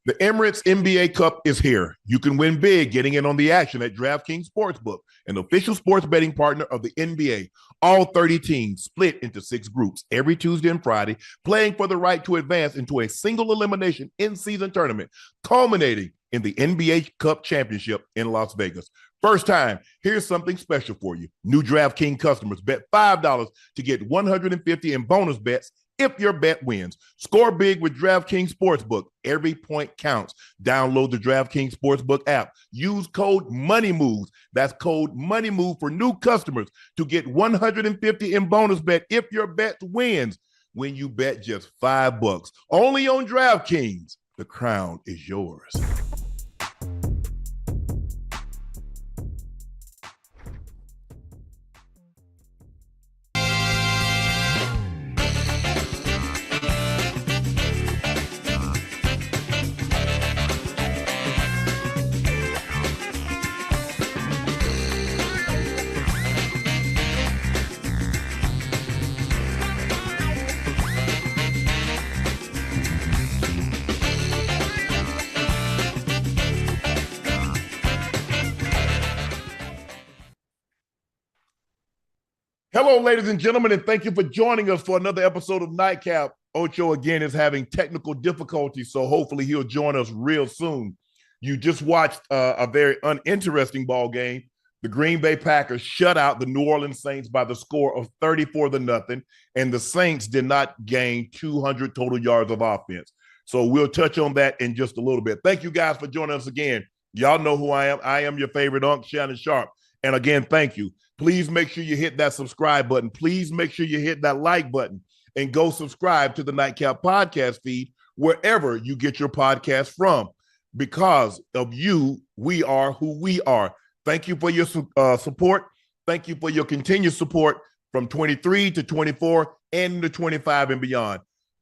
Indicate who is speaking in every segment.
Speaker 1: The Emirates NBA Cup is here. You can win big getting in on the action at DraftKings Sportsbook, an official sports betting partner of the NBA. All 30 teams split into 6 groups every Tuesday and Friday, playing for the right to advance into a single elimination in-season tournament, culminating in the NBA Cup Championship in Las Vegas. First time, here's something special for you. New DraftKings customers bet $5 to get $150 in bonus bets if your bet wins. Score big with DraftKings Sportsbook. Every point counts. Download the DraftKings Sportsbook app. Use code MONEYMOVES. That's code MONEYMOVE for new customers to get $150 in bonus bet if your bet wins when you bet just $5. Only on DraftKings. The crown is yours. Hello, ladies and gentlemen, and thank you for joining us for another episode of Nightcap. Ocho, again, is having technical difficulties, so hopefully he'll join us real soon. You just watched a very uninteresting ball game. The Green Bay Packers shut out the New Orleans Saints by the score of 34-0, and the Saints did not gain 200 total yards of offense. So we'll touch on that in just a little bit. Thank you guys for joining us again. Y'all know who I am. I am your favorite Unc, Shannon Sharpe. And again, thank you. Please make sure you hit that subscribe button. Please make sure you hit that like button and go subscribe to the Nightcap podcast feed wherever you get your podcast from. Because of you, we are who we are. Thank you for your support. Thank you for your continued support from 23 to 24 and to 25 and beyond.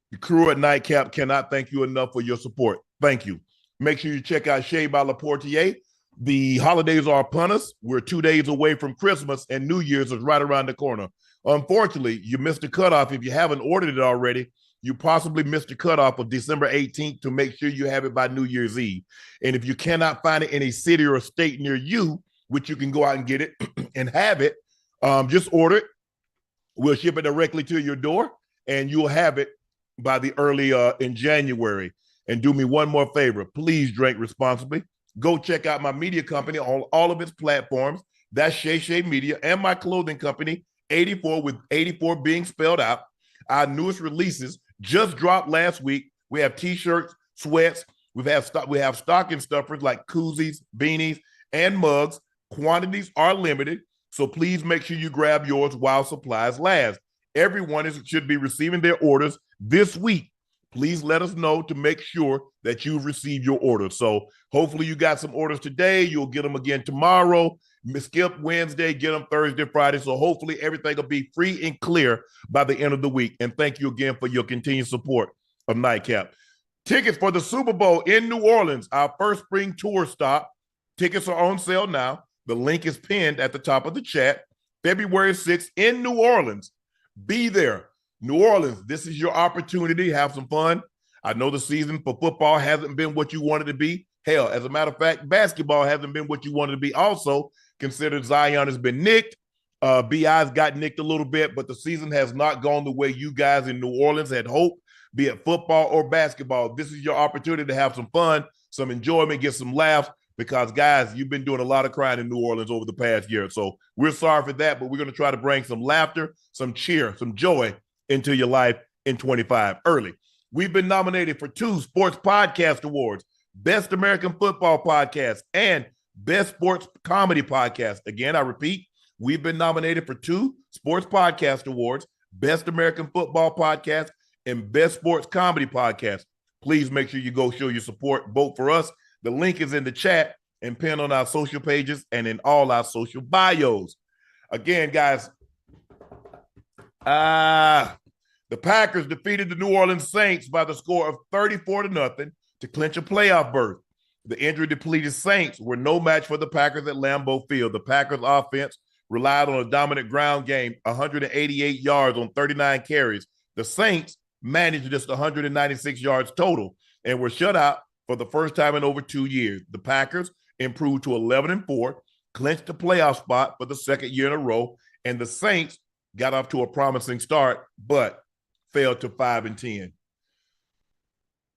Speaker 1: The crew at Nightcap cannot thank you enough for your support. Thank you. Make sure you check out Shea by Laportier. The holidays are upon us. We're 2 days away from Christmas, and New Year's is right around the corner. Unfortunately, you missed the cutoff. If you haven't ordered it already, you possibly missed the cutoff of December 18th to make sure you have it by New Year's Eve. And if you cannot find it in a city or a state near you, which you can go out and get it and have it, just order it. We'll ship it directly to your door, and you'll have it by the early in January. And do me one more favor. Please drink responsibly. Go check out my media company on all of its platforms. That's Shay Media, and my clothing company, 84 with 84 being spelled out. Our newest releases just dropped last week. We have T-shirts, sweats. We have stocking stuffers like koozies, beanies, and mugs. Quantities are limited, so please make sure you grab yours while supplies last. Everyone should be receiving their orders this week. Please let us know to make sure that you've received your order. So hopefully you got some orders today. You'll get them again tomorrow. Skip Wednesday, get them Thursday, Friday. So hopefully everything will be free and clear by the end of the week. And thank you again for your continued support of Nightcap. Tickets for the Super Bowl in New Orleans, our first spring tour stop. Tickets are on sale now. The link is pinned at the top of the chat. February 6th in New Orleans. Be there. New Orleans, this is your opportunity. Have some fun. I know the season for football hasn't been what you wanted to be. Hell, as a matter of fact, basketball hasn't been what you wanted to be also. Consider Zion has been nicked. B.I.'s got nicked a little bit, but the season has not gone the way you guys in New Orleans had hoped, be it football or basketball. This is your opportunity to have some fun, some enjoyment, get some laughs, because, guys, you've been doing a lot of crying in New Orleans over the past year. So we're sorry for that, but we're going to try to bring some laughter, some cheer, some joy into your life in 25 early. We've been nominated for 2 Sports Podcast Awards, Best American Football Podcast and Best Sports Comedy Podcast. Again, I repeat, we've been nominated for 2 Sports Podcast Awards, Best American Football Podcast and Best Sports Comedy Podcast. Please make sure you go show your support, vote for us. The link is in the chat and pinned on our social pages and in all our social bios. Again, guys, the Packers defeated the New Orleans Saints by the score of 34-0 to clinch a playoff berth. The injury-depleted Saints were no match for the Packers at Lambeau Field. The Packers offense relied on a dominant ground game, 188 yards on 39 carries. The Saints managed just 196 yards total and were shut out For the first time in over 2 years, the Packers improved to 11-4, clinched the playoff spot for the second year in a row, and the Saints got off to a promising start, but fell to 5-10.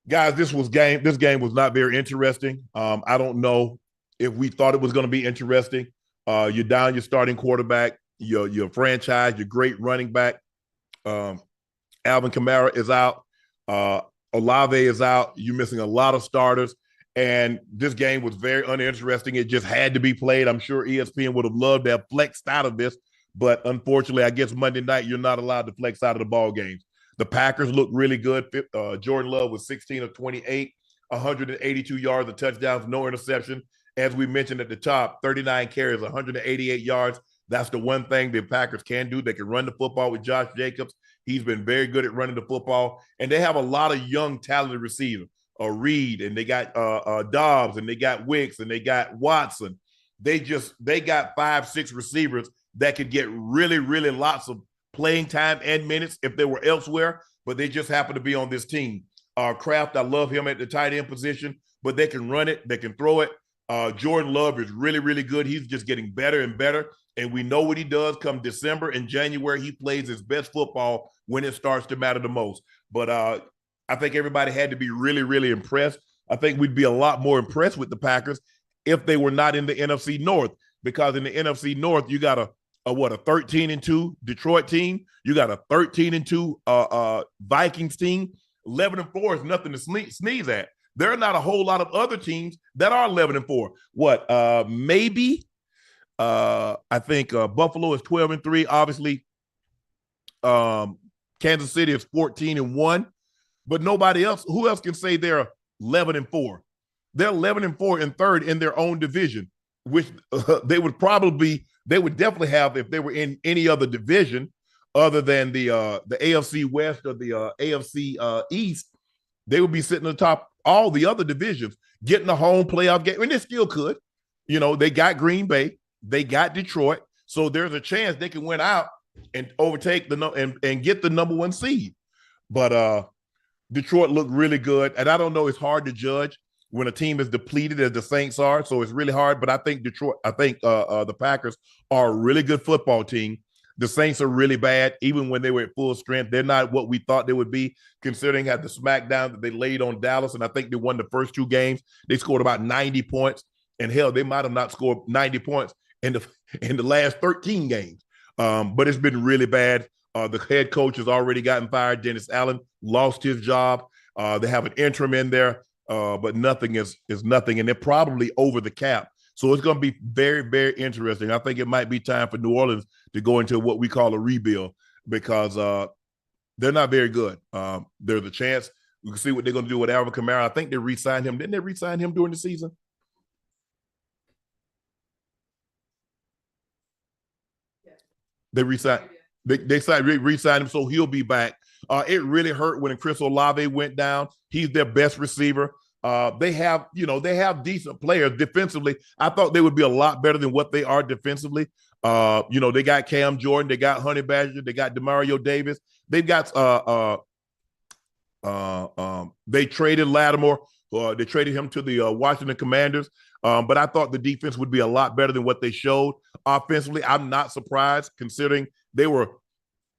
Speaker 1: Guys, this game was not very interesting. I don't know if we thought it was going to be interesting. You're down your starting quarterback, your franchise, your great running back. Alvin Kamara is out. Olave is out. You're missing a lot of starters. And this game was very uninteresting. It just had to be played. I'm sure ESPN would have loved to have flexed out of this. But unfortunately, I guess Monday night, you're not allowed to flex out of the ball games. The Packers look really good. Jordan Love was 16 of 28, 182 yards, a touchdown, no interception. As we mentioned at the top, 39 carries, 188 yards. That's the one thing the Packers can do. They can run the football with Josh Jacobs. He's been very good at running the football. And they have a lot of young, talented receivers. Reed, and they got Dobbs, and they got Wicks, and they got Watson. They got 5-6 receivers that could get really, really lots of playing time and minutes if they were elsewhere, but they just happen to be on this team. Kraft, I love him at the tight end position, but they can run it, they can throw it. Jordan Love is really, really good. He's just getting better and better, and we know what he does come December and January. He plays his best football when it starts to matter the most. But I think everybody had to be really, really impressed. I think we'd be a lot more impressed with the Packers if they were not in the NFC North, because in the NFC North, you got a 13-2 Detroit team. You got a 13-2 Vikings team. 11-4 is nothing to sneeze at. There are not a whole lot of other teams that are 11-4. Maybe I think Buffalo is 12-3. Obviously, Kansas City is 14-1. But nobody else, who else can say they're 11-4? They're 11-4 and third in their own division, which they would definitely have if they were in any other division other than the AFC West or the AFC East. They would be sitting atop all the other divisions, getting a home playoff game, and they still could. They got Green Bay, they got Detroit, so there's a chance they can win out and overtake and get the number one seed. But Detroit looked really good, and I don't know, it's hard to judge when a team is depleted as the Saints are, so it's really hard, but I think the Packers are a really good football team. The Saints are really bad, even when they were at full strength. They're not what we thought they would be, considering the smackdown that they laid on Dallas, and I think they won the first 2 games. They scored about 90 points, and hell, they might have not scored 90 points in the last 13 games. But it's been really bad. The head coach has already gotten fired. Dennis Allen lost his job. They have an interim in there, but nothing is nothing, and they're probably over the cap. So it's going to be very, very interesting. I think it might be time for New Orleans to go into what we call a rebuild, because they're not very good. There's a chance we can see what they're going to do with Alvin Kamara. I think they re-signed him. Didn't they re-sign him during the season? They re-signed. They re-signed him, so he'll be back. It really hurt when Chris Olave went down. He's their best receiver. They have decent players defensively. I thought they would be a lot better than what they are defensively. They got Cam Jordan, they got Honey Badger, they got Demario Davis. They've got they traded Lattimore. They traded him to the Washington Commanders. But I thought the defense would be a lot better than what they showed offensively. I'm not surprised, considering they were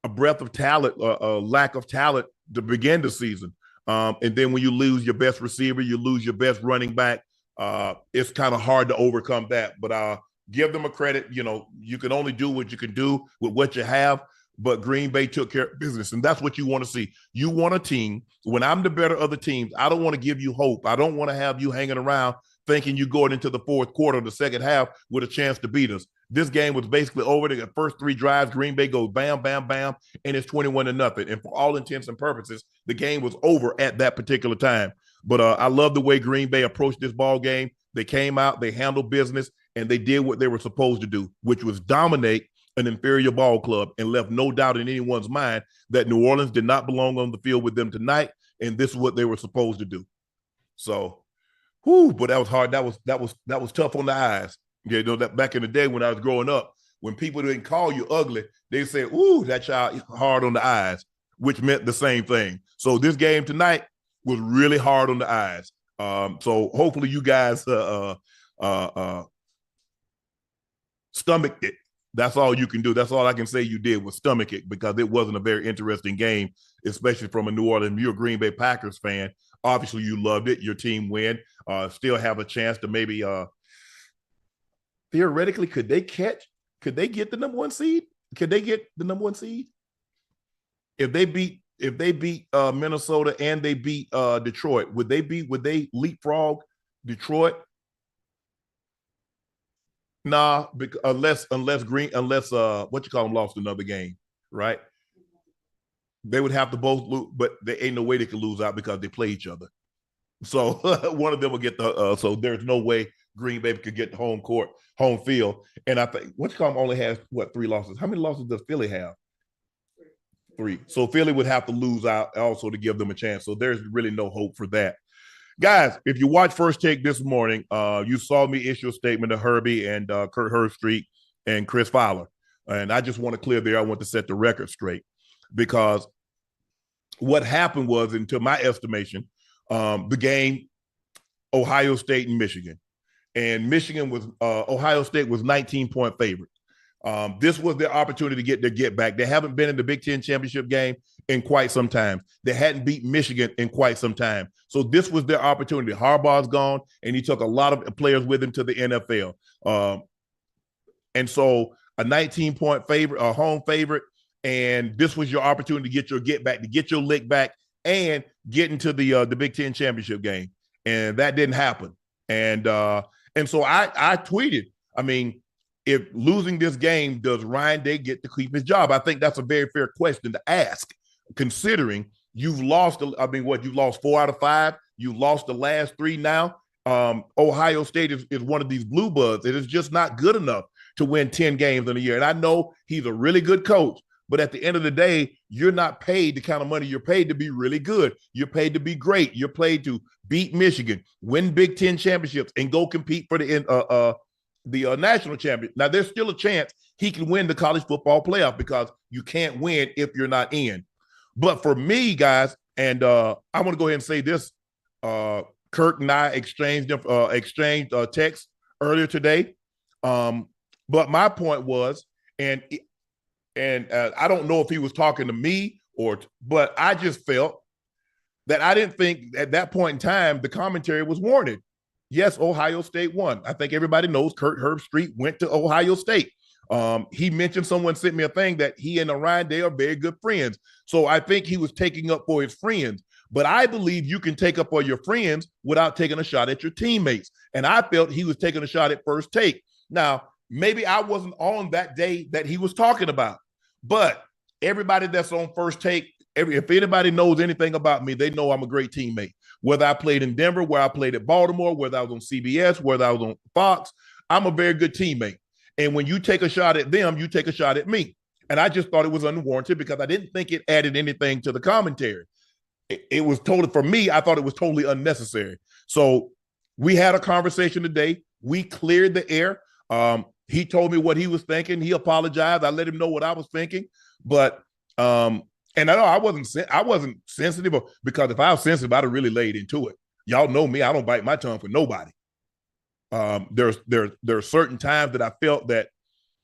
Speaker 1: a breath of talent, a lack of talent to begin the season. And then when you lose your best receiver, you lose your best running back, it's kind of hard to overcome that. But give them a credit. You can only do what you can do with what you have. But Green Bay took care of business, and that's what you want to see. You want a team. When I'm the better of the teams, I don't want to give you hope. I don't want to have you hanging around thinking you're going into the fourth quarter, the second half, with a chance to beat us. This game was basically over. The first 3 drives, Green Bay goes bam, bam, bam, and it's 21-0. And for all intents and purposes, the game was over at that particular time. But I love the way Green Bay approached this ball game. They came out, they handled business, and they did what they were supposed to do, which was dominate an inferior ball club, and left no doubt in anyone's mind that New Orleans did not belong on the field with them tonight, and this is what they were supposed to do. So, but that was hard. That was tough on the eyes. That back in the day when I was growing up, when people didn't call you ugly, they said, "Ooh, that child hard on the eyes," which meant the same thing. So this game tonight was really hard on the eyes. So hopefully you guys stomach it. That's all you can do. That's all I can say you did was stomach it, because it wasn't a very interesting game, especially from a New Orleans. You're a Green Bay Packers fan. Obviously, you loved it. Your team win. Still have a chance to maybe theoretically, could they get the number one seed? Could they get the number one seed? If they beat Minnesota and they beat Detroit, would they leapfrog Detroit? Nah, unless what you call them lost another game, right? They would have to both lose, but there ain't no way they could lose out because they play each other. So one of them will get the. So there's no way Green Bay could get the home field. And I think what you call them only has 3 losses. How many losses does Philly have? 3. So Philly would have to lose out also to give them a chance. So there's really no hope for that. Guys, if you watch First Take this morning, you saw me issue a statement to Herbie and Kirk Herbstreit and Chris Fowler. And I just want to clear there. I want to set the record straight, because what happened was, into my estimation, the game, Ohio State and Michigan. And Michigan was, Ohio State was 19-point favorite. This was their opportunity to get their get back. They haven't been in the Big Ten championship game in quite some time. They hadn't beat Michigan in quite some time. So this was their opportunity. Harbaugh's gone, and he took a lot of players with him to the NFL. And so a 19-point favorite, a home favorite, and this was your opportunity to get your get back, to get your lick back, and get into the Big Ten championship game. And that didn't happen. And so I tweeted, I mean, if losing this game, does Ryan Day get to keep his job? I think that's a very fair question to ask, considering you've lost, you've lost 4 out of 5. You lost the last 3 now. Ohio State is one of these blue buds. It is just not good enough to win 10 games in a year. And I know he's a really good coach, but at the end of the day, you're not paid the kind of money you're paid to be really good. You're paid to be great. You're paid to beat Michigan, win Big Ten championships, and go compete for the national champion. Now, there's still a chance he can win the college football playoff, because you can't win if you're not in. But for me, guys, and I want to go ahead and say this, Kirk and I exchanged texts earlier today. But my point was, and I don't know if he was talking to me but I just felt that I didn't think at that point in time the commentary was warranted. Yes, Ohio State won. I think everybody knows Kirk Herbstreit went to Ohio State. He mentioned, someone sent me a thing that he and Ryan Day are very good friends. So I think he was taking up for his friends. But I believe you can take up for your friends without taking a shot at your teammates. And I felt he was taking a shot at First Take. Now, maybe I wasn't on that day that he was talking about, but everybody that's on First Take, if anybody knows anything about me, they know I'm a great teammate. Whether I played in Denver, where I played at Baltimore, whether I was on CBS, whether I was on Fox, I'm a very good teammate. And when you take a shot at them, you take a shot at me. And I just thought it was unwarranted, because I didn't think it added anything to the commentary. It was totally, for me, I thought it was totally unnecessary. So we had a conversation today. We cleared the air. He told me what he was thinking. He apologized. I let him know what I was thinking. But and I know I wasn't sensitive, because if I was sensitive, I'd have really laid into it. Y'all know me. I don't bite my tongue for nobody. There are certain times that I felt that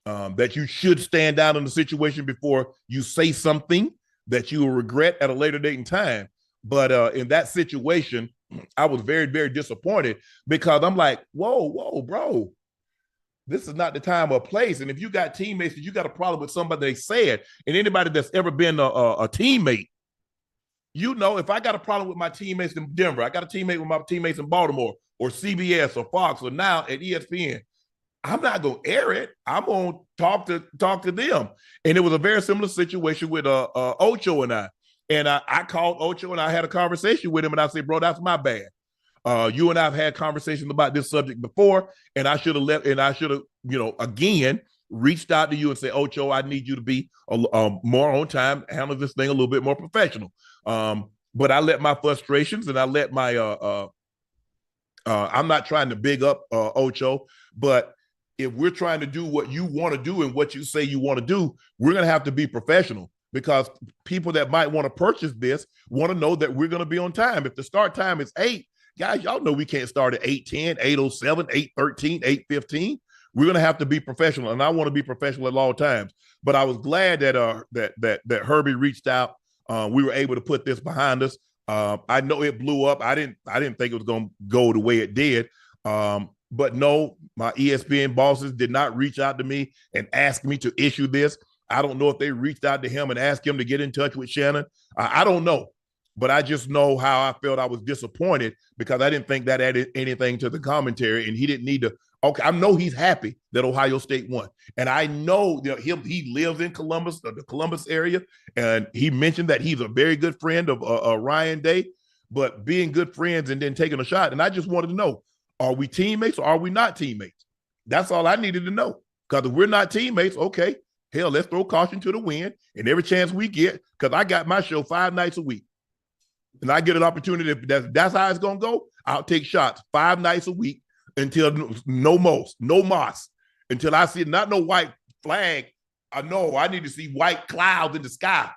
Speaker 1: that you should stand down in the situation before you say something that you will regret at a later date in time. But in that situation, I was very, very disappointed, because I'm like, whoa, bro. This is not the time or place. And if you got teammates, you got a problem with somebody they said, and anybody that's ever been a teammate, you know, if I got a problem with my teammates in Denver, I got a teammate with my teammates in Baltimore or CBS or Fox or now at ESPN, I'm not going to air it. I'm going to talk to them. And it was a very similar situation with Ocho and I. And I called Ocho and I had a conversation with him, and I said, bro, that's my bad. You and I have had conversations about this subject before, and I should have again, reached out to you and say, Ocho, I need you to be more on time, handle this thing a little bit more professional. But I let my frustrations, and I let my I'm not trying to big up Ocho, but if we're trying to do what you want to do and what you say you want to do, we're going to have to be professional, because people that might want to purchase this want to know that we're going to be on time. If the start time is 8 Guys, y'all know we can't start at 8:10, 8:07, 8:13, 8:15. We're gonna have to be professional, and I want to be professional at all times. But I was glad that Herbie reached out. We were able to put this behind us. I know it blew up. I didn't think it was gonna go the way it did. But no, my ESPN bosses did not reach out to me and ask me to issue this. I don't know if they reached out to him and asked him to get in touch with Shannon. I don't know. But I just know how I felt. I was disappointed because I didn't think that added anything to the commentary, and he didn't need to. Okay, I know he's happy that Ohio State won, and I know that he lives in Columbus, the Columbus area, and he mentioned that he's a very good friend of Ryan Day. But being good friends and then taking a shot, and I just wanted to know: are we teammates or are we not teammates? That's all I needed to know. Because if we're not teammates, okay, hell, let's throw caution to the wind, and every chance we get, because I got my show 5 nights a week. And I get an opportunity, if that's how it's going to go, I'll take shots 5 nights a week until no moss, until I see not no white flag. I know I need to see white clouds in the sky.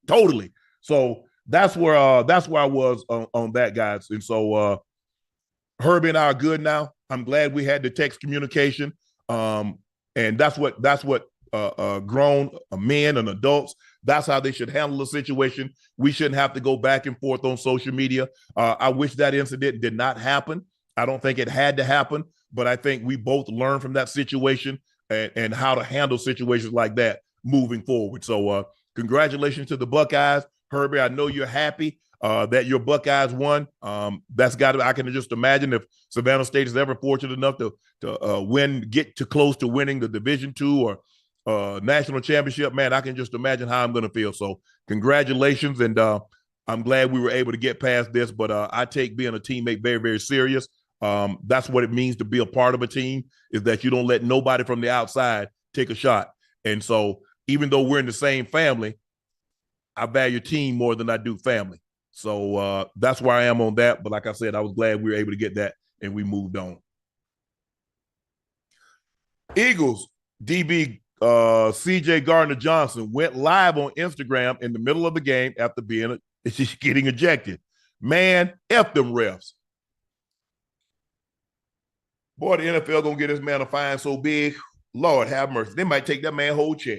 Speaker 1: Totally. So that's where I was on that, guys. And so Herbie and I are good now. I'm glad we had the text communication. And that's what grown men and adults, that's how they should handle the situation. We shouldn't have to go back and forth on social media. I wish that incident did not happen. I don't think it had to happen, but I think we both learned from that situation and how to handle situations like that moving forward. So congratulations to the Buckeyes. Herbie, I know you're happy that your Buckeyes won. That's got to, I can just imagine if Savannah State is ever fortunate enough to get too close to winning the Division II or national championship, man, I can just imagine how I'm going to feel. So congratulations. And I'm glad we were able to get past this, but I take being a teammate very, very serious. That's what it means to be a part of a team, is that you don't let nobody from the outside take a shot. And so even though we're in the same family, I value team more than I do family. So that's where I am on that. But like I said, I was glad we were able to get that and we moved on. Eagles DB CJ Gardner Johnson went live on Instagram in the middle of the game after getting ejected. Man, F them refs. Boy, the NFL gonna get this man a fine so big. Lord have mercy. They might take that man whole check.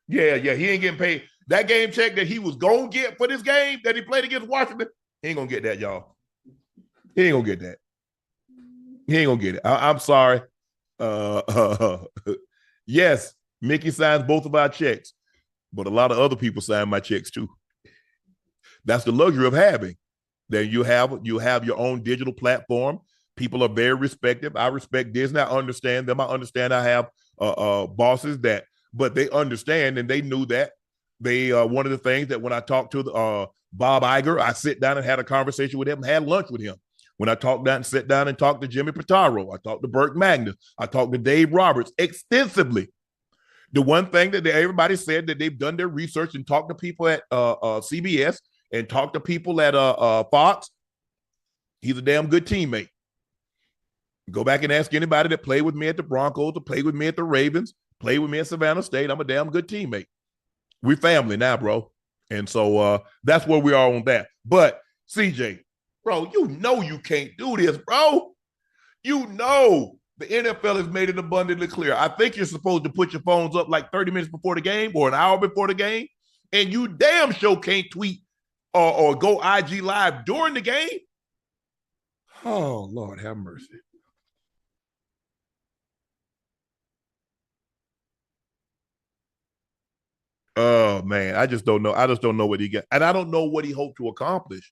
Speaker 1: Yeah, he ain't getting paid. That game check that he was gonna get for this game that he played against Washington, he ain't gonna get that, y'all. He ain't gonna get that. He ain't gonna get it. I'm sorry. Yes, Mickey signs both of our checks, but a lot of other people sign my checks too. That's the luxury of having. Then you have your own digital platform. People are very respective. I respect Disney. I understand them. I understand I have bosses but they understand, and they knew that. They one of the things that when I talked to Bob Iger, I sit down and had a conversation with him and had lunch with him. When I sit down and talked to Jimmy Pitaro, I talked to Burke Magnus, I talked to Dave Roberts extensively. The one thing that everybody said that they've done their research and talked to people at CBS and talked to people at Fox, he's a damn good teammate. Go back and ask anybody that played with me at the Broncos or played with me at the Ravens, played with me at Savannah State. I'm a damn good teammate. We family now, bro. And so that's where we are on that. But CJ, bro, you know you can't do this, bro. You know the NFL has made it abundantly clear. I think you're supposed to put your phones up like 30 minutes before the game or an hour before the game, and you damn sure can't tweet or go IG live during the game. Oh, Lord have mercy. Oh, man, I just don't know. I just don't know what he got. And I don't know what he hoped to accomplish.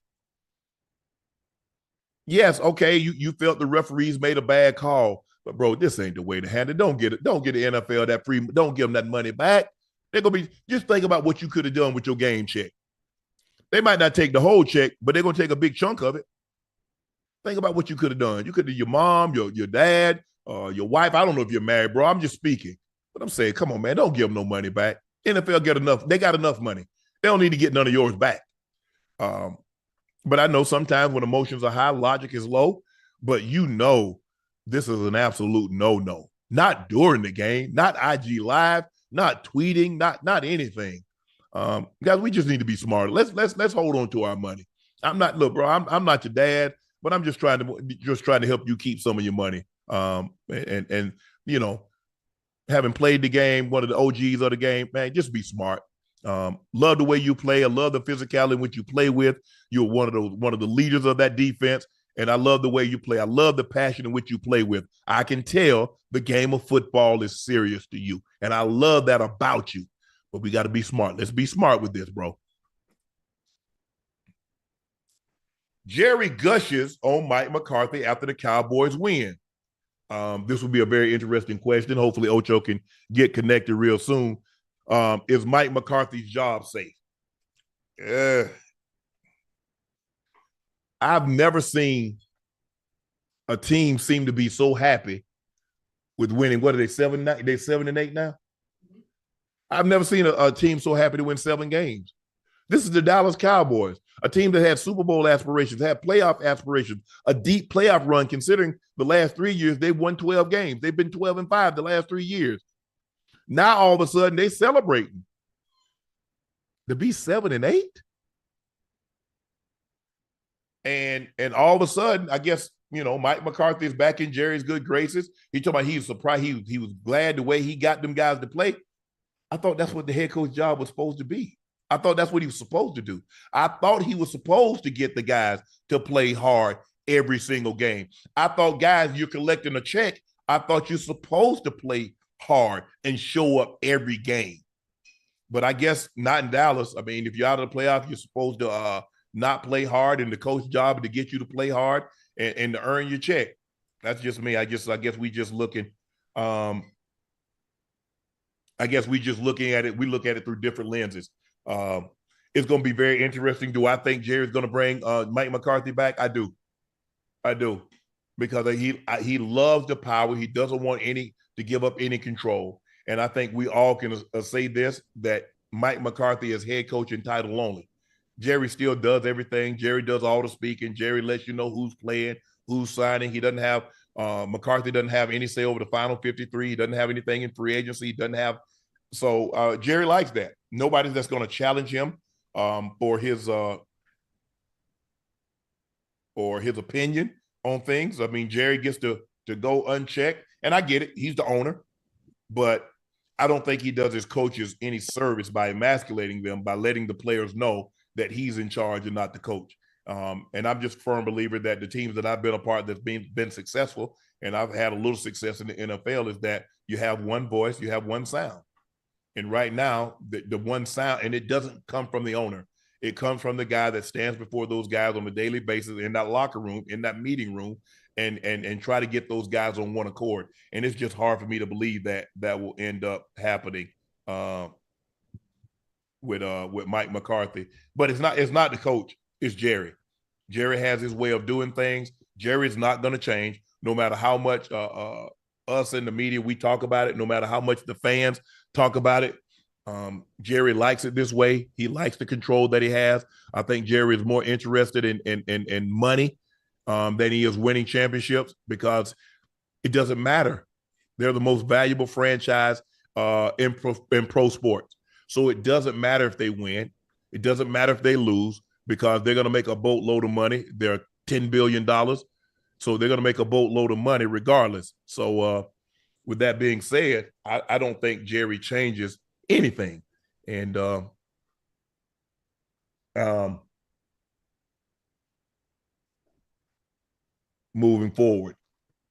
Speaker 1: Yes, okay, you felt the referees made a bad call, but bro, this ain't the way to handle it. Don't get the NFL that free. Don't give them that money back. They're gonna be, just think about what you could have done with your game check. They might not take the whole check, but they're gonna take a big chunk of it. Think about what you could have done. You could have your mom, your dad, your wife. I don't know if you're married, bro. I'm just speaking. But I'm saying, come on, man, don't give them no money back. NFL get enough. They got enough money. They don't need to get none of yours back. But I know sometimes when emotions are high, logic is low. But you know this is an absolute no-no. Not during the game, not IG Live, not tweeting, not anything. Guys, we just need to be smarter. Let's hold on to our money. I'm not your dad. but I'm just trying to help you keep some of your money. And you know, having played the game, one of the OGs of the game, man, just be smart. Love the way you play. I love the physicality in which you play with. You're one of the leaders of that defense, and I love the way you play. I love the passion in which you play with. I can tell the game of football is serious to you, and I love that about you. But we got to be smart. Let's be smart with this, bro. Jerry gushes on Mike McCarthy after the Cowboys win. This will be a very interesting question. Hopefully, Ocho can get connected real soon. Is Mike McCarthy's job safe? I've never seen a team seem to be so happy with winning. What are they, 7-9? They're 7-8 now? I've never seen a team so happy to win 7 games. This is the Dallas Cowboys, a team that had Super Bowl aspirations, had playoff aspirations, a deep playoff run, considering the last 3 years they've won 12 games. They've been 12-5 the last 3 years. Now, all of a sudden, they're celebrating. To be 7-8? And all of a sudden, I guess, Mike McCarthy is back in Jerry's good graces. He told me he was surprised. He was glad the way he got them guys to play. I thought that's what the head coach job was supposed to be. I thought that's what he was supposed to do. I thought he was supposed to get the guys to play hard every single game. I thought, guys, you're collecting a check. I thought you're supposed to play hard and show up every game. But I guess not in Dallas. I mean, if you're out of the playoff, you're supposed to not play hard, and the coach's job is to get you to play hard and to earn your check. That's just me. I guess we just looking. I guess we just looking at it. We look at it through different lenses. It's going to be very interesting. Do I think Jerry's going to bring Mike McCarthy back? I do, because he loves the power. He doesn't want to give up any control. And I think we all can say this, that Mike McCarthy is head coach in title only. Jerry still does everything. Jerry does all the speaking. Jerry lets you know who's playing, who's signing. He doesn't have McCarthy doesn't have any say over the final 53. He doesn't have anything in free agency. He doesn't have. So Jerry likes that. Nobody that's going to challenge him for his opinion on things. I mean, Jerry gets to go unchecked, and I get it. He's the owner, but I don't think he does his coaches any service by emasculating them, by letting the players know that he's in charge and not the coach. And I'm just a firm believer that the teams that I've been a part that's been successful, and I've had a little success in the NFL, is that you have one voice, you have one sound. And right now, the one sound, and it doesn't come from the owner. It comes from the guy that stands before those guys on a daily basis in that locker room, in that meeting room, and try to get those guys on one accord. And it's just hard for me to believe that will end up happening with Mike McCarthy. But it's not the coach, it's Jerry. Jerry has his way of doing things. Jerry's not going to change, no matter how much us in the media, we talk about it, no matter how much the fans talk about it. Jerry likes it this way. He likes the control that he has. I think Jerry is more interested in money than he is winning championships, because it doesn't matter. They're the most valuable franchise in pro sports. So it doesn't matter if they win. It doesn't matter if they lose, because they're going to make a boatload of money. They're $10 billion. So they're going to make a boatload of money regardless. So with that being said, I don't think Jerry changes anything. And moving forward.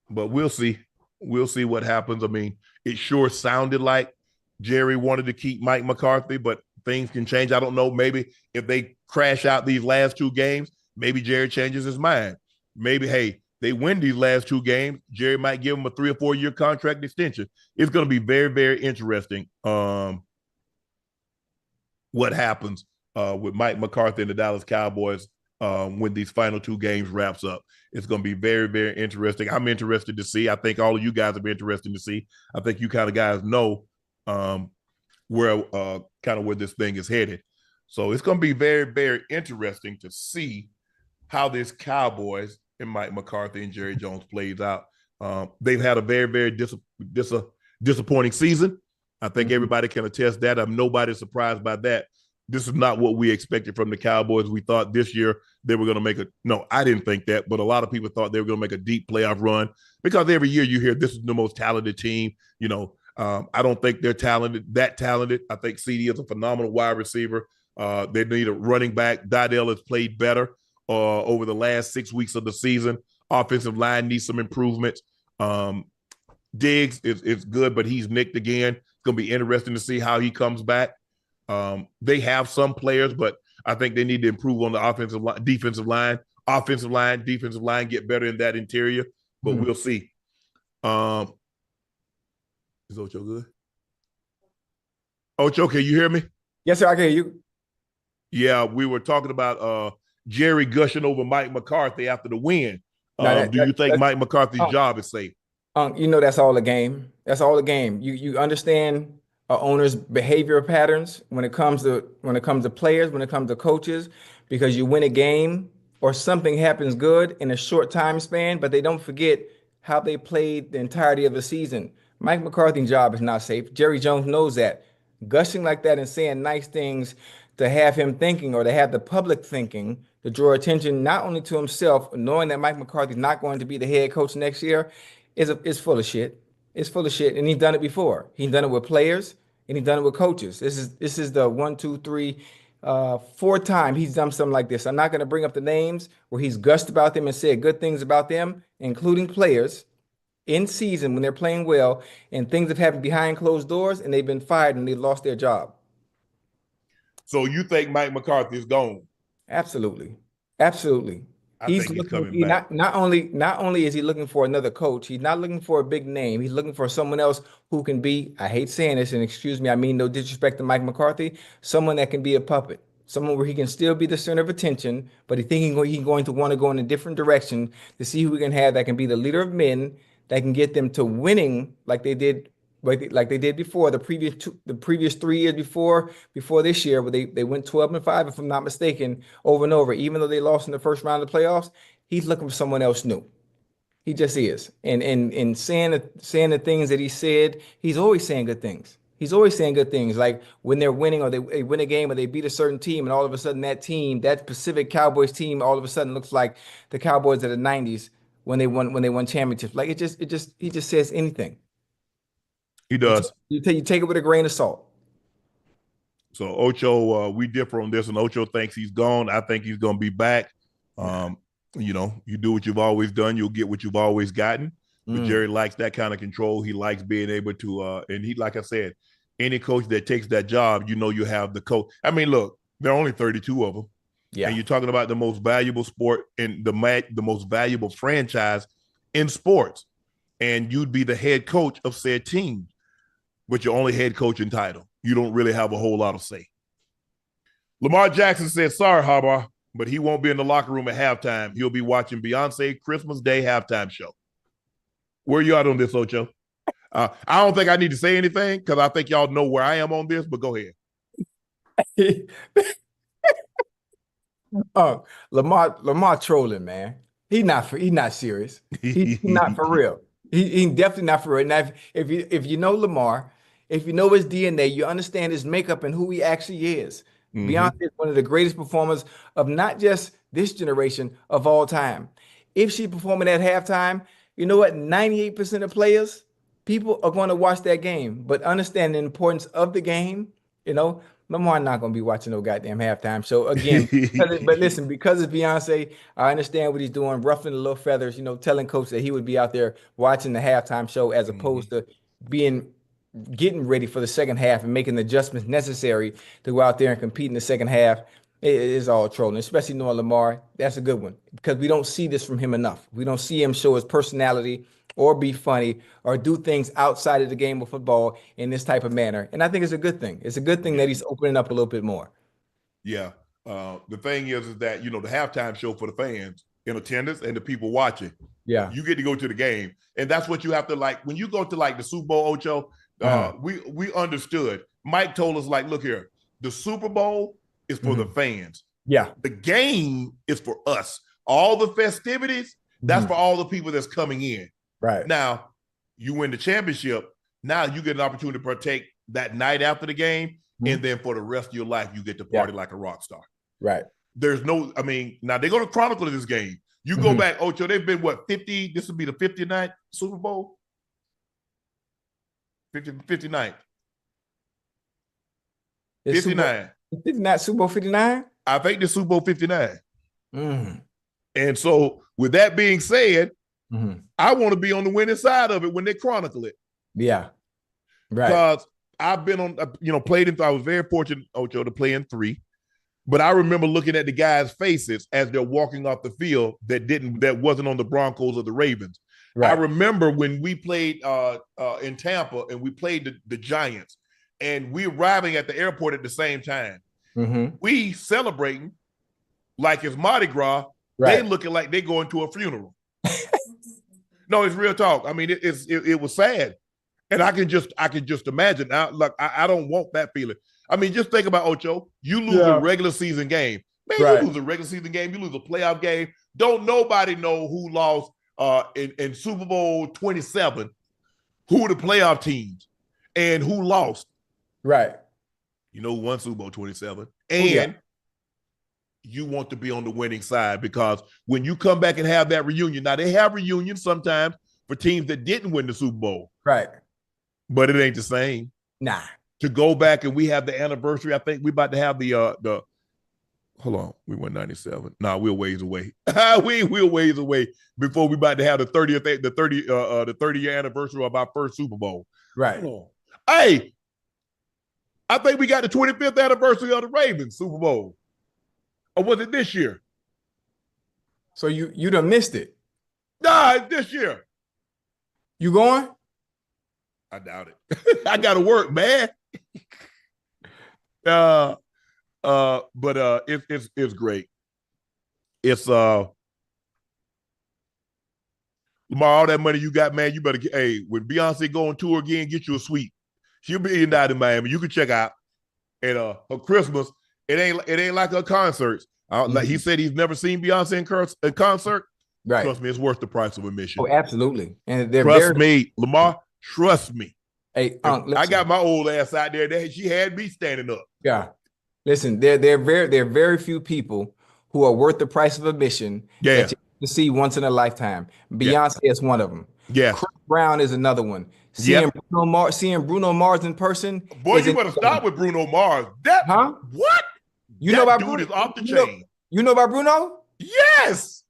Speaker 1: But we'll see. We'll see what happens. I mean, it sure sounded like Jerry wanted to keep Mike McCarthy, but things can change. I don't know. Maybe if they crash out these last 2 games, maybe Jerry changes his mind. Maybe, hey, they win these last 2 games, Jerry might give them a 3 or 4 year contract extension. It's going to be very, very interesting what happens with Mike McCarthy and the Dallas Cowboys when these final 2 games wraps up. It's going to be very, very interesting. I'm interested to see. I think all of you guys will be interested to see. I think you kind of guys know where this thing is headed. So it's going to be very, very interesting to see how this Cowboys and Mike McCarthy and Jerry Jones plays out. They've had a very, very disappointing season. I think everybody can attest that. I'm nobody surprised by that. this is not what we expected from the Cowboys. We thought this year they were going to make no, I didn't think that, but a lot of people thought they were going to make a deep playoff run because every year you hear this is the most talented team. I don't think they're that talented. I think CD is a phenomenal wide receiver. They need a running back. Didell has played better over the last 6 weeks of the season. Offensive line needs some improvements. Diggs is good, but he's nicked again. It's going to be interesting to see how he comes back. They have some players, but I think they need to improve on the offensive line, defensive line, get better in that interior, but we'll see. Is Ocho good? Ocho, can you hear me?
Speaker 2: Yes, sir, I can hear you.
Speaker 1: Yeah, we were talking about Jerry gushing over Mike McCarthy after the win. Do you think Mike McCarthy's job is safe?
Speaker 2: That's all a game. That's all a game. You understand owners' behavior patterns when it comes to players, when it comes to coaches, because you win a game or something happens good in a short time span, but they don't forget how they played the entirety of the season. Mike McCarthy's job is not safe. Jerry Jones knows that. Gushing like that and saying nice things to have him thinking or to have the public thinking to draw attention not only to himself, knowing that Mike McCarthy's not going to be the head coach next year, is full of shit. It's full of shit, and he's done it before. He's done it with players, and he's done it with coaches. This is the 1, 2, 3, 4th time he's done something like this. I'm not going to bring up the names where he's gushed about them and said good things about them, including players in season when they're playing well, and things have happened behind closed doors, and they've been fired and they lost their job.
Speaker 1: So you think Mike McCarthy is gone?
Speaker 2: Absolutely. Absolutely.
Speaker 1: I think he's coming back.
Speaker 2: Not only is he looking for another coach, he's not looking for a big name. He's looking for someone else who can be, I hate saying this, and excuse me, I mean no disrespect to Mike McCarthy, someone that can be a puppet, someone where he can still be the center of attention, but he's going to want to go in a different direction to see who we can have that can be the leader of men, that can get them to winning like they did before the previous 3 years before this year, where they went 12-5, if I'm not mistaken, over and over. Even though they lost in the first round of the playoffs, he's looking for someone else new. He just is. And saying the things that he said, he's always saying good things. He's always saying good things, like when they're winning or they win a game or they beat a certain team, and all of a sudden that specific Cowboys team, all of a sudden looks like the Cowboys of the '90s when they won championships. Like he just says anything.
Speaker 1: He does.
Speaker 2: You take it with a grain of salt.
Speaker 1: So Ocho, we differ on this, and Ocho thinks he's gone. I think he's going to be back. You do what you've always done, you'll get what you've always gotten. But Jerry likes that kind of control. He likes being able to, and he, like I said, any coach that takes that job, you have the coach. I mean, look, there are only 32 of them. Yeah. And you're talking about the most valuable sport and the most valuable franchise in sports. And you'd be the head coach of said team, but you're only head coach in title. You don't really have a whole lot of say. Lamar Jackson said, sorry, Harbaugh, but he won't be in the locker room at halftime. He'll be watching Beyonce Christmas Day halftime show. Where you at on this, Ocho? I don't think I need to say anything because I think y'all know where I am on this, but go ahead.
Speaker 2: Lamar trolling, man. He's not serious. He's not for real. He definitely not for real. Now, if you know Lamar, if you know his DNA, you understand his makeup and who he actually is. Beyonce is one of the greatest performers of not just this generation, of all time. If she performing at halftime, you know what? 98% of players, people are going to watch that game, but understand the importance of the game. Lamar not going to be watching no goddamn halftime show again. But listen, because it's Beyonce, I understand what he's doing, ruffling the little feathers, telling coach that he would be out there watching the halftime show as opposed to getting ready for the second half and making the adjustments necessary to go out there and compete in the second half. It is all trolling, especially knowing Lamar. That's a good one because we don't see this from him enough. We don't see him show his personality or be funny or do things outside of the game of football in this type of manner. And I think it's a good thing. It's a good thing that he's opening up a little bit more.
Speaker 1: Yeah. The thing is that, the halftime show for the fans in attendance and the people watching. Yeah. You get to go to the game. And that's what you have to when you go to the Super Bowl, Ocho, we understood. Mike told us look here, the Super Bowl is for the fans. Yeah. The game is for us. All the festivities, that's for all the people that's coming in. Right. Now, you win the championship. Now you get an opportunity to partake that night after the game. and then for the rest of your life, you get to party like a rock star.
Speaker 2: Right.
Speaker 1: There's no, I mean, now they're going to chronicle this game. You go back, Ocho, they've been what, 50? This will be the 59th Super Bowl? 59th. 59.
Speaker 2: 59, Super Bowl 59?
Speaker 1: I think the Super Bowl 59. And so, with that being said, I want to be on the winning side of it when they chronicle it.
Speaker 2: Yeah. Right.
Speaker 1: Because I've been on, played in, I was very fortunate, Ocho, to play in 3. But I remember looking at the guys' faces as they're walking off the field that wasn't on the Broncos or the Ravens. Right. I remember when we played in Tampa and we played the Giants, and we arriving at the airport at the same time. We celebrating like it's Mardi Gras. Right. They looking like they going to a funeral. No, it's real talk. I mean, it was sad, and I can just imagine. Now, look, I don't want that feeling. I mean, just think about Ocho. You lose a regular season game. Man, you lose a regular season game. You lose a playoff game. Don't nobody know who lost in Super Bowl 27, who the playoff teams, and who lost. Right. You know who won Super Bowl 27. And you want to be on the winning side, because when you come back and have that reunion, now they have reunions sometimes for teams that didn't win the Super Bowl. Right. But it ain't the same. Nah. To go back and we have the anniversary. I think we about to have the hold on, we went 97. Nah, we're ways away. we're ways away before we about to have the 30-year anniversary of our first Super Bowl. Right. Hey, I think we got the 25th anniversary of the Ravens Super Bowl. Or was it this year?
Speaker 2: So you done missed it.
Speaker 1: Nah, it's this year.
Speaker 2: You going?
Speaker 1: I doubt it. I gotta work, man. But it's great. It's Lamar, all that money you got, man, you better get, when Beyonce go on tour again, get you a suite. She'll be in Miami. You can check out. And her Christmas, it ain't like her concerts. Like he said, he's never seen Beyonce in concert. Right. Trust me, it's worth the price of admission.
Speaker 2: Oh, absolutely. And
Speaker 1: trust me, Lamar. Trust me.
Speaker 2: Hey,
Speaker 1: I got my old ass out there. She had me standing up.
Speaker 2: Yeah. Listen, there are very few people who are worth the price of admission. Yeah. That you get to see once in a lifetime. Beyonce is one of them. Yeah. Chris Brown is another one. Seeing Bruno Mars in person.
Speaker 1: Boy, you better stop with Bruno Mars. What?
Speaker 2: You know about
Speaker 1: dude
Speaker 2: Bruno?
Speaker 1: Is off the chain.
Speaker 2: You know about Bruno?
Speaker 1: Yes.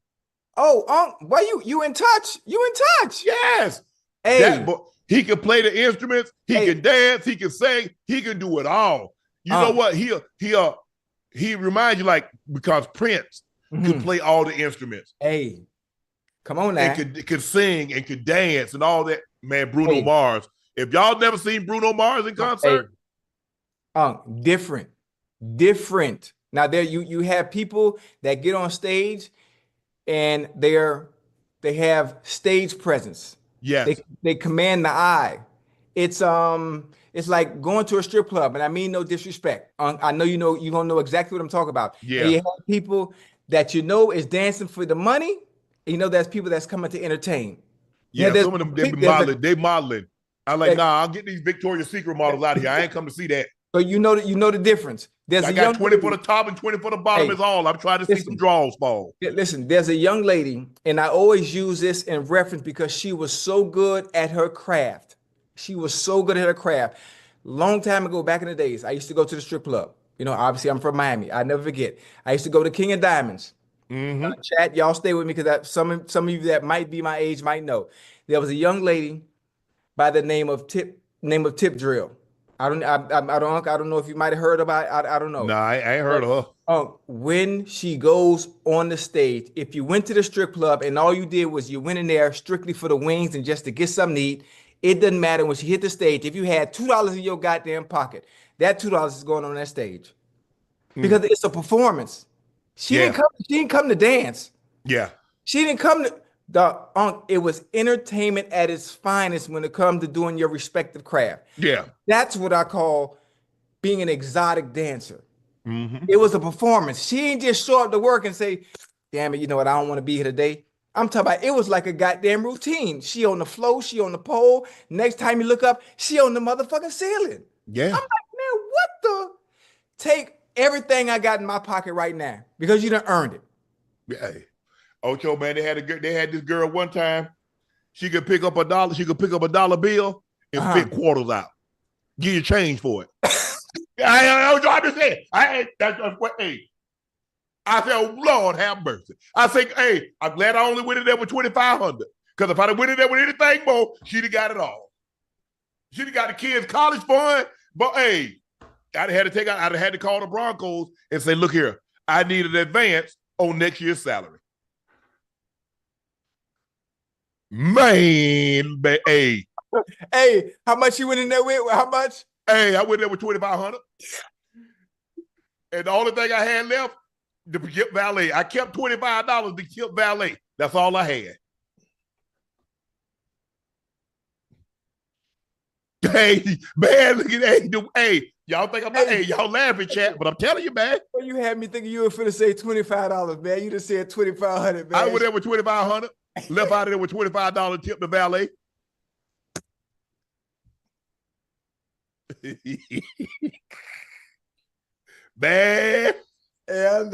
Speaker 2: Oh, why you in touch? You in touch?
Speaker 1: Yes. Hey, he can play the instruments. He can dance. He can sing. He can do it all. You know what? He reminds you, like, because Prince could play all the instruments.
Speaker 2: Hey, come on now.
Speaker 1: And could sing and could dance and all that. Man, Bruno Mars. If y'all never seen Bruno Mars in concert,
Speaker 2: different. Now there you have people that get on stage and they have stage presence. Yes, they command the eye. It's like going to a strip club, and I mean no disrespect. I know you're gonna know exactly what I'm talking about. Yeah, and you have people that is dancing for the money. And that's people that's coming to entertain.
Speaker 1: Yeah, some of them they modeling. I'm like, nah, I'll get these Victoria's Secret models out of here. I ain't come to see that.
Speaker 2: So you know the difference.
Speaker 1: I got 20 for the top and 20 for the bottom is all. I'm trying to see some draws fall.
Speaker 2: Listen, there's a young lady, and I always use this in reference because she was so good at her craft. Long time ago, back in the days, I used to go to the strip club. Obviously I'm from Miami. I never forget. I used to go to King of Diamonds. Chad, y'all stay with me because some of you that might be my age might know. There was a young lady by the name of Tip Drill. I don't know if you might have heard about. I don't know.
Speaker 1: No, I ain't heard of her.
Speaker 2: When she goes on the stage, if you went to the strip club and all you did was you went in there strictly for the wings and just to get something to eat, it doesn't matter when she hit the stage. If you had $2 in your goddamn pocket, that $2 is going on that stage because it's a performance. She didn't come to dance. Yeah. She didn't come to it was entertainment at its finest when it comes to doing your respective craft. Yeah. That's what I call being an exotic dancer. It was a performance. She didn't just show up to work and say, damn it, you know what, I don't want to be here today. I'm talking about it was like a goddamn routine. She on the floor, she on the pole. Next time you look up, she on the motherfucking ceiling. Yeah. I'm like, man, what the? take everything I got in my pocket right now because you done earned it.
Speaker 1: Hey, Ocho, man, they had this girl one time. She could pick up a dollar. She could pick up a dollar bill and spit quarters out. Give you change for it. I just said, hey. I said, oh, Lord have mercy. I said, hey, I'm glad I only went in there with $2,500. Because if I'd have went in there with anything more, she'd have got it all. She'd have got the kids' college fund. But hey, I'd have had to call the Broncos and say, look here, I need an advance on next year's salary. Man, hey.
Speaker 2: Hey, how much you went in there with? How much?
Speaker 1: Hey, I went there with $2,500. And the only thing I had left, the tip valet. I kept $25 to tip valet. That's all I had. Hey, man, look at hey, y'all think I'm not, hey, y'all laughing, chat, but I'm telling you, man.
Speaker 2: Well, you had me thinking you were finna say $25, man. You just said $2,500, man.
Speaker 1: I went there with $2,500, left out of there with $25 tip to valet. Man.
Speaker 2: And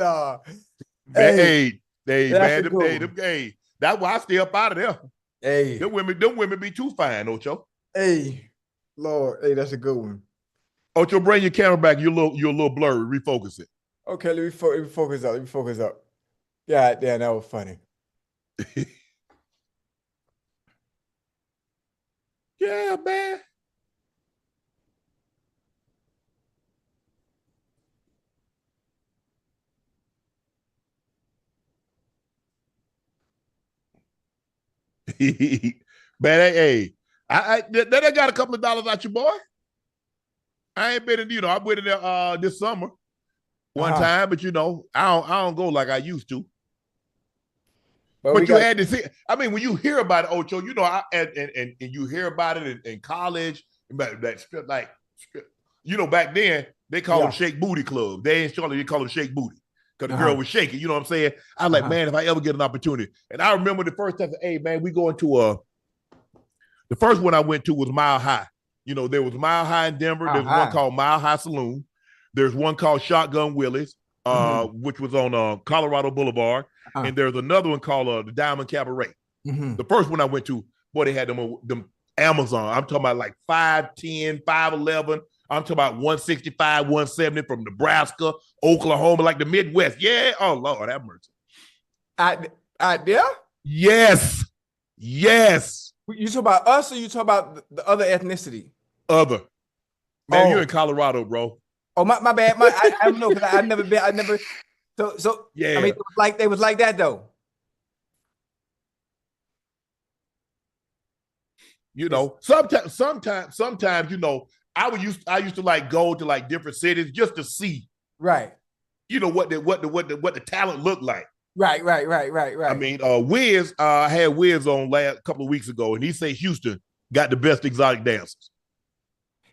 Speaker 1: hey, that's why I stay up out of there.
Speaker 2: Hey,
Speaker 1: them women be too fine, Ocho.
Speaker 2: Hey, Lord, hey, that's a good one.
Speaker 1: Ocho, bring your camera back. You're a little blurry. Refocus it.
Speaker 2: Okay, let me focus up. Let me focus up. God damn, that was funny.
Speaker 1: Yeah, man. Man, hey, I got a couple of dollars out your boy. I ain't been in, I went in there this summer one time, but I don't go like I used to. But you had to see. I mean, when you hear about it, Ocho, and you hear about it in college, back then they call them Shake Booty Club. They call them Shake Booty because the girl was shaking. You know what I'm saying? I was like, man, if I ever get an opportunity. And I remember the first time, hey, man, we going to the first one I went to was Mile High. There was Mile High in Denver. There's one called Mile High Saloon. There's one called Shotgun Willie's, which was on Colorado Boulevard. And there's another one called the Diamond Cabaret. The first one I went to, boy, they had them Amazon. I'm talking about like 5'10", 5'11". I'm talking about 165, 170 from Nebraska, Oklahoma, like the Midwest. Yeah. Oh, Lord, have mercy.
Speaker 2: Yeah?
Speaker 1: Yes. Yes.
Speaker 2: You talk about us or you talk about the other ethnicity?
Speaker 1: Other. Man, you're in Colorado, bro.
Speaker 2: Oh, my bad. I don't know because I've never been. So yeah. I mean, they was like that though. Sometimes, I used to like go to like different cities just to see, right?
Speaker 1: What the talent looked like.
Speaker 2: Right.
Speaker 1: I mean, Wiz, I had Wiz on last couple of weeks ago, and he said Houston got the best exotic dancers.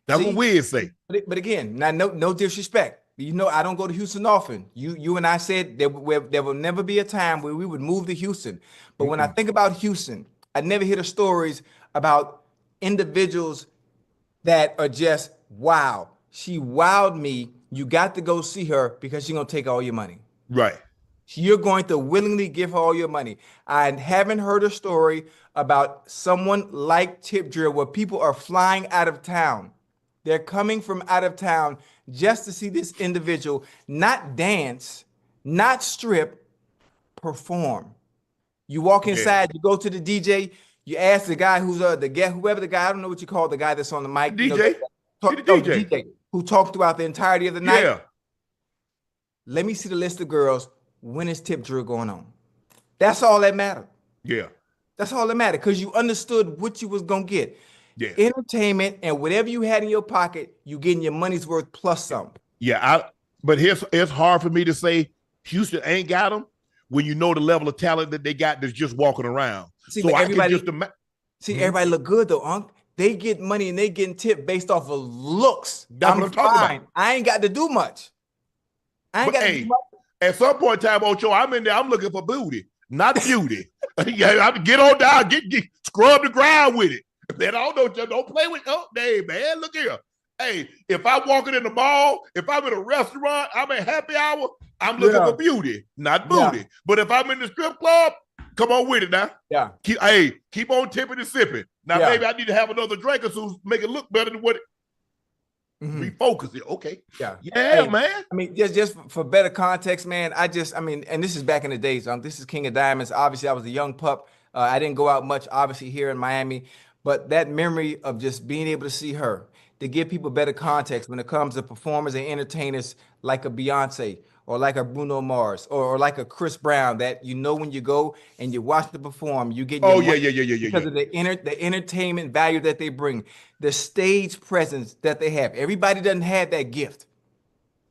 Speaker 1: That's what Wiz say.
Speaker 2: But again, now no disrespect. I don't go to Houston often. You and I said there will never be a time where we would move to Houston. But when I think about Houston, I never hear the stories about individuals that are just, wow, she wowed me. You got to go see her because she's going to take all your money.
Speaker 1: Right.
Speaker 2: You're going to willingly give her all your money. I haven't heard a story about someone like Tip Drill where people are flying out of town. They're coming from out of town just to see this individual not dance, not strip, perform. You walk inside, you go to the DJ, you ask the guy who's whoever the guy, I don't know what you call the guy that's on the mic.
Speaker 1: DJ.
Speaker 2: The DJ who talked throughout the entirety of the night.
Speaker 1: Yeah.
Speaker 2: Let me see the list of girls. When is Tip Drill going on? That's all that mattered.
Speaker 1: Yeah.
Speaker 2: That's all that mattered because you understood what you was going to get.
Speaker 1: Yeah.
Speaker 2: Entertainment and whatever you had in your pocket, you getting your money's worth plus some.
Speaker 1: Yeah, but it's hard for me to say Houston ain't got them when you know the level of talent that they got that's just walking around.
Speaker 2: See, so everybody look good though, Unc. They get money and they getting tipped based off of looks.
Speaker 1: That's what I'm talking about.
Speaker 2: I ain't got to do much.
Speaker 1: At some point in time, Ocho, I'm in there. I'm looking for booty, not beauty. Get on down, get scrub the ground with it. Man, don't play with. Oh, hey, man, look here. Hey, if I'm walking in the mall, if I'm in a restaurant, I'm at happy hour, I'm looking for beauty, not booty. But if I'm in the strip club, come on with it now.
Speaker 2: Yeah.
Speaker 1: Keep on tipping and sipping. Now, maybe I need to have another drink or so make it look better than what it. Refocus it. Okay.
Speaker 2: Yeah.
Speaker 1: Yeah, man.
Speaker 2: I mean, just for better context, man, and this is back in the days. This is King of Diamonds. Obviously, I was a young pup. I didn't go out much, obviously, here in Miami. But that memory of just being able to see her, to give people better context when it comes to performers and entertainers like a Beyonce or like a Bruno Mars or like a Chris Brown, that when you go and you watch them perform, you get your because of the entertainment value that they bring, the stage presence that they have. Everybody doesn't have that gift.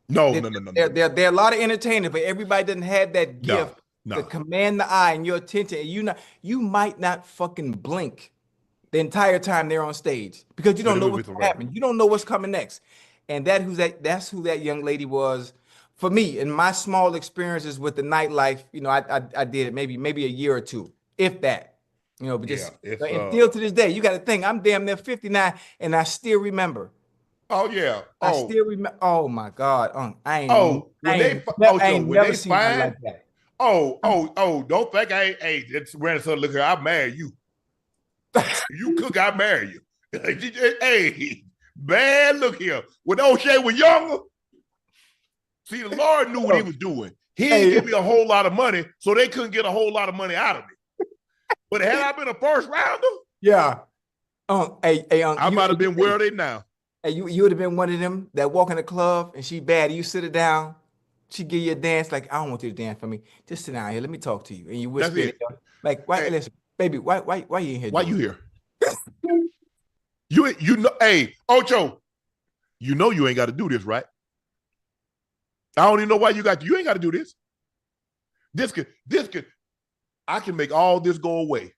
Speaker 1: No.
Speaker 2: There are a lot of entertainers, but everybody doesn't have that gift to command the eye and your attention. And you might not fucking blink the entire time they're on stage because you don't know what's happening. You don't know what's coming next. And that's who that young lady was. For me, in my small experiences with the nightlife, I did it maybe a year or two, if that. But just still to this day, you got to think I'm damn near 59, and I still remember.
Speaker 1: Oh yeah,
Speaker 2: I still remember. Oh my God, I ain't
Speaker 1: never
Speaker 2: seen nothing like that.
Speaker 1: Don't think it's grandson. Look here, I'll marry you. You cook, I'll marry you. Hey, man, look here. When O'Shea was younger. See, the Lord knew what he was doing. He didn't give me a whole lot of money, so they couldn't get a whole lot of money out of me. But had I been a first rounder, I might have been where they now.
Speaker 2: Hey, you would have been one of them that walk in the club and she bad. You sit her down, she give you a dance like, I don't want you to dance for me. Just sit down here. Let me talk to you. And you whisper, like, why? Listen, baby, why you in here?
Speaker 1: Why you here? you know, hey, Ocho, you ain't got to do this, right? I don't even know why you ain't got to do this. This could, I can make all this go away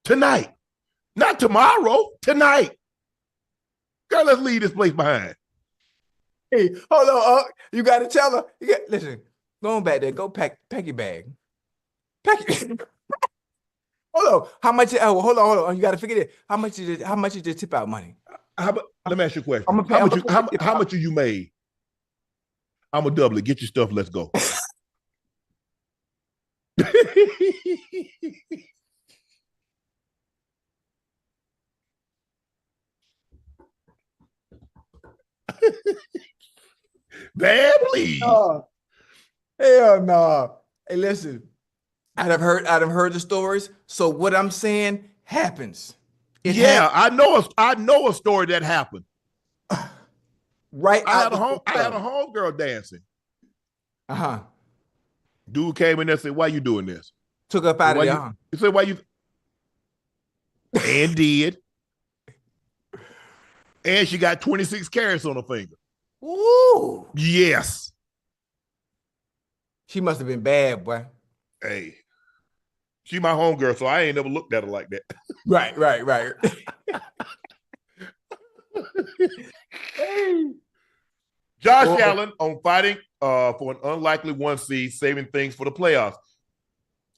Speaker 1: tonight, not tomorrow, tonight. Girl, let's leave this place behind.
Speaker 2: Hey, hold on, you got to tell her. Listen, go on back there, go pack your bag. Pack it. Hold on, how much? Hold on. You got to figure it. How much is your tip out money?
Speaker 1: Let me ask you a question. How much you made? I'm a double it. Get your stuff. Let's go. Man, please.
Speaker 2: Hell no. Hey, listen. I'd have heard the stories. So what I'm saying happens.
Speaker 1: I know a story that happened.
Speaker 2: Right.
Speaker 1: I had a homegirl dancing. Dude came in there and said, "Why you doing this?"
Speaker 2: Took up out of there.
Speaker 1: He said, "Why you?" And did. And she got 26 carats on her finger.
Speaker 2: Ooh.
Speaker 1: Yes.
Speaker 2: She must have been bad, boy.
Speaker 1: Hey. She my homegirl, so I ain't never looked at her like that.
Speaker 2: Right. Hey.
Speaker 1: Josh Allen on fighting for an unlikely 1 seed, saving things for the playoffs.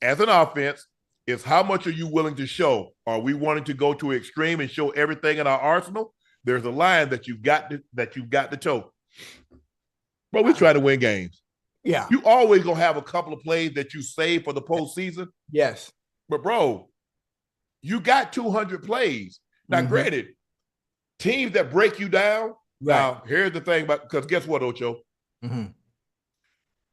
Speaker 1: As an offense, is how much are you willing to show? Are we wanting to go to extreme and show everything in our arsenal? There's a line that you've got to toe. But we try to win games.
Speaker 2: Yeah.
Speaker 1: You always gonna have a couple of plays that you save for the postseason.
Speaker 2: Yes.
Speaker 1: But bro, you got 200 plays. Now, granted, teams that break you down. Right. Now, here's the thing about, because guess what, Ocho?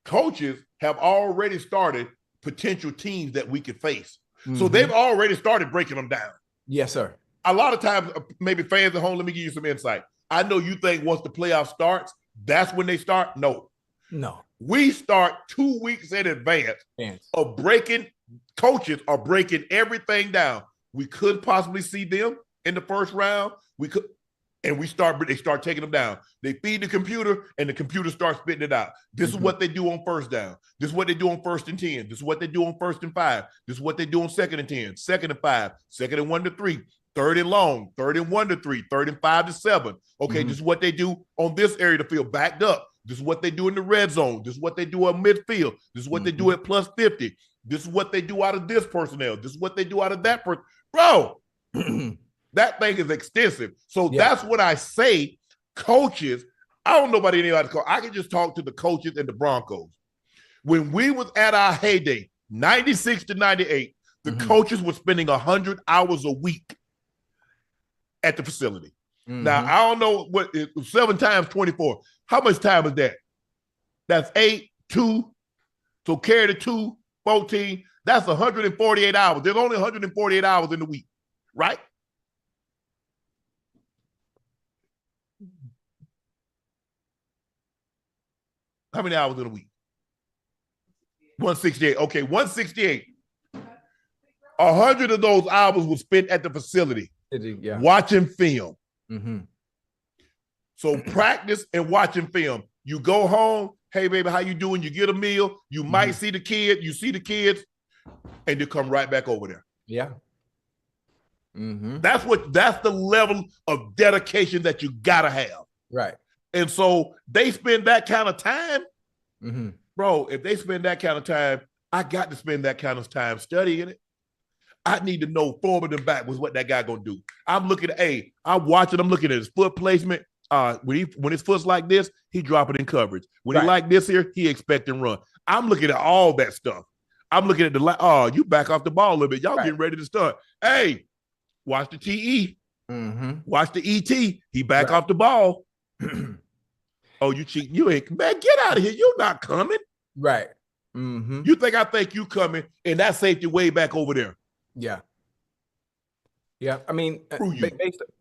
Speaker 1: Coaches have already started potential teams that we could face. So they've already started breaking them down.
Speaker 2: Yes, sir.
Speaker 1: A lot of times, maybe fans at home, let me give you some insight. I know you think once the playoff starts, that's when they start. No. We start 2 weeks in advance of breaking. Coaches are breaking everything down. We couldn't possibly see them in the first round. They start taking them down. They feed the computer, and the computer starts spitting it out. This is what they do on first down. This is what they do on 1st and 10. This is what they do on 1st and 5. This is what they do on 2nd and 10, 2nd and 5, 2nd and 1 to 3, 3rd and long, 3rd and 1 to 3, 3rd and 5 to 7. Okay, this is what they do on this area of the field, backed up. This is what they do in the red zone. This is what they do at midfield. This is what they do at plus 50. This is what they do out of this personnel. This is what they do out of that person. Bro, that thing is extensive. So that's what I say coaches, I don't know about anybody call. I can just talk to the coaches and the Broncos. When we was at our heyday, 96 to 98, the coaches were spending 100 hours a week at the facility. Now, I don't know what 7 times 24. How much time is that? That's 8, 2. So carry the 2, 14. That's 148 hours. There's only 148 hours in the week, right? How many hours in a week? 168. Okay, 168. 100 of those hours were spent at the facility watching film. So practice and watching film. You go home, hey, baby, how you doing? You get a meal. You might see the kid. You see the kids, and they come right back over there.
Speaker 2: Yeah.
Speaker 1: That's the level of dedication that you got to have.
Speaker 2: Right.
Speaker 1: And so they spend that kind of time. Bro, if they spend that kind of time, I got to spend that kind of time studying it. I need to know forward and back was what that guy gonna do. I'm looking at I'm watching, I'm looking at his foot placement. When his foot's like this, he drop it in coverage. When he like this here, he expect and run. I'm looking at all that stuff. I'm looking at you back off the ball a little bit. Y'all getting ready to start. Hey, watch the TE. Watch the ET. He back off the ball. Oh, you cheating. You ain't, man, get out of here. You're not coming.
Speaker 2: Right.
Speaker 1: You think I think you coming, and that safety way back over there.
Speaker 2: Yeah. Yeah. I mean,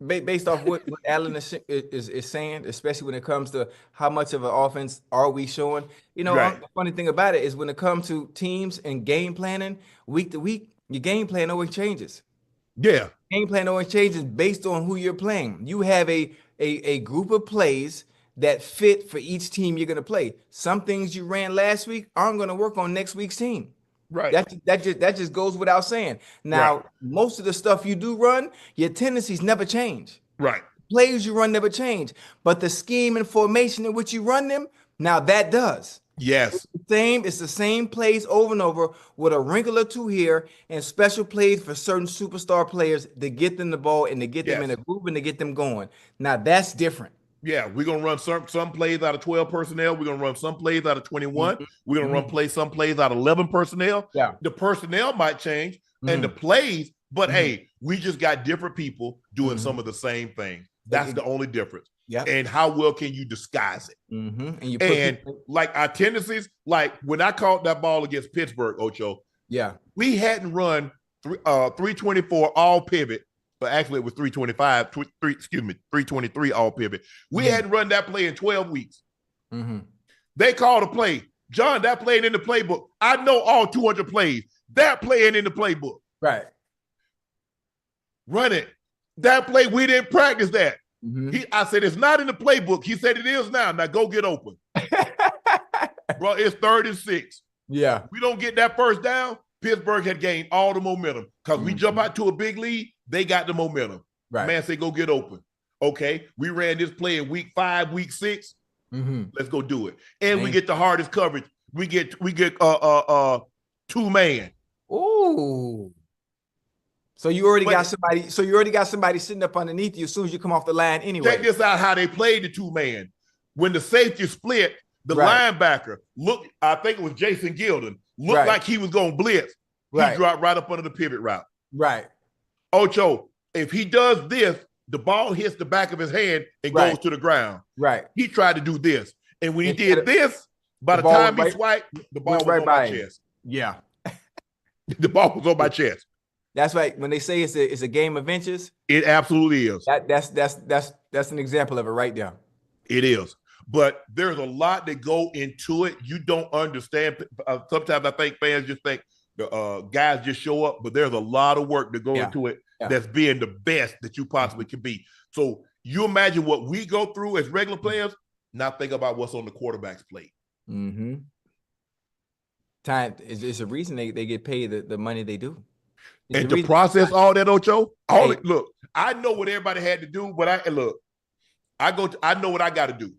Speaker 2: based off what Allen is saying, especially when it comes to how much of an offense are we showing, the funny thing about it is when it comes to teams and game planning, week to week, your game plan always changes.
Speaker 1: Yeah.
Speaker 2: Game plan always changes based on who you're playing. You have a group of plays that fit for each team you're going to play. Some things you ran last week aren't going to work on next week's team.
Speaker 1: Right.
Speaker 2: That just goes without saying. Now, most of the stuff you do run, your tendencies never change.
Speaker 1: Right.
Speaker 2: Plays you run never change. But the scheme and formation in which you run them, now that does.
Speaker 1: Yes.
Speaker 2: It's the same plays over and over with a wrinkle or two here and special plays for certain superstar players to get them the ball and to get them in a group and to get them going. Now, that's different.
Speaker 1: Yeah, we're going to run some plays out of 12 personnel. We're going to run some plays out of 21. We're going to run some plays out of 11 personnel.
Speaker 2: Yeah.
Speaker 1: The personnel might change and the plays, but hey, we just got different people doing some of the same thing. That's the only difference.
Speaker 2: Yeah.
Speaker 1: And how well can you disguise it? And like our tendencies, like when I caught that ball against Pittsburgh, Ocho, we hadn't run 324 all pivot. But actually, it was 323 all pivot. We hadn't run that play in 12 weeks. They called a play. John, that play ain't in the playbook. I know all 200 plays. That play ain't in the playbook.
Speaker 2: Right.
Speaker 1: Run it. That play, we didn't practice that. I said, it's not in the playbook. He said, it is now. Now go get open. Bro, it's 3rd and 6.
Speaker 2: Yeah.
Speaker 1: We don't get that first down. Pittsburgh had gained all the momentum because we jump out to a big lead. They got the momentum.
Speaker 2: Right.
Speaker 1: Man said, go get open. Okay, we ran this play in week 5, week 6. Let's go do it. And we get the hardest coverage. We get 2-man.
Speaker 2: Ooh. So you already got somebody. So you already got somebody sitting up underneath you as soon as you come off the line anyway.
Speaker 1: Check this out how they played the 2-man. When the safety split, the linebacker looked, I think it was Jason Gilden, looked like he was going to blitz. He dropped right up under the pivot route.
Speaker 2: Right.
Speaker 1: Ocho, if he does this, the ball hits the back of his hand and goes to the ground.
Speaker 2: Right.
Speaker 1: He tried to do this. And when he did this, by the time he swiped, the ball was on my chest.
Speaker 2: Yeah.
Speaker 1: The ball was on my chest.
Speaker 2: That's right. When they say it's a game of inches,
Speaker 1: it absolutely is.
Speaker 2: That's an example of it right there.
Speaker 1: It is. But there's a lot that go into it. You don't understand. Sometimes I think fans just think the guys just show up, but there's a lot of work that go into it that's being the best that you possibly can be. So you imagine what we go through as regular players, now think about what's on the quarterback's plate.
Speaker 2: Time is a reason they get paid the money they do. It's
Speaker 1: and to process all that, Ocho, look, I know what everybody had to do, but I know what I got to do.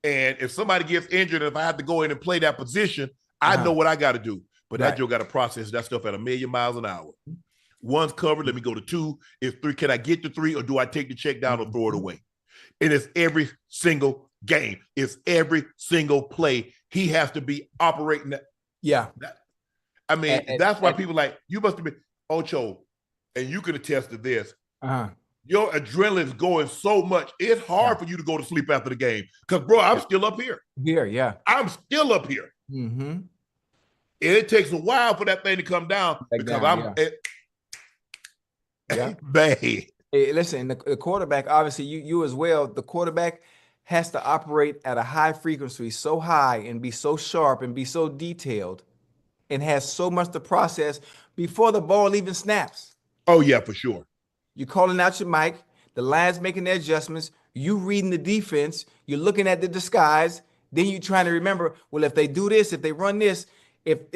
Speaker 1: And if somebody gets injured, if I have to go in and play that position, I know what I got to do. But that Joe got to process that stuff at 1,000,000 miles an hour. One's covered. Let me go to 2. If 3, can I get to 3, or do I take the check down or throw it away? And it's every single game. It's every single play. He has to be operating that.
Speaker 2: Yeah.
Speaker 1: I mean, that's why people like, you must have been, Ocho, and you can attest to this. Your adrenaline is going so much. It's hard for you to go to sleep after the game. Because, bro, I'm still up here. I'm still up here.
Speaker 2: Mm-hmm.
Speaker 1: It takes a while for that thing to come down because I'm bad.
Speaker 2: Hey, listen, the quarterback, obviously, you as well, the quarterback has to operate at a high frequency, so high and be so sharp and be so detailed and has so much to process before the ball even snaps.
Speaker 1: Oh, yeah, for sure.
Speaker 2: You're calling out your mic, the line's making their adjustments, you reading the defense, you're looking at the disguise, then you're trying to remember, well, if they do this, if they run this, if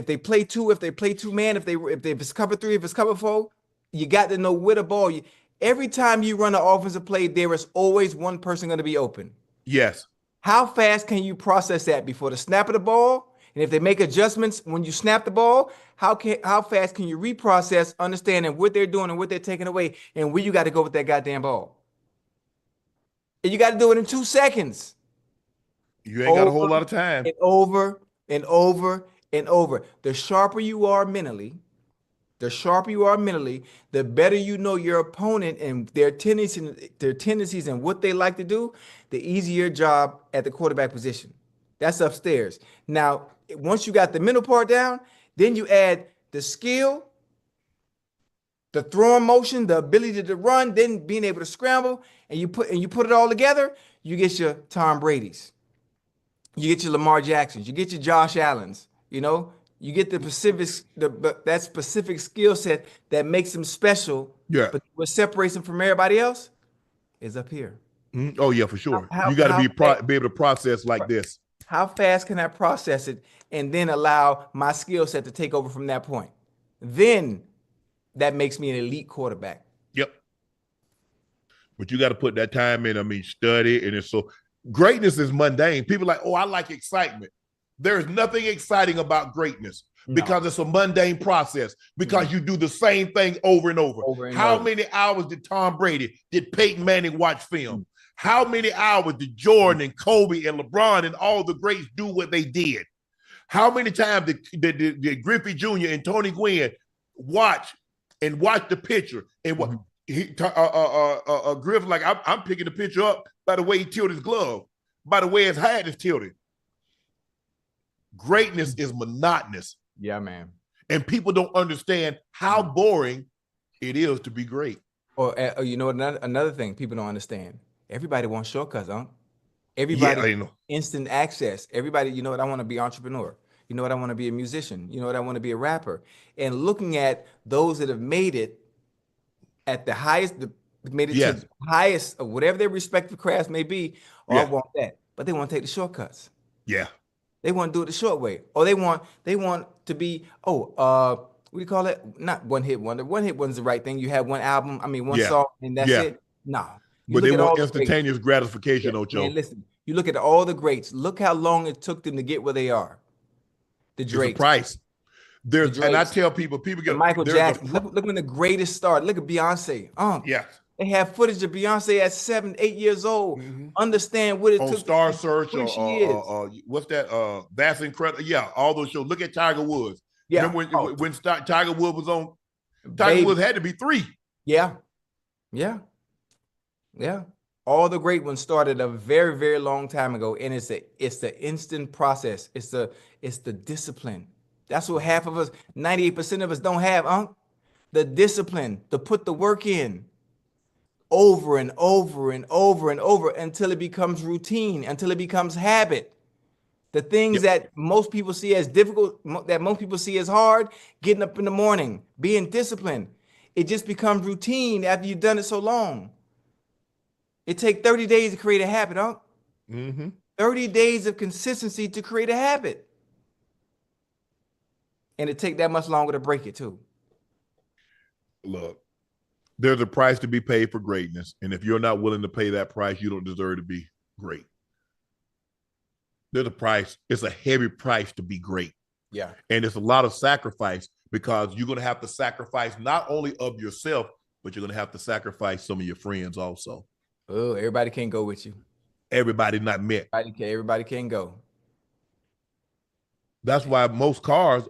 Speaker 2: they play two, if they play two man, if it's cover three, if it's cover four, you got to know where the ball. Every time you run an offensive play, there is always one person going to be open.
Speaker 1: Yes.
Speaker 2: How fast can you process that before the snap of the ball? And if they make adjustments when you snap the ball, how fast can you reprocess, understanding what they're doing and what they're taking away and where you got to go with that goddamn ball? And you got to do it in 2 seconds.
Speaker 1: You ain't got a whole lot of time.
Speaker 2: And over and over and over. The sharper you are mentally, the better you know your opponent and their tendencies and what they like to do, the easier job at the quarterback position. That's upstairs. Now, once you got the mental part down, then you add the skill, the throwing motion, the ability to run, then being able to scramble, and you put it all together, you get your Tom Brady's. You get your Lamar Jacksons, you get your Josh Allens, you get that specific skill set that makes them special.
Speaker 1: Yeah.
Speaker 2: But what separates them from everybody else is up here.
Speaker 1: Mm-hmm. Oh, yeah, for sure. You got to be able to process like this.
Speaker 2: How fast can I process it and then allow my skill set to take over from that point? Then that makes me an elite quarterback.
Speaker 1: Yep. But you got to put that time in. I mean, study. And it's so greatness is mundane. People are like, oh, I like excitement. There's nothing exciting about greatness because it's a mundane process, because you do the same thing over and over. How many hours did Tom Brady, did Peyton Manning watch film? How many hours did Jordan and Kobe and LeBron and all the greats do what they did? How many times did Griffey Jr. and Tony Gwynn watch the picture? And what Griff, like, I'm picking the picture up by the way he tilted his glove, by the way his hat is tilted. Greatness is monotonous.
Speaker 2: Yeah, man.
Speaker 1: And people don't understand how boring it is to be great.
Speaker 2: Or another thing people don't understand. Everybody wants shortcuts, huh? Everybody instant access. Everybody, you know what, I want to be an entrepreneur. You know what, I want to be a musician. You know what, I want to be a rapper. And looking at those that have made it at the highest, to the highest of whatever their respective crafts may be, I want that. But they want to take the shortcuts.
Speaker 1: Yeah.
Speaker 2: They want to do it the short way. Or they want to be, what do you call it? Not one hit wonder. One hit wonder's the right thing. You have one album, one song, and that's it. No.
Speaker 1: But they want instantaneous gratification, Ocho.
Speaker 2: And listen, you look at all the greats. Look how long it took them to get where they are. The Drakes.
Speaker 1: It's a price. And I tell people get
Speaker 2: Michael Jackson. Look when the greatest started. Look at Beyonce. They have footage of Beyonce at 7, 8 years old. Mm-hmm. Understand what it took.
Speaker 1: Star Search or what's that? That's Incredible. Yeah, all those shows. Look at Tiger Woods. Yeah. Remember when Tiger Woods was on? Tiger Woods had to be 3.
Speaker 2: Yeah. Yeah. Yeah. All the great ones started a very, very long time ago. And it's the instant process. It's the discipline. That's what half of us, 98% of us don't have, the discipline to put the work in over and over and over and over until it becomes routine, until it becomes habit. The things that most people see as difficult, that most people see as hard, getting up in the morning, being disciplined, it just becomes routine after you've done it so long. It takes 30 days to create a habit, 30 days of consistency to create a habit. And it takes that much longer to break it too.
Speaker 1: Look, there's a price to be paid for greatness. And if you're not willing to pay that price, you don't deserve to be great. There's a price. It's a heavy price to be great.
Speaker 2: Yeah.
Speaker 1: And it's a lot of sacrifice, because you're going to have to sacrifice not only of yourself, but you're going to have to sacrifice some of your friends also.
Speaker 2: Oh, everybody can't go with you.
Speaker 1: Everybody not met.
Speaker 2: Everybody can't go.
Speaker 1: That's why most cars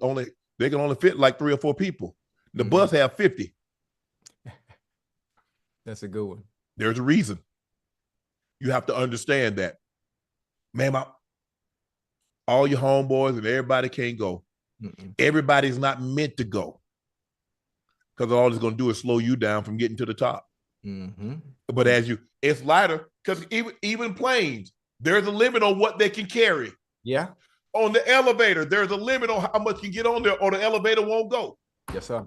Speaker 1: they can only fit like 3 or 4 people. The bus have 50.
Speaker 2: That's a good one.
Speaker 1: There's a reason. You have to understand that. Man, all your homeboys and everybody can't go. Everybody's not meant to go. Because all it's going to do is slow you down from getting to the top. But it's lighter, because even planes, there's a limit on what they can carry.
Speaker 2: Yeah.
Speaker 1: On the elevator, there's a limit on how much you get on there, or the elevator won't go.
Speaker 2: Yes, sir.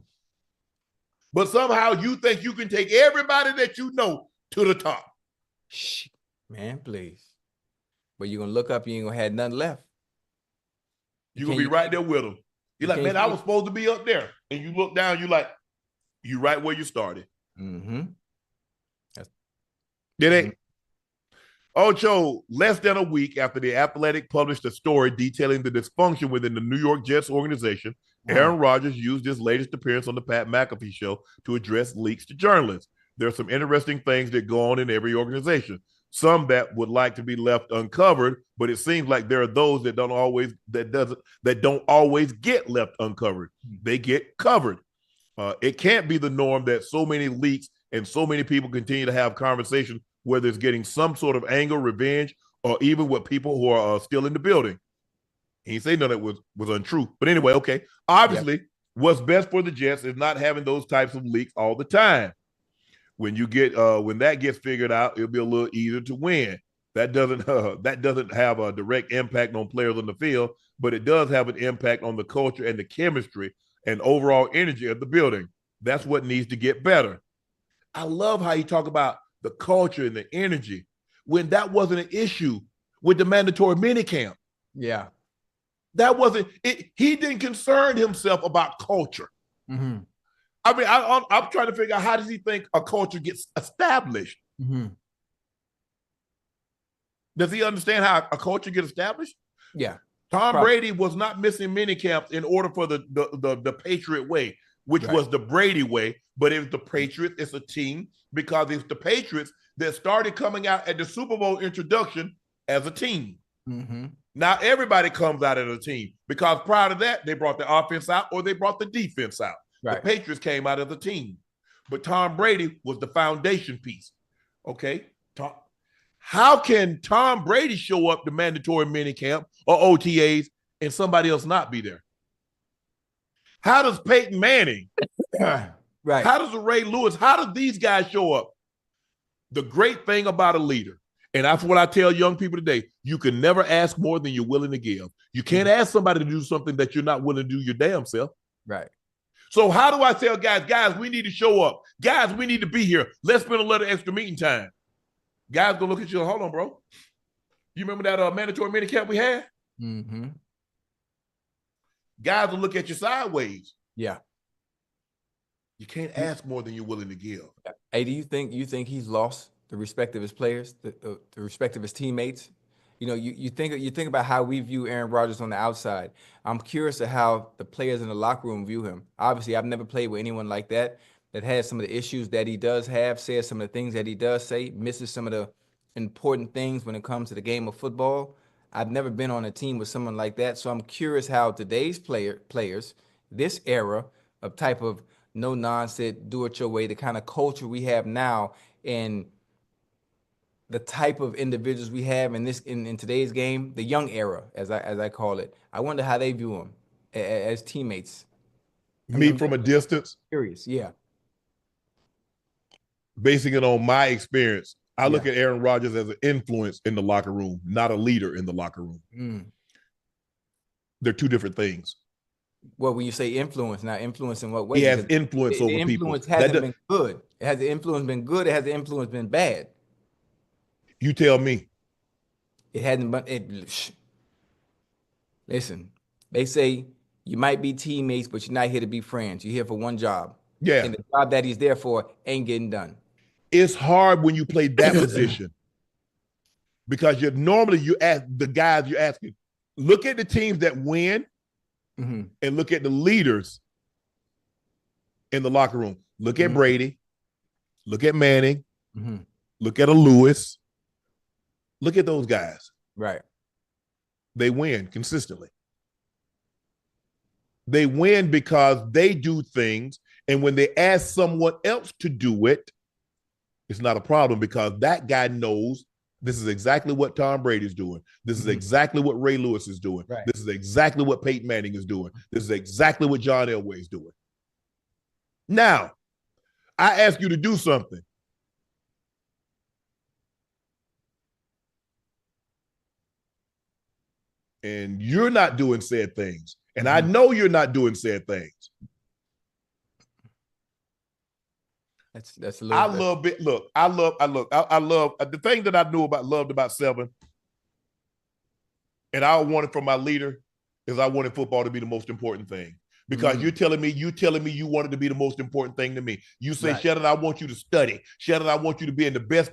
Speaker 1: But somehow you think you can take everybody that you know to the top.
Speaker 2: Shh, man, please. But you're going to look up, you ain't going to have nothing left.
Speaker 1: You're going to be right there with them. You're like, man, I was supposed to be up there. And you look down, you right where you started. Did it? Ocho, less than a week after The Athletic published a story detailing the dysfunction within the New York Jets organization, Aaron Rodgers used his latest appearance on the Pat McAfee show to address leaks to journalists. There are some interesting things that go on in every organization. Some that would like to be left uncovered, but it seems like there are those that don't always get left uncovered. They get covered. It can't be the norm that so many leaks and so many people continue to have conversations, whether it's getting some sort of anger, revenge, or even with people who are still in the building. He didn't say none of that was untrue. But anyway, okay. Obviously, what's best for the Jets is not having those types of leaks all the time. When that gets figured out, it'll be a little easier to win. That doesn't have a direct impact on players on the field, but it does have an impact on the culture and the chemistry and overall energy of the building. That's what needs to get better. I love how you talk about the culture and the energy when that wasn't an issue with the mandatory minicamp.
Speaker 2: Yeah.
Speaker 1: That wasn't it. He didn't concern himself about culture. I mean, I'm trying to figure out, how does he think a culture gets established? Does he understand how a culture gets established?
Speaker 2: Yeah.
Speaker 1: Tom Brady was not missing minicamps in order for the Patriot way, which was the Brady way. But if the Patriots, it's a team, because it's the Patriots that started coming out at the Super Bowl introduction as a team. Now everybody comes out as a team, because prior to that, they brought the offense out or they brought the defense out. The Patriots came out as a team. But Tom Brady was the foundation piece. Okay? How can Tom Brady show up to mandatory minicamp or OTAs and somebody else not be there? How does Peyton Manning, how does Ray Lewis, how do these guys show up? The great thing about a leader, and that's what I tell young people today, you can never ask more than you're willing to give. You can't ask somebody to do something that you're not willing to do your damn self.
Speaker 2: Right. So
Speaker 1: how do I tell guys, we need to show up. Guys, we need to be here. Let's spend a little extra meeting time. Guys gonna look at you, hold on, bro. You remember that mandatory minicamp we had? Guys will look at you sideways.
Speaker 2: Yeah.
Speaker 1: You can't ask more than you're willing to give.
Speaker 2: Hey, do you think he's lost the respect of his players, the respect of his teammates? You know, you think about how we view Aaron Rodgers on the outside. I'm curious of how the players in the locker room view him. Obviously, I've never played with anyone like that has some of the issues that he does have, says some of the things that he does say, misses some of the important things when it comes to the game of football. I've never been on a team with someone like that, so I'm curious how today's players, this era of type of no nonsense, do it your way, the kind of culture we have now, and the type of individuals we have in today's game, the young era, as I call it. I wonder how they view him as teammates.
Speaker 1: Me from a distance?
Speaker 2: Curious, yeah.
Speaker 1: Basing it on my experience, I look at Aaron Rodgers as an influence in the locker room, not a leader in the locker room. They're two different things.
Speaker 2: Well, when you say influence, now influence in what way?
Speaker 1: He has influence over people.
Speaker 2: The influence hasn't been good. Has the influence been good? Has the influence been bad?
Speaker 1: You tell me.
Speaker 2: It hasn't been. Listen, they say you might be teammates, but you're not here to be friends. You're here for one job.
Speaker 1: Yeah.
Speaker 2: And the job that he's there for ain't getting done.
Speaker 1: It's hard when you play that position, because you ask the guys you're asking, look at the teams that win and look at the leaders in the locker room. Look at Brady, look at Manning, Look at a Lewis. Look at those guys.
Speaker 2: Right.
Speaker 1: They win consistently. They win because they do things, and when they ask someone else to do it, it's not a problem because that guy knows this is exactly what Tom Brady's doing. This is exactly what Ray Lewis is doing.
Speaker 2: Right.
Speaker 1: This is exactly what Peyton Manning is doing. This is exactly what John Elway is doing. Now, I ask you to do something. And you're not doing said things. And I know you're not doing said things.
Speaker 2: That's a little.
Speaker 1: I love the thing that I loved about 7, and I wanted from my leader is I wanted football to be the most important thing. Because you're telling me you wanted to be the most important thing to me. You say, right. Shannon, I want you to study. Shannon, I want you to be in the best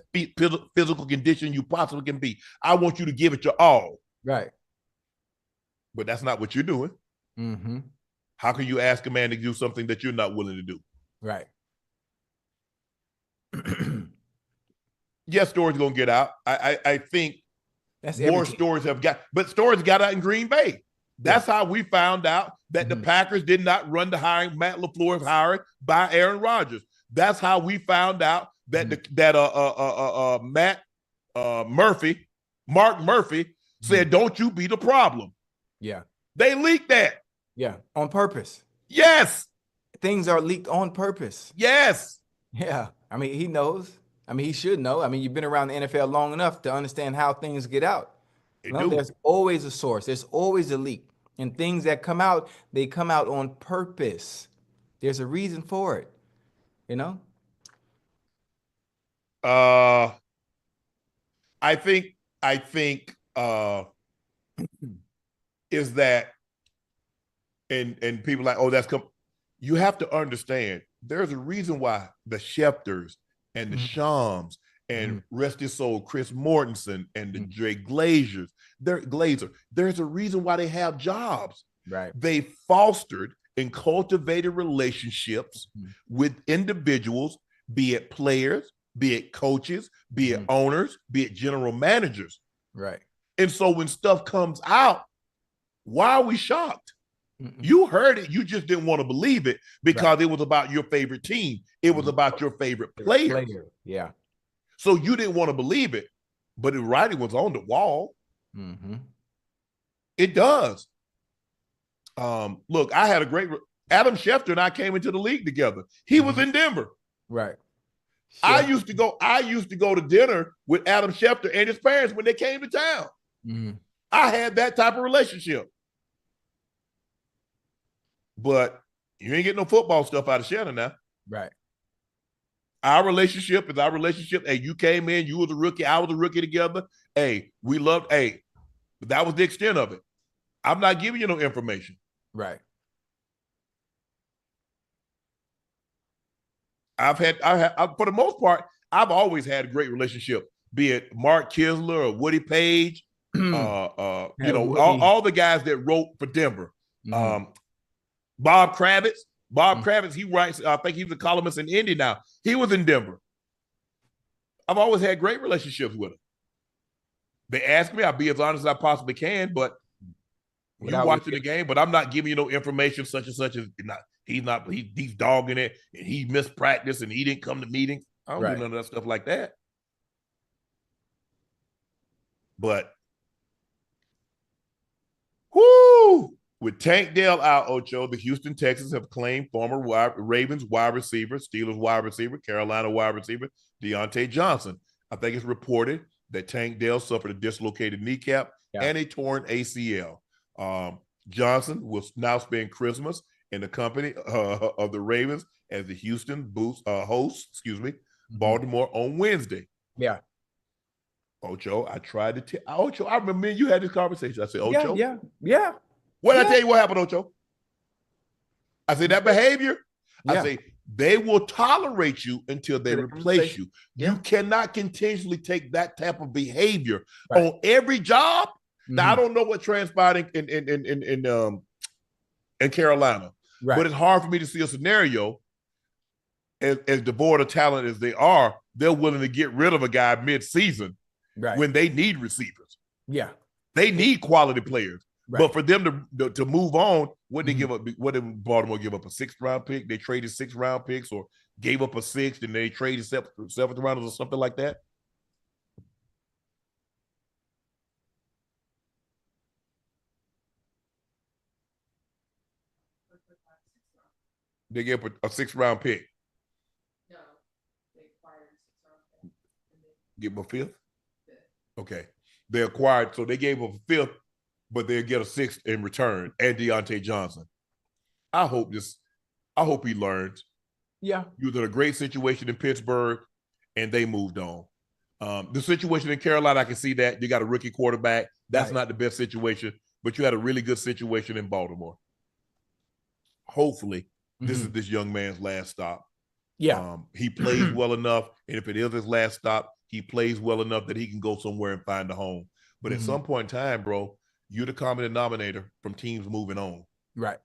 Speaker 1: physical condition you possibly can be. I want you to give it your all.
Speaker 2: Right.
Speaker 1: But that's not what you're doing. How can you ask a man to do something that you're not willing to do?
Speaker 2: Right.
Speaker 1: Yes, stories going to get out. I think
Speaker 2: that's
Speaker 1: more stories but stories got out in Green Bay. That's how we found out that the Packers did not run the hiring, Matt LaFleur's hiring by Aaron Rodgers. That's how we found out that Mark Murphy said, "Don't you be the problem."
Speaker 2: Yeah.
Speaker 1: They leaked that.
Speaker 2: Yeah. On purpose.
Speaker 1: Yes.
Speaker 2: Things are leaked on purpose.
Speaker 1: Yes.
Speaker 2: Yeah. I mean, he knows. I mean, he should know. I mean, you've been around the NFL long enough to understand how things get out. There's always a source. There's always a leak. And things that come out, they come out on purpose. There's a reason for it. You know?
Speaker 1: I think is that and people like, oh, you have to understand there's a reason why the Schefters and the Shams and rest his soul, Chris Mortensen and the Jay Glazers, there's a reason why they have jobs.
Speaker 2: Right.
Speaker 1: They fostered and cultivated relationships with individuals, be it players, be it coaches, be it owners, be it general managers.
Speaker 2: Right.
Speaker 1: And so when stuff comes out, why are we shocked? You heard it. You just didn't want to believe it because it was about your favorite team. It was about your favorite player.
Speaker 2: Yeah.
Speaker 1: So you didn't want to believe it, but the writing was on the wall. It does. Look, I had a great Adam Schefter and I came into the league together. He was in Denver.
Speaker 2: Right.
Speaker 1: I used to go to dinner with Adam Schefter and his parents when they came to town. I had that type of relationship. But you ain't getting no football stuff out of Shannon now.
Speaker 2: Right.
Speaker 1: Our relationship is our relationship. Hey, you came in, you was a rookie, I was a rookie together. Hey, we loved, but that was the extent of it. I'm not giving you no information.
Speaker 2: Right.
Speaker 1: I've for the most part, I've always had a great relationship, be it Mark Kisler or Woody Page, all the guys that wrote for Denver. Bob Kravitz, he writes, I think he's a columnist in Indy now. He was in Denver. I've always had great relationships with him. They ask me, I'll be as honest as I possibly can, but you're watching the game, but I'm not giving you no information such and such as he's dogging it and he missed practice and he didn't come to meetings. I don't do none of that stuff like that. But with Tank Dell out, Ocho, the Houston Texans have claimed former Ravens wide receiver, Steelers wide receiver, Carolina wide receiver, Diontae Johnson. I think it's reported that Tank Dell suffered a dislocated kneecap and a torn ACL. Johnson will now spend Christmas in the company of the Ravens as the Houston hosts, Baltimore on Wednesday.
Speaker 2: Yeah.
Speaker 1: Ocho, I tried to tell Ocho. I remember you had this conversation. I said, Ocho.
Speaker 2: Yeah.
Speaker 1: What did I tell you what happened, Ocho? I said that behavior. I say they will tolerate you until they replace you. You cannot continuously take that type of behavior on every job. Now I don't know what transpired in Carolina, but it's hard for me to see a scenario as devoid of talent as they are, they're willing to get rid of a guy mid-season when they need receivers.
Speaker 2: Yeah.
Speaker 1: They need quality players.
Speaker 2: Right.
Speaker 1: But for them to move on, what they give up? What did Baltimore give up? A 6th round pick? They traded 6th round picks, or gave up a 6th, and they traded 7th rounders or something like that. They gave up a 6th round pick. No, they acquired a 6th round pick. Give them a 5th? Okay. They acquired, so they gave up a 5th, but they'll get a 6th in return, and Dionte Johnson. I hope he learns.
Speaker 2: Yeah.
Speaker 1: He was in a great situation in Pittsburgh, and they moved on. The situation in Carolina, I can see that. You got a rookie quarterback. That's not the best situation, but you had a really good situation in Baltimore. Hopefully, this is this young man's last stop.
Speaker 2: Yeah.
Speaker 1: He plays well enough, and if it is his last stop, he plays well enough that he can go somewhere and find a home. But at some point in time, bro, you're the common denominator from teams moving on.
Speaker 2: Right.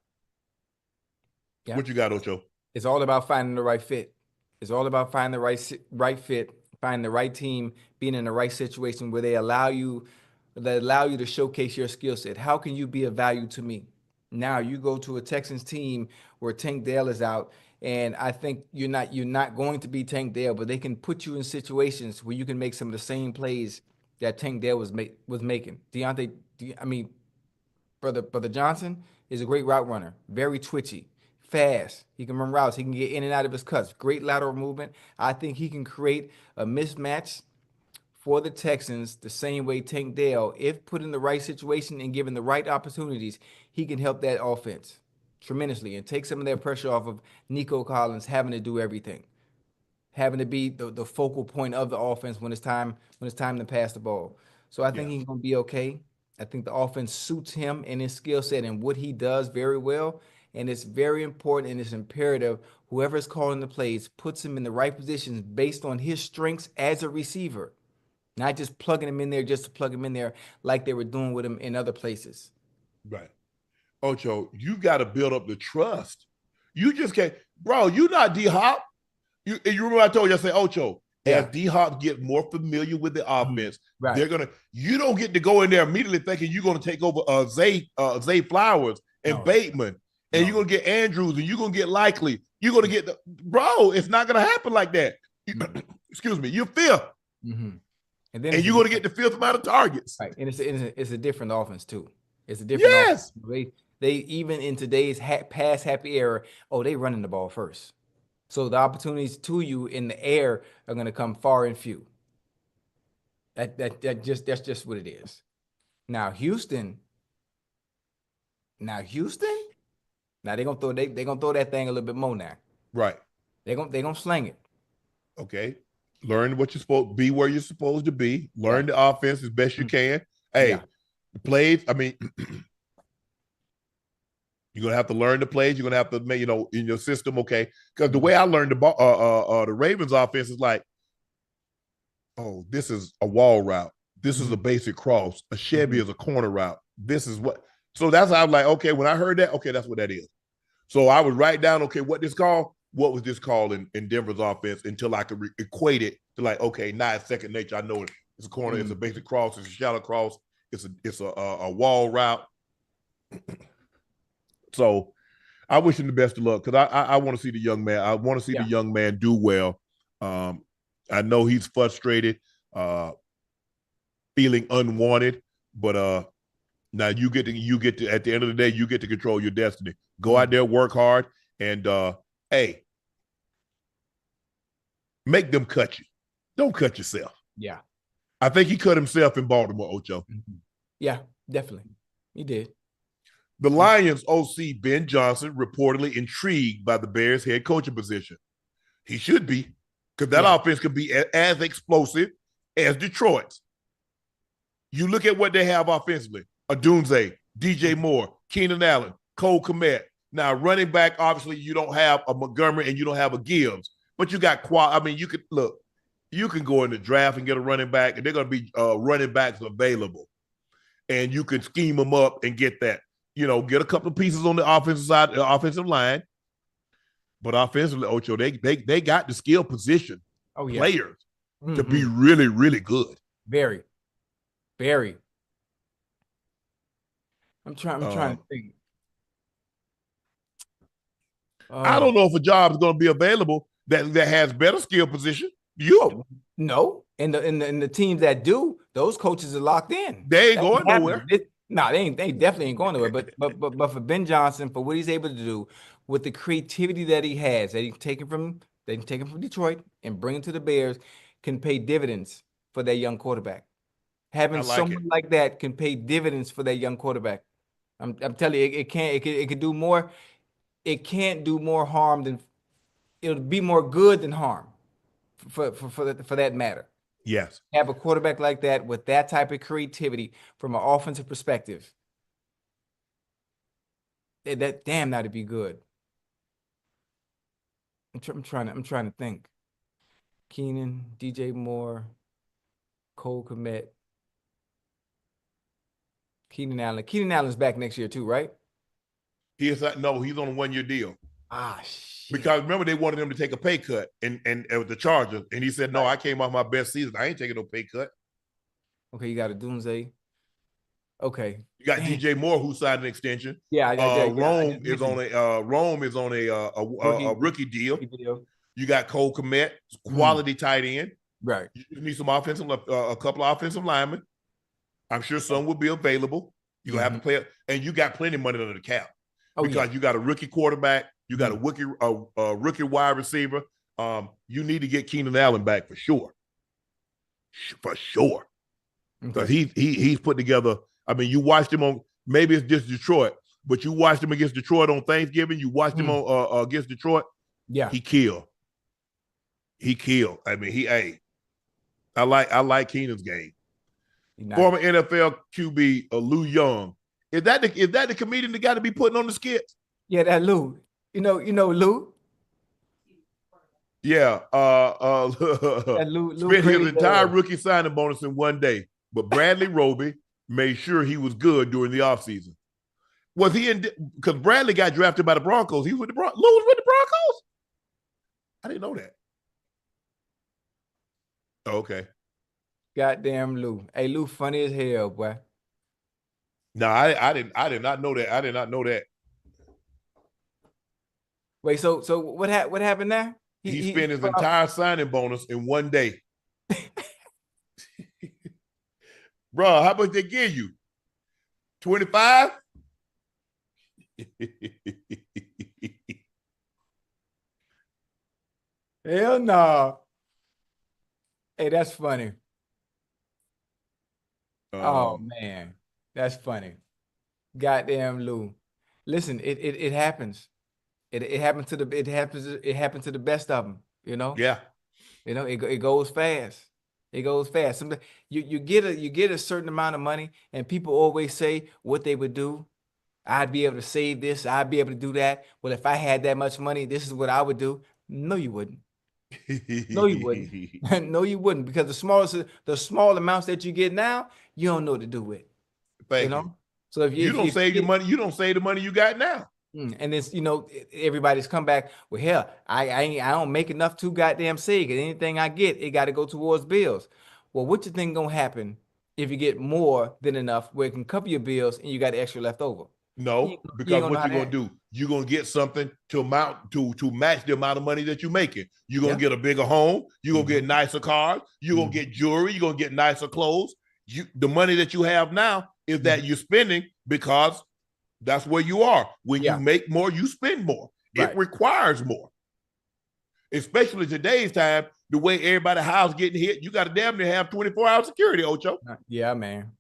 Speaker 1: Yeah. What you got, Ocho?
Speaker 2: It's all about finding the right fit. It's all about finding the right fit, finding the right team, being in the right situation where they allow you to showcase your skill set. How can you be of value to me? Now you go to a Texans team where Tank Dell is out, and I think you're not going to be Tank Dell, but they can put you in situations where you can make some of the same plays that Tank Dell was making. Brother Johnson is a great route runner, very twitchy, fast. He can run routes. He can get in and out of his cuts. Great lateral movement. I think he can create a mismatch for the Texans the same way Tank Dell, if put in the right situation and given the right opportunities, he can help that offense tremendously and take some of that pressure off of Nico Collins having to do everything, having to be the focal point of the offense when it's time to pass the ball. So I think he's going to be okay. I think the offense suits him and his skill set and what he does very well. And it's very important and it's imperative whoever is calling the plays puts him in the right positions based on his strengths as a receiver. Not just plugging him in there just to plug him in there like they were doing with him in other places.
Speaker 1: Right. Ocho, you got to build up the trust. You just can't, bro, you're not D-Hop. You remember I told you, I said, Ocho, as D-Hop get more familiar with the offense, you don't get to go in there immediately thinking you're going to take over Zay Flowers and Bateman, and you're going to get Andrews, and you're going to get Likely. You're going to get bro, it's not going to happen like that. Excuse me, you're 5th. And you're going to get the 5th amount of targets.
Speaker 2: Right. And it's a different offense, too. It's a different offense. They even in today's pass happy era, they running the ball first. So the opportunities to you in the air are going to come far and few. That's just what it is. Now Houston, they're gonna throw that thing a little bit more now.
Speaker 1: Right.
Speaker 2: They're gonna sling it.
Speaker 1: Okay. Learn what you're supposed to be, where you're supposed to be. Learn the offense as best you can. Hey, the plays, I mean, you're gonna have to learn the plays. You're gonna have to make, in your system, okay? Because the way I learned the Ravens offense is like, this is a wall route. This is a basic cross. A Chevy is a corner route. This is what. So that's how I'm like, okay, when I heard that, okay, that's what that is. So I would write down, okay, what this called. What was this called in Denver's offense until I could equate it to like, okay, now it's second nature. I know it's a corner, it's a basic cross, it's a shallow cross, it's a wall route. So I wish him the best of luck because I want to see the young man. I want to see the young man do well. I know he's frustrated, feeling unwanted, but now you get to at the end of the day, you get to control your destiny. Go out there, work hard, and hey, make them cut you. Don't cut yourself.
Speaker 2: Yeah.
Speaker 1: I think he cut himself in Baltimore, Ocho.
Speaker 2: Yeah, definitely. He did.
Speaker 1: The Lions OC Ben Johnson reportedly intrigued by the Bears head coaching position. He should be, because that offense could be as explosive as Detroit's. You look at what they have offensively. Adunze, DJ Moore, Keenan Allen, Cole Kmet. Now, running back, obviously, you don't have a Montgomery and you don't have a Gibbs, but you got you can go in the draft and get a running back, and they're going to be running backs available. And you can scheme them up and get that. Get a couple of pieces on the offensive side, the offensive line. But offensively, Ocho, they got the skill position players to be really, really good.
Speaker 2: Very, very. I'm trying to think.
Speaker 1: I don't know if a job is going to be available that has better skill position.
Speaker 2: No. And the teams that do, those coaches are locked in.
Speaker 1: They ain't going nowhere.
Speaker 2: They definitely ain't going nowhere. But for Ben Johnson, for what he's able to do with the creativity that he has, that he's taken from Detroit and bring it to the Bears, can pay dividends for that young quarterback. Having someone like that can pay dividends for that young quarterback. I'm telling you, it can do more. It can't do more harm than it'll be more good than harm for that matter.
Speaker 1: Yes.
Speaker 2: Have a quarterback like that with that type of creativity from an offensive perspective. That damn that'd be good. I'm trying to think. Keenan, DJ Moore, Cole Kmet, Keenan Allen. Keenan Allen's back next year too, right?
Speaker 1: He's on a 1-year deal.
Speaker 2: Shit.
Speaker 1: Because remember, they wanted him to take a pay cut and with the Chargers, and he said, "No, I came off my best season. I ain't taking no pay cut."
Speaker 2: Okay, you got a Doomsday. Okay,
Speaker 1: you got DJ Moore who signed an extension.
Speaker 2: Yeah,
Speaker 1: Rome is on a rookie deal. You got Cole Kmet, quality tight end.
Speaker 2: Right.
Speaker 1: You need some offensive, a couple of offensive linemen. I'm sure some will be available. You're gonna have to play it, and you got plenty of money under the cap because you got a rookie quarterback. You got a rookie wide receiver. You need to get Keenan Allen back for sure. For sure. Because he's put together. I mean, you watched him on, maybe it's just Detroit, but you watched him against Detroit on Thanksgiving. You watched him on against Detroit.
Speaker 2: Yeah.
Speaker 1: He killed. I mean, I like Keenan's game. Nice. Former NFL QB Lou Young. Is that the comedian that got to be putting on the skits?
Speaker 2: Yeah, that Lou. You know Lou?
Speaker 1: Yeah.
Speaker 2: Lou
Speaker 1: spent his entire rookie signing bonus in one day. But Bradley Roby made sure he was good during the offseason. Was he in? Because Bradley got drafted by the Broncos. He was with the Broncos. Lou was with the Broncos? I didn't know that. Oh, okay.
Speaker 2: Goddamn Lou. Hey, Lou funny as hell, boy.
Speaker 1: No, I did not know that. I did not know that.
Speaker 2: Wait, so what happened there?
Speaker 1: He spent his entire signing bonus in one day. Bro, how much they give you? 25?
Speaker 2: Hell no. Hey, that's funny. Oh man, that's funny. Goddamn Lou. Listen, it happens. It happened to the best of them, you know?
Speaker 1: Yeah.
Speaker 2: You know, it goes fast. It goes fast. Sometimes you get a certain amount of money, and people always say what they would do. I'd be able to save this. I'd be able to do that. Well, if I had that much money, this is what I would do. No, you wouldn't. No, you wouldn't. No, you wouldn't, because the small amounts that you get now, you don't know what to do with.
Speaker 1: Thank you. So if you don't save your money, you don't save the money you got now.
Speaker 2: And it's, everybody's come back, well, hell, I don't make enough to goddamn save it. Anything I get, it got to go towards bills. Well, what you think gonna happen if you get more than enough where it can cover your bills and you got extra left over?
Speaker 1: No, because what you're gonna do, you're gonna get something to match the amount of money that you're making. You're gonna get a bigger home. You're gonna get nicer cars. You're gonna get jewelry. You're gonna get nicer clothes. The money that you have now is that you're spending because that's where you are. When you make more, you spend more. Right. It requires more. Especially today's time, the way everybody's house getting hit, you got to damn near have 24-hour security, Ocho.
Speaker 2: Yeah, man.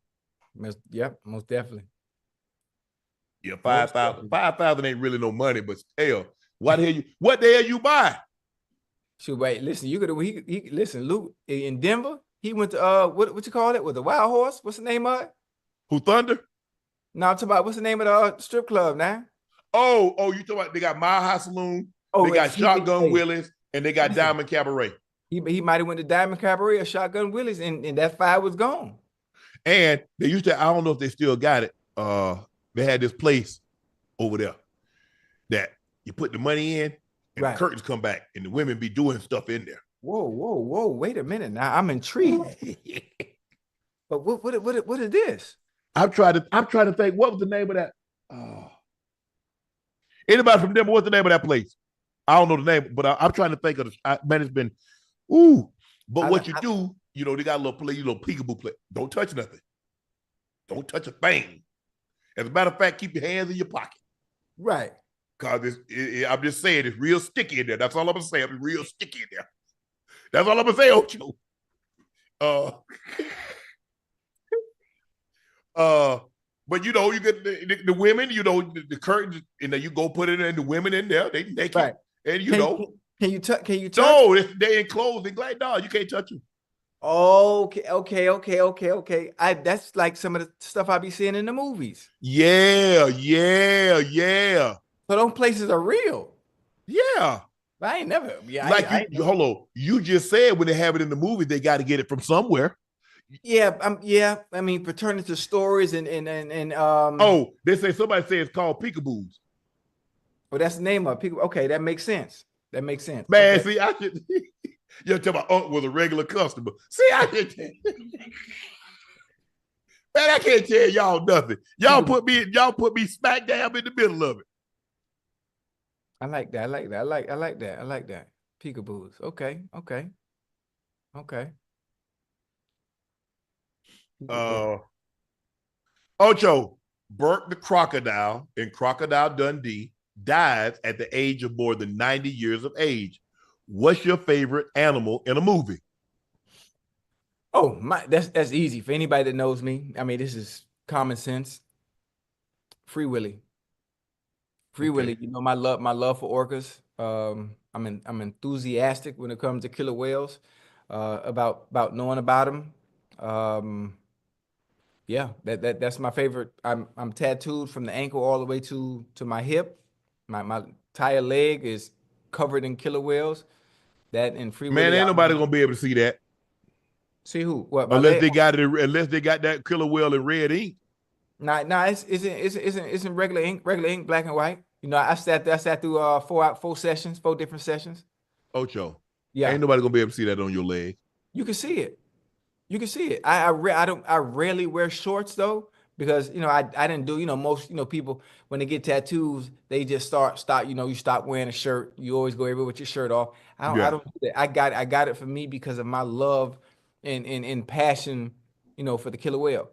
Speaker 2: Yep, most definitely.
Speaker 1: Yeah, 5,000. 5,000 ain't really no money, but hell, what the hell you buy?
Speaker 2: Shoot, wait, listen, you could listen, Luke in Denver, he went to what you call it? With the Wild Horse? What's the name of it?
Speaker 1: Who, Thunder?
Speaker 2: No, I'm talking about what's the name of the strip club now?
Speaker 1: Oh, you talking about they got Mile High Saloon, they got Shotgun Willie's, and they got Diamond Cabaret.
Speaker 2: He might have went to Diamond Cabaret or Shotgun Willie's, and that fire was gone.
Speaker 1: And they used to, I don't know if they still got it. They had this place over there that you put the money in and the
Speaker 2: Right.
Speaker 1: curtains come back, and the women be doing stuff in there.
Speaker 2: Whoa, whoa, whoa. Wait a minute. Now I'm intrigued. But what is this?
Speaker 1: I'm trying to think. What was the name of that? Anybody from Denver? What's the name of that place? I don't know the name, but I'm trying to think of the. Man, it's been. Ooh. But what you do, they got a little peekaboo play. Don't touch nothing. Don't touch a thing. As a matter of fact, keep your hands in your pocket.
Speaker 2: Right.
Speaker 1: Because I'm just saying, it's real sticky in there. That's all I'm going to say. It's real sticky in there. That's all I'm going to say, Ocho. But you get the women, the curtains, and then you go put it in, the women in there, they naked. Right. And
Speaker 2: Can you touch?
Speaker 1: No, they enclosed. They're like, no, you can't touch them.
Speaker 2: Okay. That's like some of the stuff I be seeing in the movies.
Speaker 1: Yeah.
Speaker 2: So those places are real.
Speaker 1: Yeah.
Speaker 2: I ain't never. Yeah.
Speaker 1: Hold on. You just said when they have it in the movie, they got to get it from somewhere.
Speaker 2: Yeah. Yeah. I mean, pertaining to stories and
Speaker 1: Oh, somebody say it's called peekaboos.
Speaker 2: Well, that's the name of it. Okay, that makes sense. Man,
Speaker 1: okay. See, I should. You're talking about Unc was a regular customer. See, I should. Man, I can't tell y'all nothing. Y'all put me smack dab in the middle of it.
Speaker 2: I like that. I like that. Peekaboos. Okay.
Speaker 1: Ocho, Bert the crocodile in Crocodile Dundee dies at the age of more than 90 years of age. What's your favorite animal in a movie?
Speaker 2: Oh, that's easy for anybody that knows me. I mean, this is common sense. Free Willy. Willy. My love for orcas. I'm enthusiastic when it comes to killer whales. About knowing about them. Yeah, that's my favorite. I'm tattooed from the ankle all the way to my hip. My entire leg is covered in killer whales. That and Free Willy.
Speaker 1: Man, ain't nobody gonna be able to see that.
Speaker 2: See who? What?
Speaker 1: Unless they got that killer whale in red ink.
Speaker 2: Nah, it's in regular ink, black and white. I sat through four different sessions.
Speaker 1: Ocho. Yeah. Ain't nobody gonna be able to see that on your leg.
Speaker 2: You can see it. I rarely wear shorts though, because I didn't do most people when they get tattoos they just stop you stop wearing a shirt. You always go everywhere with your shirt off. I don't do that. I got it for me because of my love and passion for the killer whale.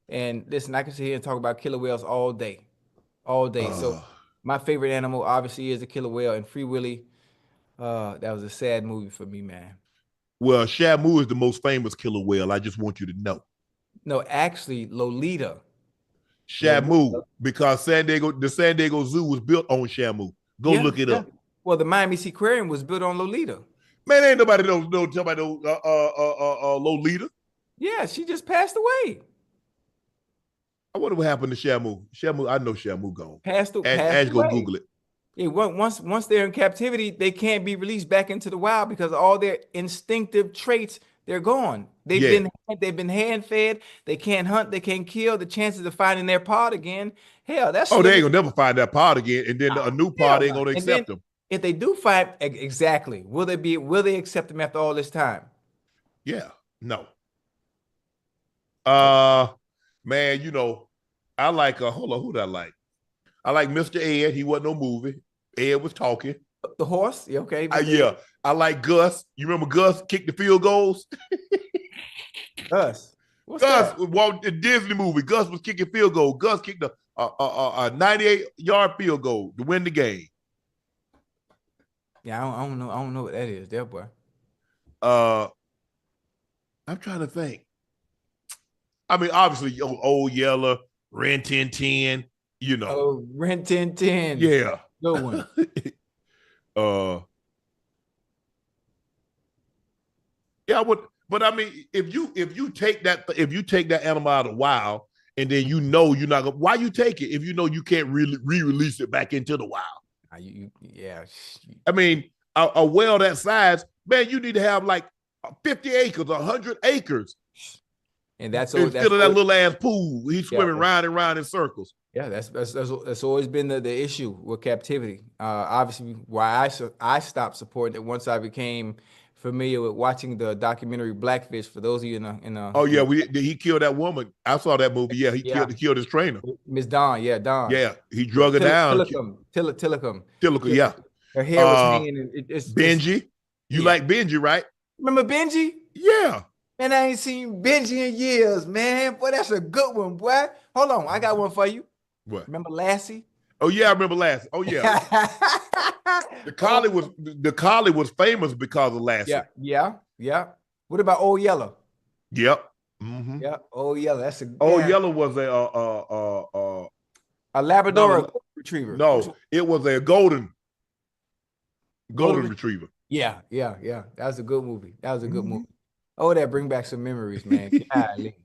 Speaker 2: And listen, I can sit here and talk about killer whales all day. So my favorite animal obviously is the killer whale, and Free Willy. That was a sad movie for me, man.
Speaker 1: Well, Shamu is the most famous killer whale. I just want you to know.
Speaker 2: No, actually, Lolita.
Speaker 1: Shamu, because the San Diego Zoo was built on Shamu. Go look it up.
Speaker 2: Well, the Miami Seaquarium was built on Lolita.
Speaker 1: Man, ain't nobody know about Lolita.
Speaker 2: Yeah, she just passed away.
Speaker 1: I wonder what happened to Shamu. I know Shamu gone.
Speaker 2: Passed away.
Speaker 1: Ash go Google it.
Speaker 2: Yeah, once they're in captivity, they can't be released back into the wild because all their instinctive traits, they're gone. They've been hand fed. They can't hunt. They can't kill. The chances of finding their pod again, hell, that's
Speaker 1: they ain't gonna never find that pod again, and then a new pod ain't gonna accept them.
Speaker 2: If they do find exactly, will they accept them after all this time?
Speaker 1: Yeah, no. Man, I like hold on, who did I like? I like Mr. Ed. He wasn't no movie. Ed was talking.
Speaker 2: The horse? Yeah, okay.
Speaker 1: Yeah. I like Gus. You remember Gus kicked the field goals?
Speaker 2: Gus.
Speaker 1: Gus, the Disney movie. Gus was kicking field goal. Gus kicked a 98-yard field goal to win the game.
Speaker 2: Yeah, I don't know what that is, there, boy.
Speaker 1: I'm trying to think. I mean, obviously, Old Yeller, Ren 1010.
Speaker 2: Oh, Ren 1010.
Speaker 1: Yeah.
Speaker 2: Good one.
Speaker 1: Yeah, but I mean, if you take that animal out of the wild and then you're not gonna, why you take it if you know you can't really re-release it back into the wild?
Speaker 2: Yeah.
Speaker 1: I mean, a whale that size, man, you need to have like 50 acres, 100 acres.
Speaker 2: And that's
Speaker 1: instead of that little ass pool, he's swimming round and round in circles.
Speaker 2: Yeah, that's always been the issue with captivity. Obviously, why I stopped supporting it once I became familiar with watching the documentary Blackfish. For those of you
Speaker 1: Oh yeah, he killed that woman. I saw that movie. Yeah,
Speaker 2: yeah,
Speaker 1: he killed his trainer.
Speaker 2: Miss Dawn, yeah, Dawn.
Speaker 1: Yeah, he drug her down.
Speaker 2: Tillicum.
Speaker 1: Tillicum,
Speaker 2: Yeah,
Speaker 1: yeah.
Speaker 2: her hair was
Speaker 1: Uh,
Speaker 2: hanging. And it's
Speaker 1: Benji, you
Speaker 2: yeah.
Speaker 1: like Benji, right?
Speaker 2: Remember Benji?
Speaker 1: Yeah.
Speaker 2: Man, I ain't seen Benji in years, man. Boy, that's a good one, boy. Hold on, I got one for you.
Speaker 1: What?
Speaker 2: Remember Lassie?
Speaker 1: Oh yeah, I remember Lassie. Oh yeah. The collie was famous because of Lassie.
Speaker 2: Yeah. What about Old Yellow?
Speaker 1: Yep. Mm-hmm.
Speaker 2: Yeah, Old Yellow. That's
Speaker 1: Old Yellow was
Speaker 2: a Labrador
Speaker 1: no,
Speaker 2: retriever.
Speaker 1: no, it was a golden retriever.
Speaker 2: Yeah. That was a good movie. Oh, that bring back some memories, man. Golly.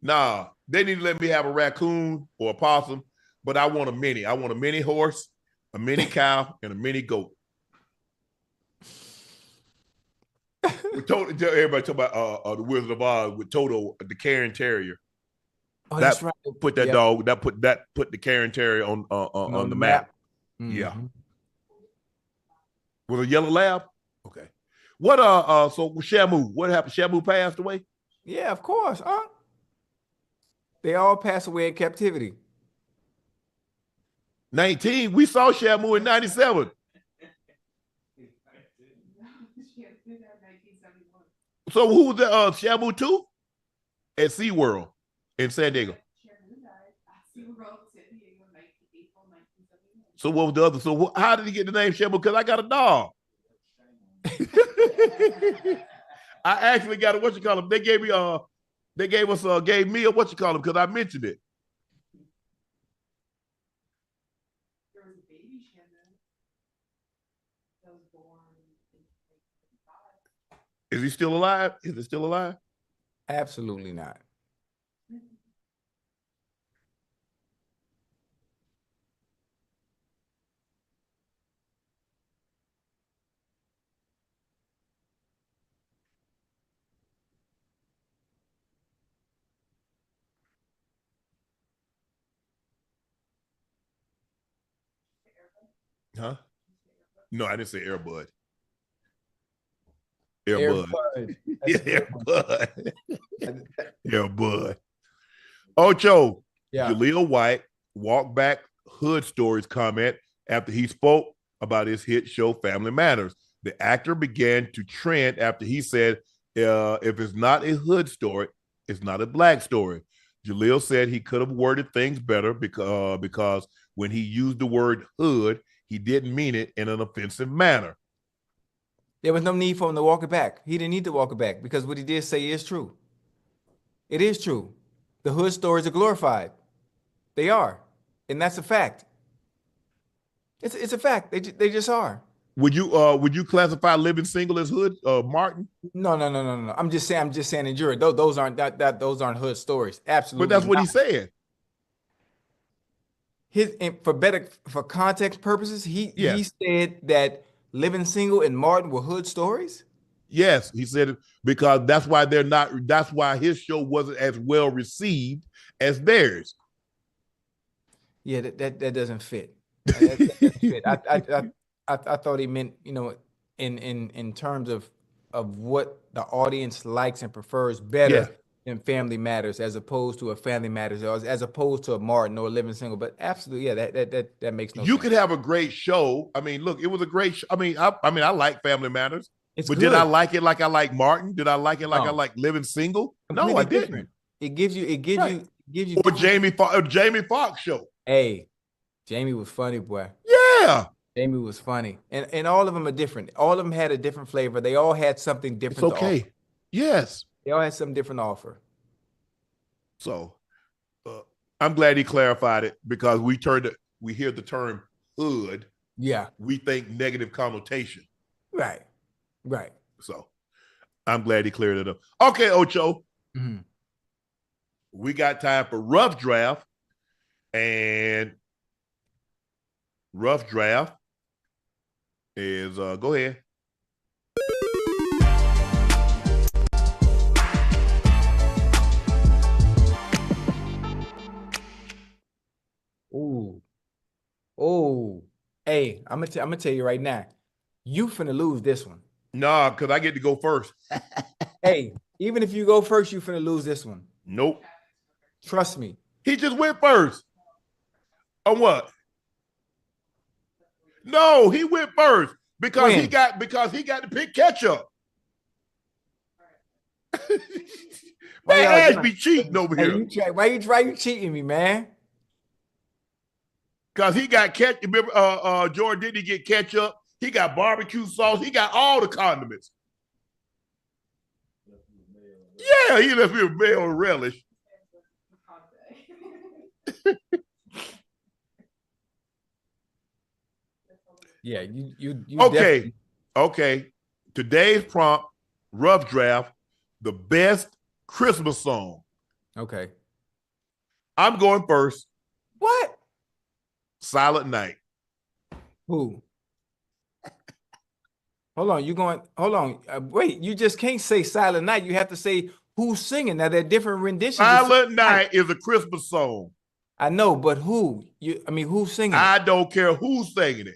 Speaker 1: Nah, they need to let me have a raccoon or a possum, but I want a mini. I want a mini horse, a mini cow, and a mini goat. Everybody talk about the Wizard of Oz with Toto, the Cairn Terrier.
Speaker 2: Oh, that's right.
Speaker 1: Put that dog. Put the Cairn Terrier on the map. Mm-hmm. Yeah. With a yellow lab. Okay. What so Shamu, what happened? Shamu passed away?
Speaker 2: Yeah, of course. They all passed away in captivity.
Speaker 1: 19. We saw Shamu in 97. So who was the Shamu 2? At SeaWorld in San Diego. So what was the other? So how did he get the name Shamu? Because I got a dog. I actually got a They gave me gave me a because I mentioned it. There was a baby Shannon that was born in 1975. Is he still alive? Is it still alive?
Speaker 2: Absolutely not.
Speaker 1: Huh? No, I didn't say Airbud. Airbud. Airbud. Airbud. Ocho. Yeah. Jaleel White walked back Hood Stories comment after he spoke about his hit show Family Matters. The actor began to trend after he said, if it's not a hood story, it's not a black story. Jaleel said he could have worded things better because when he used the word hood, he didn't mean it in an offensive manner.
Speaker 2: There was no need for him to walk it back. He didn't need to walk it back because what he did say is true. It is true. The hood stories are glorified. They are. And that's a fact. It's a fact. They just are.
Speaker 1: Would you classify Living Single as hood, Martin?
Speaker 2: No. I'm just saying in jury. Those aren't those aren't hood stories. Absolutely.
Speaker 1: But that's what he said.
Speaker 2: For context purposes, he said that Living Single and Martin were hood stories.
Speaker 1: Yes, he said it because that's why his show wasn't as well received as theirs.
Speaker 2: Yeah, that doesn't fit. That doesn't fit. I thought he meant, in terms of what the audience likes and prefers better than Family Matters, as opposed to a Family Matters, or as opposed to a Martin or a Living Single. But absolutely, yeah, that makes no sense.
Speaker 1: You could have a great show. I mean, look, it was a great show. I mean, I like Family Matters. But good. Did I like it like I like Martin? Did I like it like I like Living Single?
Speaker 2: Completely
Speaker 1: no, I didn't.
Speaker 2: It gives you
Speaker 1: or Jamie Foxx show.
Speaker 2: Hey, Jamie was funny, boy.
Speaker 1: Yeah.
Speaker 2: Jamie was funny. And all of them are different. All of them had a different flavor. They all had something different.
Speaker 1: It's okay. Yes.
Speaker 2: They all had something different to offer.
Speaker 1: So I'm glad he clarified it because we hear the term hood.
Speaker 2: Yeah.
Speaker 1: We think negative connotation.
Speaker 2: Right.
Speaker 1: So I'm glad he cleared it up. Okay, Ocho.
Speaker 2: Mm-hmm.
Speaker 1: We got time for rough draft. And rough draft is go ahead.
Speaker 2: Ooh. Oh. Hey, I'm gonna tell you right now. You finna lose this one.
Speaker 1: Nah, because I get to go first.
Speaker 2: Hey, even if you go first, you finna lose this one.
Speaker 1: Nope.
Speaker 2: Trust me.
Speaker 1: He just went first. On what? No, he went first
Speaker 2: When?
Speaker 1: because he got to pick ketchup.
Speaker 2: Why
Speaker 1: Man,
Speaker 2: y'all
Speaker 1: Ash
Speaker 2: doing?
Speaker 1: be cheating over
Speaker 2: Hey,
Speaker 1: here.
Speaker 2: why you cheating me, man?
Speaker 1: Because he got ketchup. Remember, Jordan, didn't he get ketchup? He got barbecue sauce. He got all the condiments. Yeah, he left me a mayo relish.
Speaker 2: Yeah, you
Speaker 1: Okay.
Speaker 2: definitely
Speaker 1: Okay. Today's prompt, rough draft, the best Christmas song.
Speaker 2: okay.
Speaker 1: I'm going first.
Speaker 2: What?
Speaker 1: Silent Night.
Speaker 2: Who? Hold on, you going? Hold on. Wait, you just can't say Silent Night. You have to say who's singing. Now there are different renditions of
Speaker 1: Silent
Speaker 2: Silent Night.
Speaker 1: Night is a Christmas song.
Speaker 2: I know, but who? I mean, who's singing it?
Speaker 1: I don't care who's singing it.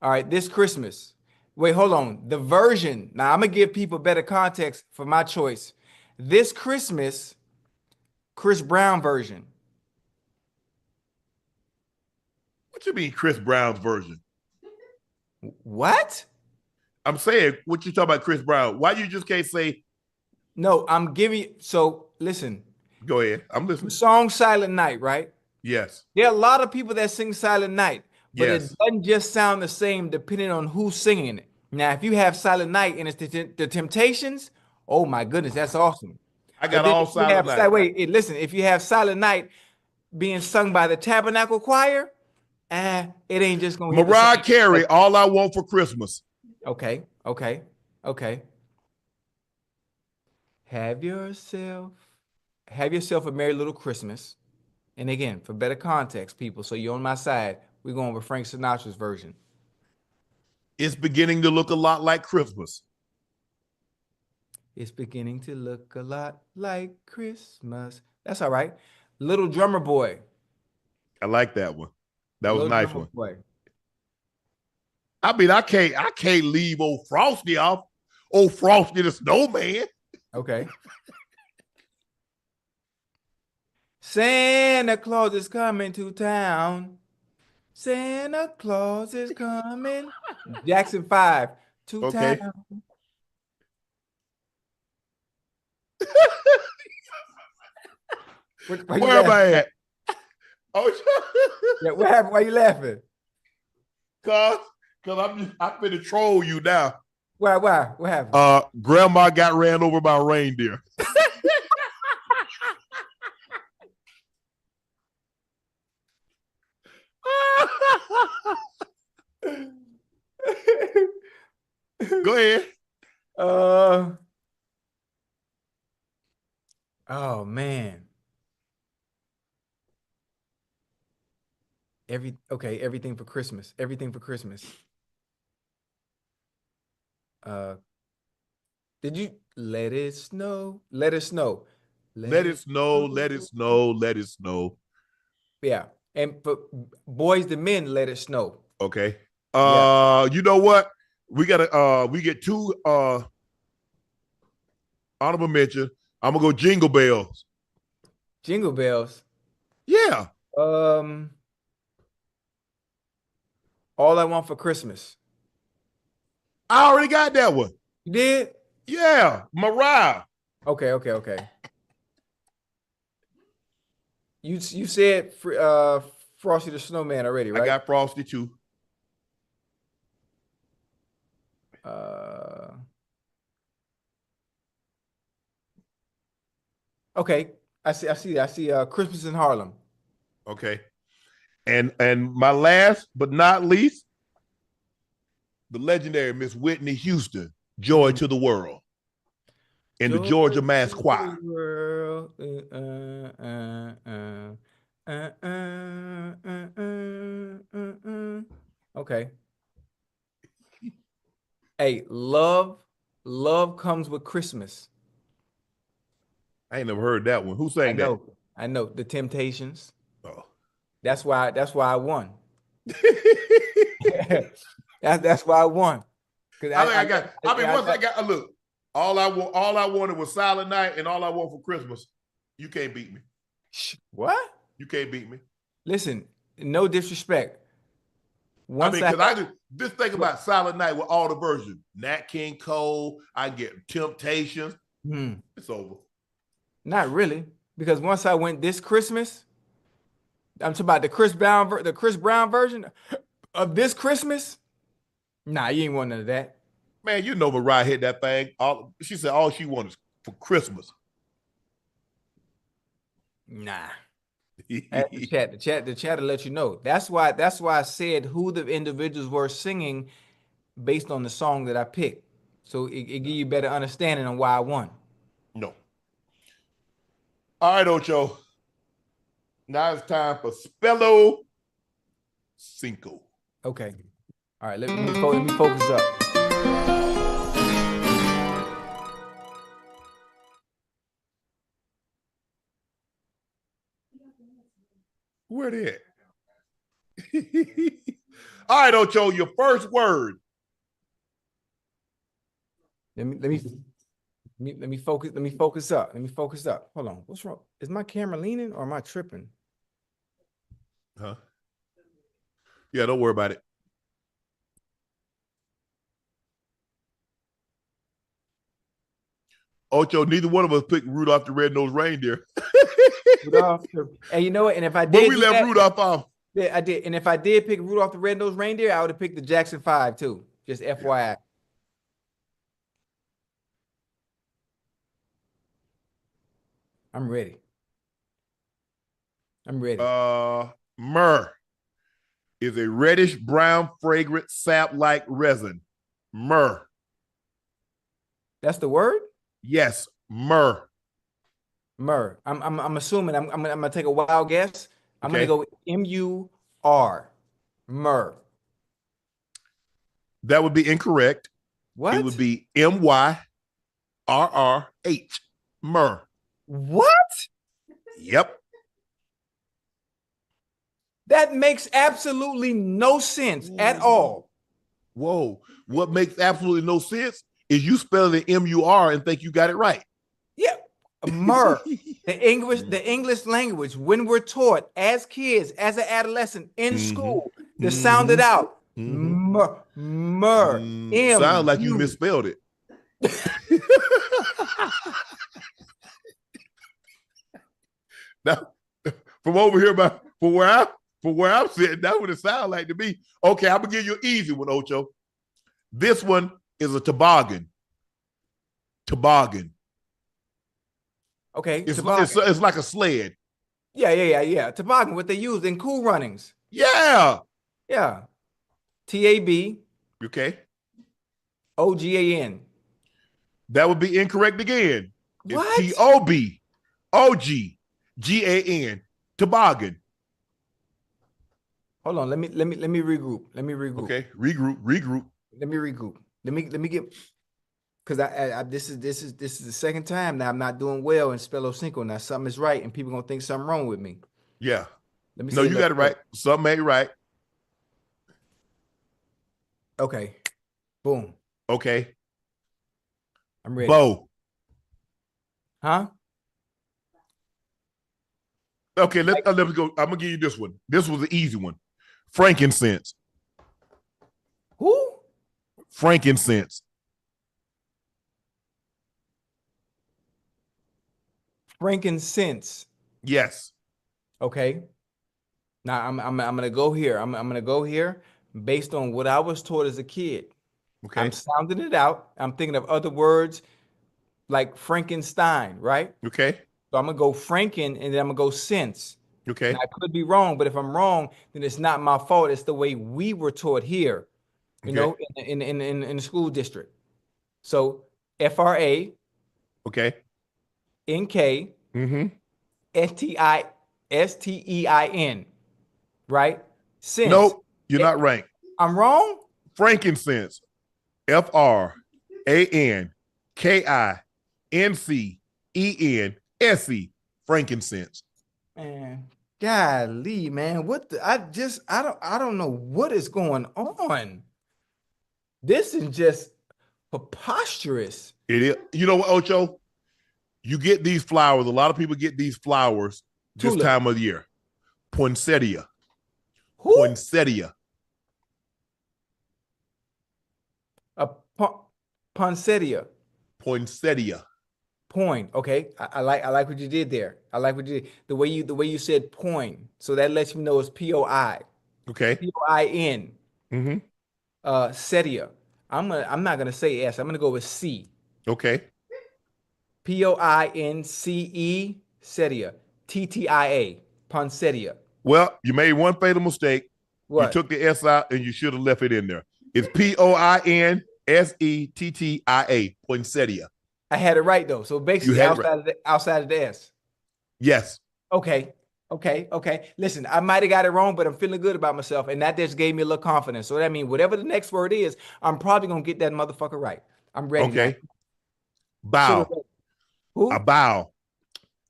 Speaker 2: All right, this Christmas. Wait, hold on. The version. Now I'm gonna give people better context for my choice. This Christmas, Chris Brown version.
Speaker 1: What you mean, Chris Brown's version?
Speaker 2: What?
Speaker 1: I'm saying, what you talking about, Chris Brown? Why you just can't say,
Speaker 2: No, I'm giving. So listen,
Speaker 1: go ahead. I'm
Speaker 2: the
Speaker 1: listening.
Speaker 2: song Silent Night, right?
Speaker 1: Yes.
Speaker 2: There are a lot of people that sing Silent Night, but it
Speaker 1: Yes.
Speaker 2: doesn't just sound the same depending on who's singing it. Now, if you have Silent Night and it's the Temptations, oh my goodness, that's awesome.
Speaker 1: I
Speaker 2: But
Speaker 1: got
Speaker 2: then
Speaker 1: all
Speaker 2: if you
Speaker 1: Silent
Speaker 2: have
Speaker 1: Night.
Speaker 2: listen, if you have Silent Night being sung by the Tabernacle Choir, it ain't just gonna hit the
Speaker 1: Mariah
Speaker 2: same.
Speaker 1: Carey, All I Want for Christmas.
Speaker 2: Okay, okay, okay. Have yourself, have yourself a merry little Christmas. And again, for better context, people, so you're on my side, we're going with Frank Sinatra's version.
Speaker 1: It's beginning to look a lot like Christmas.
Speaker 2: It's beginning to look a lot like Christmas. That's all right. Little Drummer Boy.
Speaker 1: I like that one. That was a
Speaker 2: Little
Speaker 1: nice
Speaker 2: Drummer
Speaker 1: one.
Speaker 2: Boy.
Speaker 1: I mean, I can't leave old Frosty off. Old Frosty the Snowman.
Speaker 2: Okay. Santa Claus is coming to town. Santa Claus is coming. Jackson 5 to
Speaker 1: Okay.
Speaker 2: town. Why you
Speaker 1: Where am I
Speaker 2: laughing?
Speaker 1: at? Oh,
Speaker 2: Yeah, what happened? Why you laughing?
Speaker 1: cause I'm finna troll you now.
Speaker 2: Why? What happened?
Speaker 1: Grandma got ran over by a reindeer. Go ahead.
Speaker 2: uh oh man. Everything for Christmas. Everything for Christmas. Uh did you let it snow? Let it snow. Let
Speaker 1: Let it
Speaker 2: it
Speaker 1: snow, let it
Speaker 2: snow.
Speaker 1: snow, let it snow.
Speaker 2: Yeah. And for boys to men, let it snow.
Speaker 1: Okay.
Speaker 2: Yeah.
Speaker 1: You know what? We get two honorable mention. I'm gonna go Jingle Bells.
Speaker 2: Jingle bells.
Speaker 1: Yeah.
Speaker 2: Um All I Want for Christmas.
Speaker 1: I already got that one.
Speaker 2: You did?
Speaker 1: Yeah. Mariah.
Speaker 2: Okay. You said Frosty the Snowman already,
Speaker 1: I
Speaker 2: right?
Speaker 1: got Frosty too.
Speaker 2: Uh okay. I see Christmas in Harlem.
Speaker 1: Okay. And my last but not least, the legendary Miss Whitney Houston, Joy
Speaker 2: Mm.
Speaker 1: to the World, in the
Speaker 2: Joy
Speaker 1: Georgia Mass
Speaker 2: to the
Speaker 1: Choir.
Speaker 2: world. Okay. Hey, love comes with Christmas.
Speaker 1: I ain't never heard that one. Who
Speaker 2: I
Speaker 1: sang that?
Speaker 2: know. I know the Temptations.
Speaker 1: Oh.
Speaker 2: That's why I won. That's why I won.
Speaker 1: Once I got look, all I wanted was Silent Night, and all I want for Christmas. You can't beat me.
Speaker 2: What?
Speaker 1: You can't beat me.
Speaker 2: Listen, no disrespect.
Speaker 1: Just think about Silent Night with all the versions. Nat King Cole, I get Temptations. It's over.
Speaker 2: Not really, because once I went this Christmas, I'm talking about the Chris Brown version of this Christmas. Nah, you ain't want none of that.
Speaker 1: Man, you know Mariah hit that thing. She said all she wanted for Christmas.
Speaker 2: Nah. The chat will let you know. That's why I said who the individuals were singing based on the song that I picked. So it give you better understanding on why I won.
Speaker 1: No. All right, Ocho. Now it's time for Spello Cinco.
Speaker 2: Okay. All right, let me focus up.
Speaker 1: Where they at? All right, Ocho, your first word.
Speaker 2: Let me focus. Let me focus up. Hold on. What's wrong? Is my camera leaning or am I tripping?
Speaker 1: Huh? Yeah, don't worry about it. Ocho, neither one of us picked Rudolph the Red-Nosed Reindeer.
Speaker 2: And you know what? And if I did,
Speaker 1: but we left Rudolph off.
Speaker 2: Yeah, I did. And if I did pick Rudolph the Red-Nosed Reindeer, I would have picked the Jackson 5 too. Just FYI. I'm ready.
Speaker 1: Myrrh is a reddish brown fragrant sap-like resin. Myrrh.
Speaker 2: That's the word?
Speaker 1: Yes, myrrh.
Speaker 2: Myrrh. I'm assuming I'm gonna take a wild guess. I'm gonna go M-U-R. Myrrh.
Speaker 1: That would be incorrect.
Speaker 2: What?
Speaker 1: It would be M-Y-R-R-H. Myrrh.
Speaker 2: What?
Speaker 1: Yep.
Speaker 2: That makes absolutely no sense at all.
Speaker 1: Whoa. What makes absolutely no sense is you spell it M-U-R and think you got it right.
Speaker 2: Yeah. Myrrh. The English language, when we're taught as kids, as an adolescent in school, to sound it out. Myrrh.
Speaker 1: Sound like you misspelled it. Now, from over here, from where I'm sitting, that's what it sounds like to me. Okay, I'm gonna give you an easy one, Ocho. This one is a toboggan. Toboggan.
Speaker 2: Okay,
Speaker 1: it's like a sled.
Speaker 2: Yeah. Toboggan, what they use in Cool Runnings.
Speaker 1: Yeah.
Speaker 2: T-A-B.
Speaker 1: Okay.
Speaker 2: O-G-A-N.
Speaker 1: That would be incorrect again.
Speaker 2: What?
Speaker 1: It's T-O-B-O-G-G-A-N. Toboggan.
Speaker 2: Hold on. Let me regroup.
Speaker 1: Okay. Regroup.
Speaker 2: Let me regroup. Let me get, because this is the second time now I'm not doing well in Spello Cinco. Now something is right and people gonna think something wrong with me.
Speaker 1: Yeah.
Speaker 2: Let me
Speaker 1: No, you got it right. Something ain't right.
Speaker 2: Okay. Boom.
Speaker 1: Okay.
Speaker 2: I'm ready.
Speaker 1: Bow.
Speaker 2: Huh?
Speaker 1: Okay, let me go. I'm gonna give you this one. This was an easy one. Frankincense.
Speaker 2: Who?
Speaker 1: Frankincense.
Speaker 2: Frankincense.
Speaker 1: Yes.
Speaker 2: Okay. Now I'm gonna go here. I'm gonna go here based on what I was taught as a kid.
Speaker 1: Okay.
Speaker 2: I'm sounding it out. I'm thinking of other words like Frankenstein, right?
Speaker 1: Okay.
Speaker 2: So I'm gonna go Franken and then I'm gonna go sense.
Speaker 1: Okay.
Speaker 2: Now, I could be wrong, but if I'm wrong, then it's not my fault. It's the way we were taught here, you know, in the school district. So F-R-A.
Speaker 1: Okay.
Speaker 2: N-K. S-T-E-I-N. Right? Sense.
Speaker 1: Nope, you're not right.
Speaker 2: I'm wrong?
Speaker 1: Frankincense. F-R-A-N-K-I-N-C-E-N-S-E. Frankincense.
Speaker 2: Man, golly, man. I don't know what is going on. This is just preposterous.
Speaker 1: It is. You know what, Ocho? You get these flowers. A lot of people get these flowers this
Speaker 2: Tulip.
Speaker 1: time of the year. Poinsettia.
Speaker 2: Who?
Speaker 1: Poinsettia.
Speaker 2: A poinsettia.
Speaker 1: Poinsettia.
Speaker 2: Point. Okay. I like what you did there. I like what you did. The way you said point. So that lets me know it's POI.
Speaker 1: Okay.
Speaker 2: POIN.
Speaker 1: Mm-hmm.
Speaker 2: Setia. I'm not gonna say S. I'm gonna go with C.
Speaker 1: Okay.
Speaker 2: POINCE. Setia. TTIA. Poinsettia.
Speaker 1: Well, you made one fatal mistake. You
Speaker 2: What?
Speaker 1: took the S out and you should have left it in there. It's Poinsettia. Poinsettia.
Speaker 2: I had it right though. So
Speaker 1: You
Speaker 2: basically
Speaker 1: had it right.
Speaker 2: outside of the S.
Speaker 1: Yes.
Speaker 2: Okay. Okay. Listen, I might have got it wrong, but I'm feeling good about myself. And that just gave me a little confidence. So that means whatever the next word is, I'm probably gonna get that motherfucker right. I'm ready now.
Speaker 1: Okay. Bough.
Speaker 2: Who?
Speaker 1: A bough.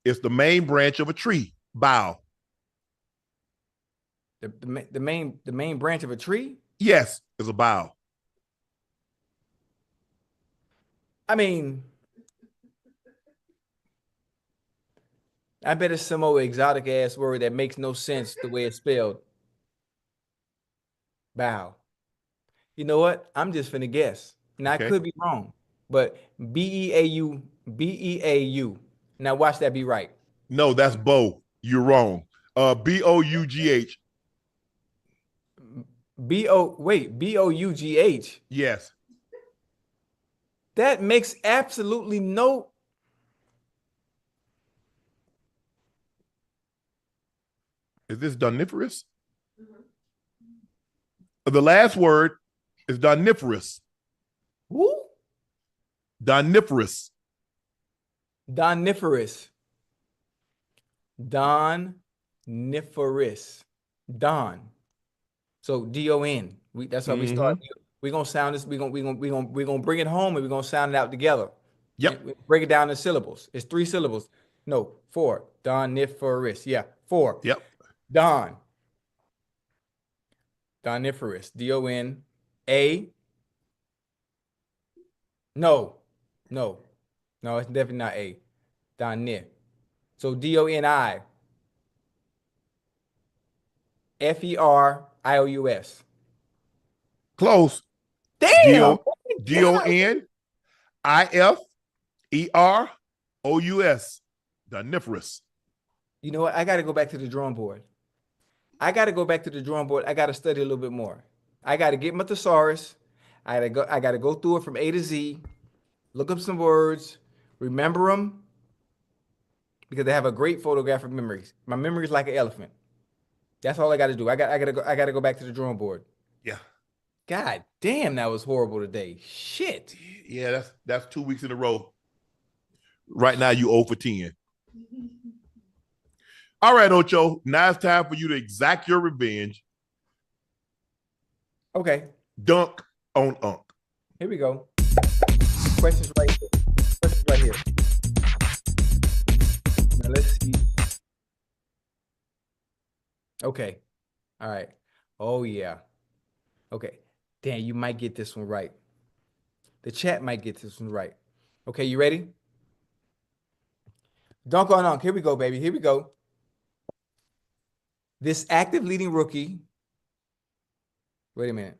Speaker 1: It's the main branch of a tree. Bough.
Speaker 2: The main branch of a tree?
Speaker 1: Yes, it's a bough.
Speaker 2: I mean, I bet it's some old exotic ass word that makes no sense the way it's spelled. Bow. You know what? I'm just finna guess. Now I could be wrong, but Beau, Beau. Now watch that be right.
Speaker 1: No, that's bow. You're wrong. Bough.
Speaker 2: Bough.
Speaker 1: Yes.
Speaker 2: That makes absolutely no.
Speaker 1: Is this doniferous? The last word is doniferous.
Speaker 2: Who?
Speaker 1: Doniferous.
Speaker 2: Doniferous. Doniferous. Don. So D-O-N. That's how we start. We're gonna sound this. We're gonna bring it home and we're gonna sound it out together.
Speaker 1: Yep.
Speaker 2: We break it down in syllables. It's 3 syllables. No, 4. Doniferous. Yeah, 4.
Speaker 1: Yep.
Speaker 2: Don. Doniferous. D-O-N-A. No, it's definitely not A. Donif. So D-O-N-I. F-E-R-I-O-U-S.
Speaker 1: Close.
Speaker 2: Damn.
Speaker 1: Doniferous. Doniferous.
Speaker 2: You know what? I got to go back to the drawing board. I got to study a little bit more. I got to get my thesaurus. I got to go through it from A to Z, look up some words, remember them, because they have a great photographic memory. My memory is like an elephant. That's all I got to do. I got to go back to the drawing board.
Speaker 1: Yeah.
Speaker 2: God damn, that was horrible today. Shit.
Speaker 1: Yeah, that's 2 weeks in a row. Right now, you 0 for 10. All right, Ocho. Now it's time for you to exact your revenge.
Speaker 2: Okay.
Speaker 1: Dunk on Unc.
Speaker 2: Here we go. Questions right here. Now let's see. Okay. All right. Oh, yeah. Okay. Damn, you might get this one right. The chat might get this one right. Okay, you ready? Dunk on Unc. Here we go, baby. Here we go. This active leading rookie. Wait a minute.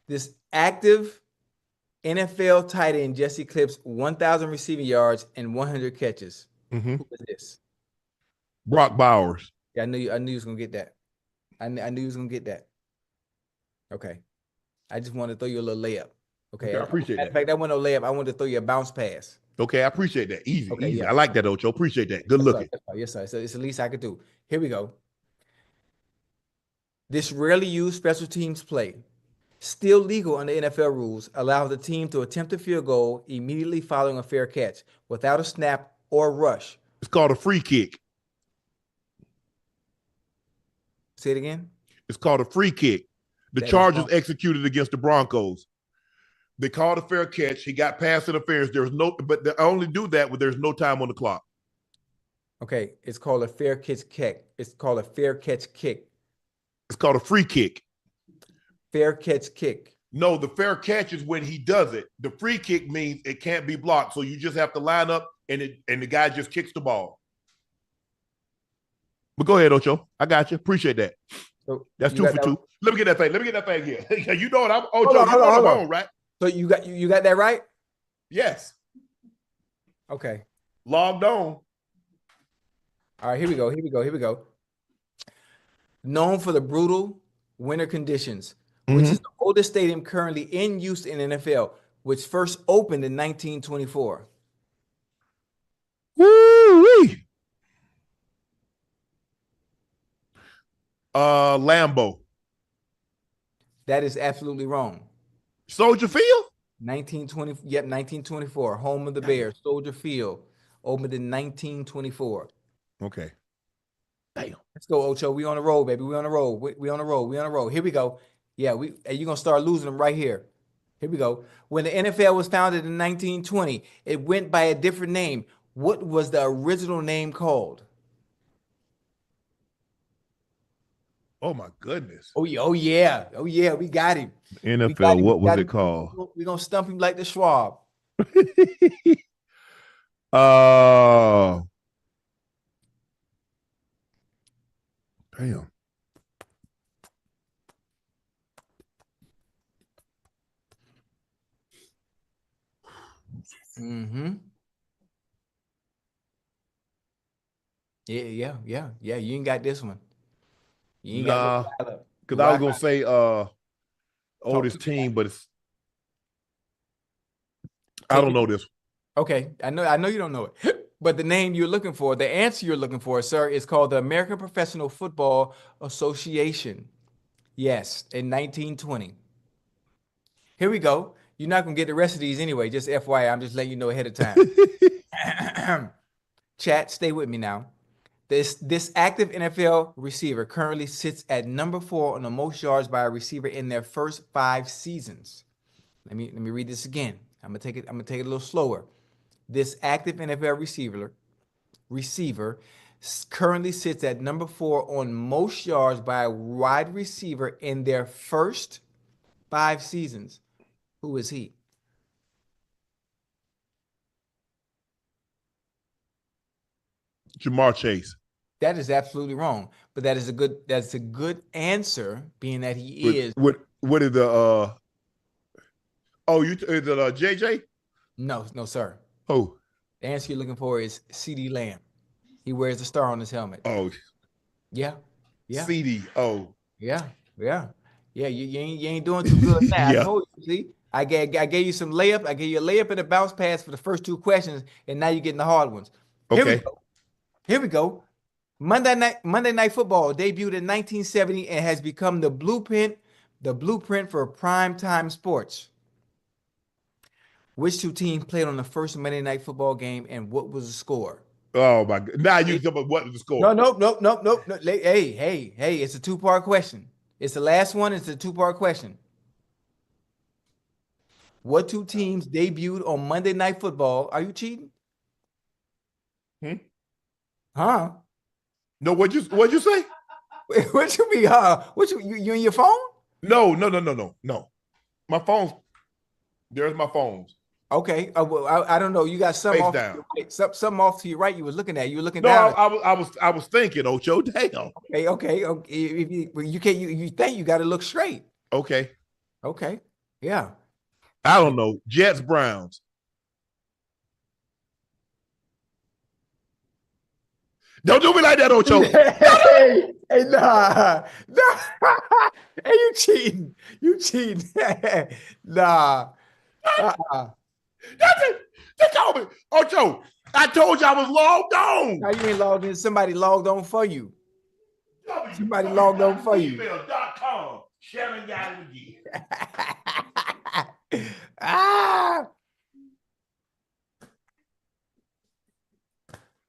Speaker 2: This active NFL tight end just eclipsed 1,000 receiving yards and 100 catches.
Speaker 1: Mm-hmm.
Speaker 2: Who is this?
Speaker 1: Brock Bowers.
Speaker 2: Yeah, I knew you was gonna get that. I knew you was gonna get that. Okay. I just wanted to throw you a little layup. Okay.
Speaker 1: I appreciate that.
Speaker 2: In fact, that wasn't no layup. I wanted to throw you a bounce pass.
Speaker 1: Okay, I appreciate that. Easy,
Speaker 2: Okay,
Speaker 1: easy.
Speaker 2: yeah.
Speaker 1: I like that, Ocho. Appreciate that. Good looking.
Speaker 2: Yes, sir. So it's the least I could do. Here we go. This rarely used special teams play, still legal under NFL rules, allows the team to attempt a field goal immediately following a fair catch without a snap or rush.
Speaker 1: It's called a free kick.
Speaker 2: Say it again.
Speaker 1: It's called a free kick. The Chargers executed against the Broncos. They called a fair catch. He got pass interference. There was no, but they only do that when there's no time on the clock.
Speaker 2: Okay, it's called a fair catch kick. It's called a fair catch kick.
Speaker 1: It's called a free kick.
Speaker 2: Fair catch kick.
Speaker 1: No, the fair catch is when he does it. The free kick means it can't be blocked. So you just have to line up and the guy just kicks the ball. But go ahead, Ocho. I got you. Appreciate that.
Speaker 2: So
Speaker 1: that's 2 for 2. Let me get that thing. Let me get that thing here. You know what I'm Ocho,
Speaker 2: hold on,
Speaker 1: I'm on, right?
Speaker 2: So you got that right?
Speaker 1: Yes.
Speaker 2: Okay.
Speaker 1: Logged on.
Speaker 2: All right, here we go. Known for the brutal winter conditions, which is the oldest stadium currently in use in the NFL, which first opened in 1924.
Speaker 1: Woo-wee. Lambeau.
Speaker 2: That is absolutely wrong.
Speaker 1: Soldier Field?
Speaker 2: 1924. Home of the Bears, Soldier Field, opened in 1924.
Speaker 1: Okay. Damn.
Speaker 2: Let's go, Ocho. We on the road, baby. We on the road. We on the road. We on the road. Here we go. Yeah, you're gonna start losing them right here. Here we go. When the NFL was founded in 1920, it went by a different name. What was the original name called?
Speaker 1: Oh my goodness.
Speaker 2: Oh yeah. We got him.
Speaker 1: NFL, what was it called?
Speaker 2: We're gonna stump him like the Schwab.
Speaker 1: Damn.
Speaker 2: Yeah. You ain't got this one. You ain't
Speaker 1: got because I was gonna say oldest team, but it's I don't know this.
Speaker 2: Okay, I know you don't know it. But the name you're looking for, the answer you're looking for, sir, is called the American Professional Football Association. Yes, in 1920. Here we go. You're not going to get the rest of these anyway. Just FYI, I'm just letting you know ahead of time. Chat, stay with me now. This active NFL receiver currently sits at number 4 on the most yards by a receiver in their first 5 seasons. Let me read this again. I'm gonna take it a little slower. This active NFL receiver currently sits at number 4 on most yards by a wide receiver in their first 5 seasons. Who is he?
Speaker 1: Jamar Chase.
Speaker 2: That is absolutely wrong, but that's a good answer, being that he is.
Speaker 1: What is the is it JJ?
Speaker 2: No, sir.
Speaker 1: Oh.
Speaker 2: The answer you're looking for is CD Lamb. He wears a star on his helmet.
Speaker 1: Oh.
Speaker 2: Yeah.
Speaker 1: CD. Oh.
Speaker 2: Yeah. You ain't doing too good now.
Speaker 1: Yeah.
Speaker 2: I told you, see? I gave you some layup. I gave you a layup and a bounce pass for the first 2 questions, and now you're getting the hard ones. Here we go. Monday Night Football debuted in 1970 and has become the blueprint for primetime sports. Which 2 teams played on the first Monday Night Football game, and what was the score?
Speaker 1: Oh my God! Now you talk about what was the score?
Speaker 2: No. Hey! It's a 2-part question. It's the last one. It's a 2-part question. What 2 teams debuted on Monday Night Football? Are you cheating? Huh?
Speaker 1: No, what'd you say?
Speaker 2: What you mean? What you in your phone?
Speaker 1: No. My phone's there's my phones.
Speaker 2: Okay. Well, I don't know. You got something
Speaker 1: Face
Speaker 2: off
Speaker 1: down.
Speaker 2: to your right. Something off to your right. You were looking at. You were looking
Speaker 1: down.
Speaker 2: No,
Speaker 1: I was thinking, Ocho. Damn.
Speaker 2: Okay. If you can't, you think you got to look straight.
Speaker 1: Okay.
Speaker 2: Yeah.
Speaker 1: I don't know. Jets, Browns. Don't do me like that, Ocho.
Speaker 2: Hey, nah. Hey, you cheating. Nah.
Speaker 1: That's it. They told me. Ocho, I told you I was logged on.
Speaker 2: How you ain't logged in? Somebody logged on for you. Somebody logged on for you.
Speaker 1: Email.com. Shannon got it again.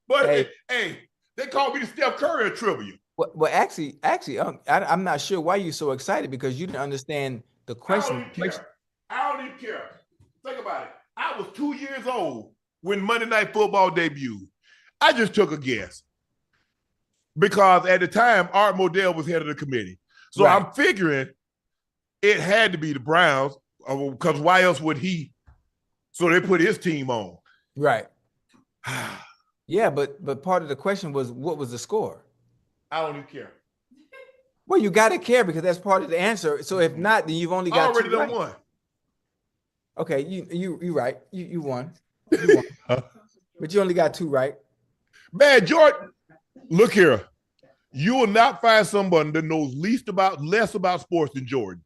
Speaker 1: But hey, they called me the Steph Curry of trivia.
Speaker 2: Well, actually, I'm not sure why you're so excited, because you didn't understand the question.
Speaker 1: I don't even care. Think about it. I was 2 years old when Monday Night Football debuted. I just took a guess because at the time Art Modell was head of the committee, so
Speaker 2: Right.
Speaker 1: I'm figuring it had to be the Browns because why else would he? So they put his team on.
Speaker 2: Right. Yeah, but part of the question was what was the score?
Speaker 1: I don't even care.
Speaker 2: Well, you got to care because that's part of the answer. So if not, then you've only
Speaker 1: I
Speaker 2: got
Speaker 1: already
Speaker 2: two
Speaker 1: done
Speaker 2: right.
Speaker 1: won.
Speaker 2: Okay, you right. You won. You won. But you only got two right.
Speaker 1: Man, Jordan, look here. You will not find someone that knows less about sports than Jordan.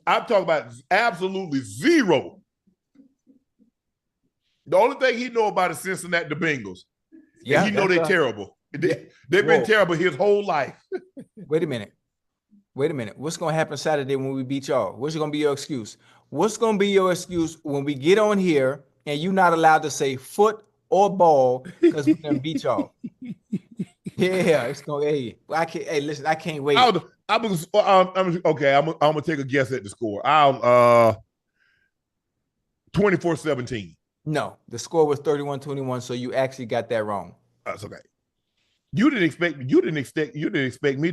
Speaker 1: I'm talking about absolutely zero. The only thing he know about is Cincinnati the Bengals.
Speaker 2: Yeah,
Speaker 1: and he know they're terrible. They've
Speaker 2: Whoa.
Speaker 1: been terrible his whole life.
Speaker 2: Wait a minute. What's going to happen Saturday when we beat y'all? What's going to be your excuse? What's going to be your excuse when we get on here and you're not allowed to say foot or ball because we're going to beat y'all? Yeah, it's going to, hey, listen, I can't wait.
Speaker 1: Okay, I'm gonna take a guess at the score. I'll 24-17.
Speaker 2: No, the score was 31-21, so you actually got that wrong.
Speaker 1: That's okay. You didn't expect me to get that you didn't expect me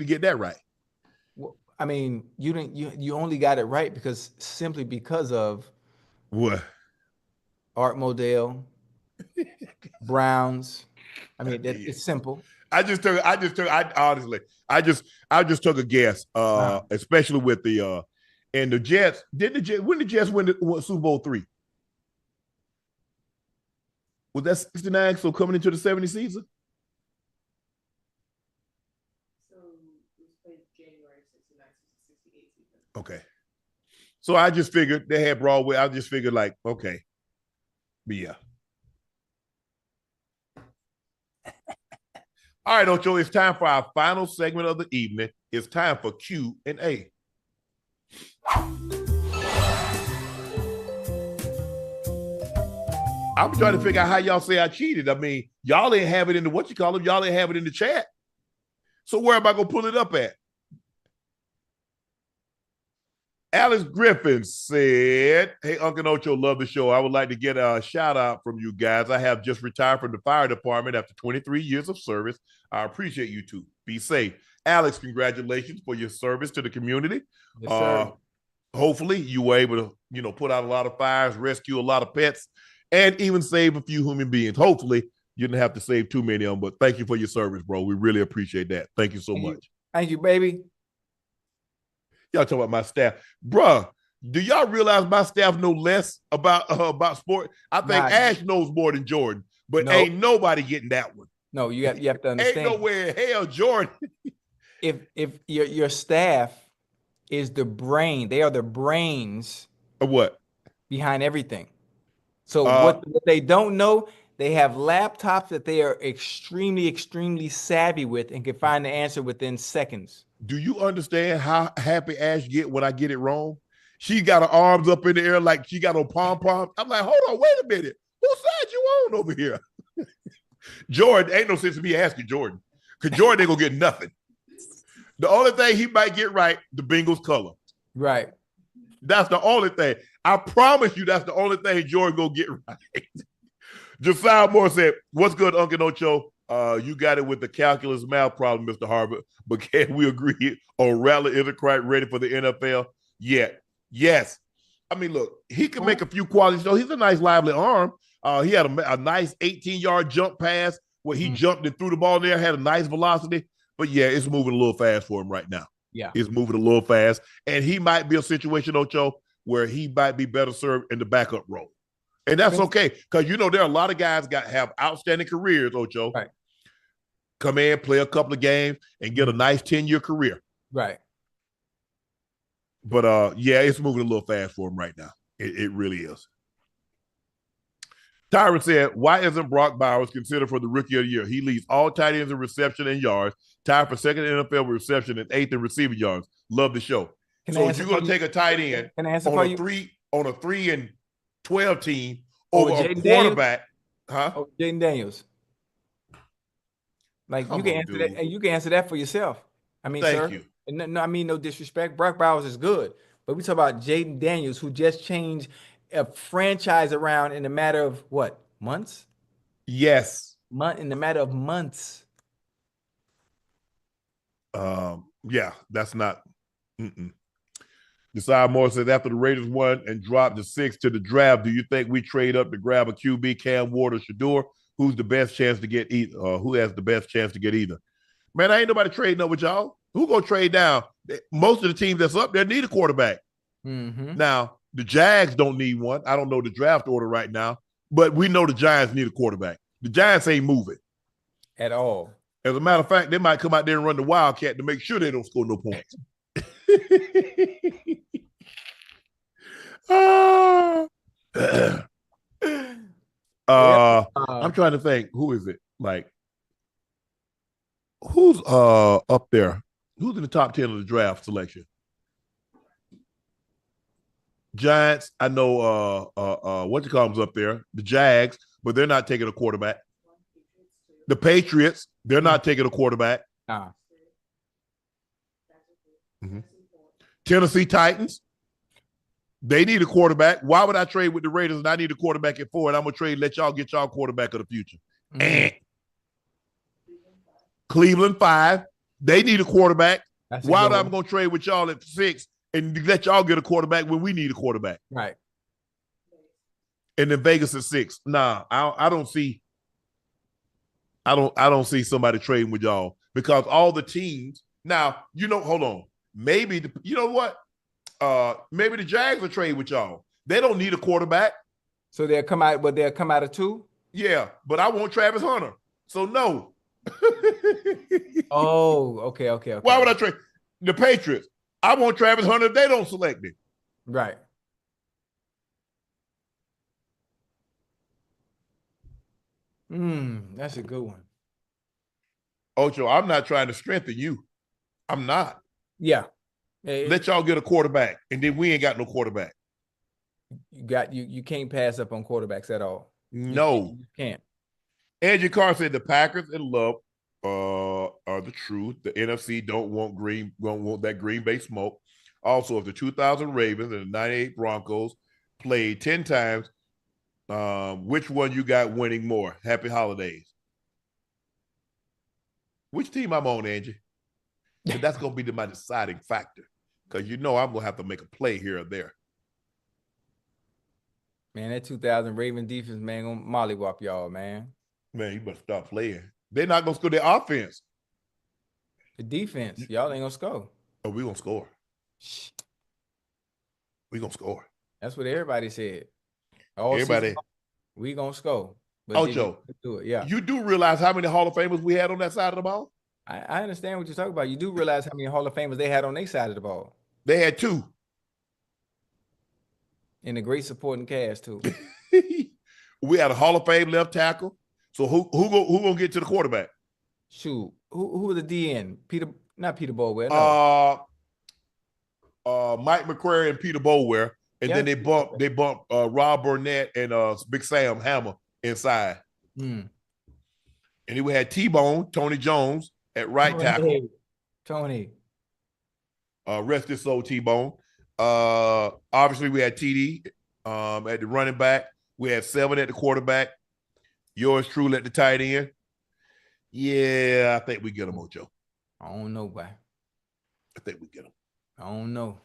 Speaker 1: to get that right.
Speaker 2: Well, I mean, you only got it right simply because of
Speaker 1: What?
Speaker 2: Art Modell, Browns. I mean, it's simple.
Speaker 1: I just took a guess, especially with the and the Jets. When the Jets win Super Bowl III? Was that 69? So coming into the 70 season?
Speaker 3: So we played January 69, 68 season.
Speaker 1: Okay. So I just figured they had Broadway. I just figured like, okay. But yeah. All right, Ocho, it's time for our final segment of the evening. It's time for Q&A. I'm trying to figure out how y'all say I cheated. I mean, y'all ain't have it in the y'all ain't have it in the chat. So where am I gonna pull it up at? Alex Griffin said, hey, Unc Ocho, love the show. I would like to get a shout out from you guys. I have just retired from the fire department after 23 years of service. I appreciate you too. Be safe. Alex, congratulations for your service to the community.
Speaker 2: Yes, sir.
Speaker 1: Hopefully you were able to, put out a lot of fires, rescue a lot of pets, and even save a few human beings. Hopefully you didn't have to save too many of them, but thank you for your service, bro. We really appreciate that. Thank you so much.
Speaker 2: Thank you, baby.
Speaker 1: Y'all talking about my staff. Bruh, do y'all realize my staff know less about sport? I think Ash knows more than Jordan, but ain't nobody getting that one.
Speaker 2: No, you have to understand.
Speaker 1: Ain't nowhere in hell, Jordan.
Speaker 2: if your staff is the brain, they are the brains
Speaker 1: of what?
Speaker 2: Behind everything. So what they don't know, they have laptops that they are extremely, extremely savvy with and can find the answer within seconds.
Speaker 1: Do you understand how happy Ash get when I get it wrong? She got her arms up in the air like she got her pom-pom. I'm like, hold on, wait a minute. Whose side you on over here? Jordan, ain't no sense in me asking Jordan, because Jordan ain't gonna get nothing. The only thing he might get right, the Bengals color.
Speaker 2: Right.
Speaker 1: That's the only thing. I promise you that's the only thing Jordan gonna get right. Josiah Moore said, what's good, Unc Ocho? You got it with the calculus math problem, Mr. Harvard, but can we agree O'Reilly isn't quite ready for the NFL yet? Yes. I mean, look, he can make a few qualities. So he's a nice, lively arm. He had a nice 18-yard jump pass where he jumped and threw the ball there, had a nice velocity. But yeah, it's moving a little fast for him right now.
Speaker 2: Yeah.
Speaker 1: It's moving a little fast. And he might be a situation, Ocho, where he might be better served in the backup role. And that's okay. Because, there are a lot of guys have outstanding careers, Ocho.
Speaker 2: Right.
Speaker 1: Come in, play a couple of games, and get a nice 10-year career.
Speaker 2: Right.
Speaker 1: But, yeah, it's moving a little fast for him right now. It really is. Tyron said, why isn't Brock Bowers considered for the Rookie of the Year? He leads all tight ends in reception and yards, tied for second in NFL with reception and eighth in receiving yards. Love the show. So if you're going to take a tight end on a 3-12 team over a quarterback,
Speaker 2: Jaden Daniels. Like you can answer that, and you can answer that for yourself. I mean,
Speaker 1: Thank you.
Speaker 2: No, I mean no disrespect. Brock Bowers is good, but we talk about Jaden Daniels, who just changed a franchise around in a matter of what, months?
Speaker 1: Yes.
Speaker 2: In a matter of months.
Speaker 1: Yeah, that's not. Desire Moore says after the Raiders won and dropped the 6 to the draft, do you think we trade up to grab a QB, Cam Ward or Shador? Who's the best chance to get either? Who has the best chance to get either? Man, I ain't nobody trading up with y'all. Who gonna trade down? Most of the teams that's up there need a quarterback. Now, the Jags don't need one. I don't know the draft order right now, but we know the Giants need a quarterback. The Giants ain't moving
Speaker 2: at all.
Speaker 1: As a matter of fact, they might come out there and run the Wildcat to make sure they don't score no points. I'm trying to think, who is it? Like, who's up there? Who's in the top 10 of the draft selection? Giants, I know what you call them's up there, the Jags, but they're not taking a quarterback. The Patriots, they're not taking a quarterback. Tennessee Titans, they need a quarterback. Why would I trade with the Raiders and I need a quarterback at 4 and I'm going to trade, let y'all get y'all quarterback of the future? Cleveland 5, they need a quarterback. Why would I going to trade with y'all at 6 and let y'all get a quarterback when we need a quarterback?
Speaker 2: Right.
Speaker 1: And then Vegas at 6. Nah, I don't see somebody trading with y'all because all the teams now, hold on. Maybe you know what? Maybe the Jags will trade with y'all. They don't need a quarterback.
Speaker 2: So they'll come out of 2?
Speaker 1: Yeah, but I want Travis Hunter. So no.
Speaker 2: Oh, okay.
Speaker 1: Why would I trade the Patriots? I want Travis Hunter if they don't select me.
Speaker 2: Right. That's a good one.
Speaker 1: Ocho, I'm not trying to strengthen you. I'm not.
Speaker 2: Yeah.
Speaker 1: Let y'all get a quarterback, and then we ain't got no quarterback.
Speaker 2: You can't pass up on quarterbacks at all.
Speaker 1: No.
Speaker 2: You can't.
Speaker 1: Andrew Carr said the Packers and Love are the truth. The NFC don't want that Green Bay smoke. Also, if the 2000 Ravens and the 98 Broncos played 10 times, which one you got winning more? Happy holidays. Which team I'm on, Angie? And that's going to be my deciding factor because I'm going to have to make a play here or there.
Speaker 2: Man, that 2000 Raven defense, man, gonna mollywop y'all, man.
Speaker 1: Man, you better start playing. They're not going to score their offense.
Speaker 2: The defense, y'all ain't going to score.
Speaker 1: Oh, we're going to score. We're going to score.
Speaker 2: That's what everybody said.
Speaker 1: Everybody.
Speaker 2: We going to score.
Speaker 1: Ocho,
Speaker 2: do it. Yeah.
Speaker 1: You do realize how many Hall of Famers we had on that side of the ball?
Speaker 2: I understand what you're talking about. You do realize how many Hall of Famers they had on their side of the ball.
Speaker 1: They had 2.
Speaker 2: And a great supporting cast, too.
Speaker 1: We had a Hall of Fame left tackle. So who gonna get to the quarterback?
Speaker 2: Shoot. Who was the DN? Not Peter Boulware. No.
Speaker 1: Mike McCarthy and Peter Boulware. And then they bumped Rob Burnett and Big Sam Hammer inside. And then we had T-Bone, Tony Jones at right tackle.
Speaker 2: Tony.
Speaker 1: Rest his soul, T-Bone. Obviously, we had TD at the running back. We had 7 at the quarterback. Yours truly at the tight end. Yeah, I think we get him, Ocho.
Speaker 2: I don't know, boy.
Speaker 1: I think we get him.
Speaker 2: I don't know.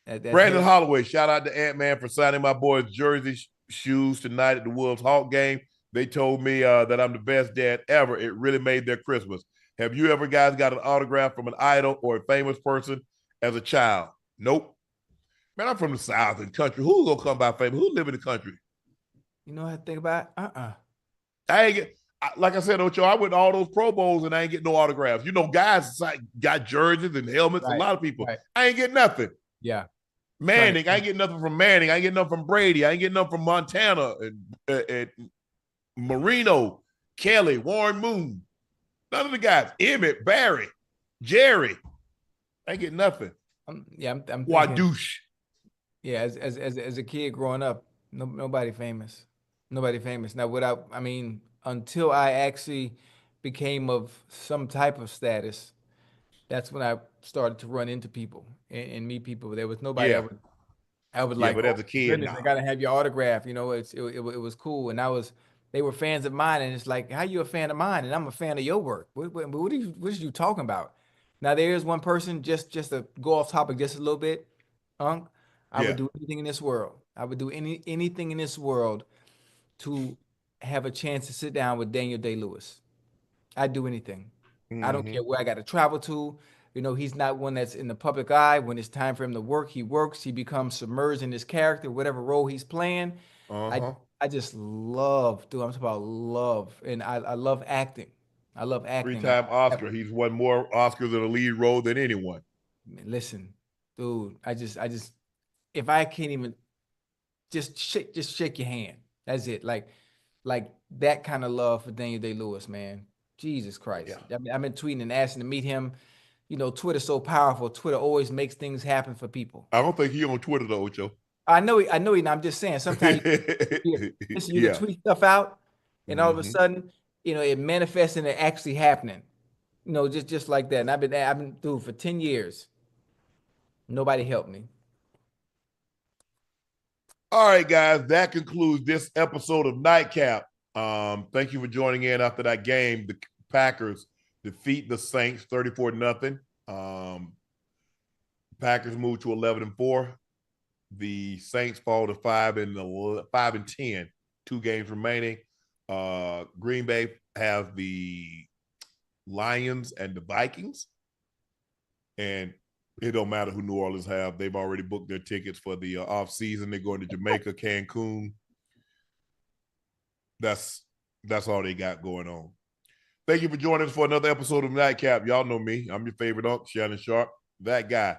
Speaker 1: Brandon Holloway, shout out to Ant-Man for signing my boy's jersey shoes tonight at the Wolves Hawk game. They told me that I'm the best dad ever. It really made their Christmas. Have you ever guys got an autograph from an idol or a famous person as a child? Nope. Man, I'm from the South and country. Who's going to come by famous? Who live in the country?
Speaker 2: You know what I think about?
Speaker 1: I ain't get, like I said, Ocho, I went to all those Pro Bowls and I ain't get no autographs. Guys got jerseys and helmets. Right, a lot of people. Right. I ain't get nothing.
Speaker 2: Yeah.
Speaker 1: Manning, I ain't get nothing from Manning. I ain't get nothing from Brady. I ain't get nothing from Montana and Marino, Kelly, Warren Moon. None of the guys. Emmett, Barry, Jerry. I ain't get nothing.
Speaker 2: I'm thinking,
Speaker 1: Wadouche.
Speaker 2: Yeah, as a kid growing up, nobody famous. Nobody famous. Now, until I actually became of some type of status, that's when I started to run into people and meet people. There was nobody I was
Speaker 1: Yeah,
Speaker 2: like,
Speaker 1: but
Speaker 2: oh
Speaker 1: as a kid,
Speaker 2: goodness, I
Speaker 1: nah.
Speaker 2: gotta have your autograph. It was cool, and they were fans of mine, and it's like, how you a fan of mine, and I'm a fan of your work. What are you talking about? Now there is one person, just to go off topic just a little bit, Unc. I would
Speaker 1: Yeah.
Speaker 2: do anything in this world. I would do anything in this world to have a chance to sit down with Daniel Day-Lewis. I'd do anything. I don't
Speaker 1: Mm-hmm.
Speaker 2: care where I got to travel to. He's not one that's in the public eye. When it's time for him to work, he works. He becomes submerged in his character, whatever role he's playing. I
Speaker 1: Uh-huh.
Speaker 2: I just love, dude. I'm talking about love, and I love acting. I love acting.
Speaker 1: Three-time Oscar. He's won more Oscars in a lead role than anyone.
Speaker 2: Listen, dude. If I can't even just shake your hand. That's it. Like that kind of love for Daniel Day-Lewis, man. Jesus Christ.
Speaker 1: Yeah.
Speaker 2: I mean, I've been tweeting and asking to meet him. Twitter's so powerful. Twitter always makes things happen for people.
Speaker 1: I don't think he on Twitter though, Ocho.
Speaker 2: I know he. I'm just saying. Sometimes you can
Speaker 1: Yeah.
Speaker 2: tweet stuff out, and all of a
Speaker 1: Mm-hmm.
Speaker 2: sudden, it manifests and it actually happening. Just like that. And I've been through for 10 years. Nobody helped me.
Speaker 1: All right, guys, that concludes this episode of Nightcap. Thank you for joining in after that game. The Packers defeat the Saints 34-0. Packers move to 11-4. The Saints fall to 5-10. 2 games remaining. Green Bay has the Lions and the Vikings, and it don't matter who New Orleans have. They've already booked their tickets for the off season. They're going to Jamaica, Cancun. That's all they got going on. Thank you for joining us for another episode of Nightcap. Y'all know me. I'm your favorite Unc, Shannon Sharpe. That guy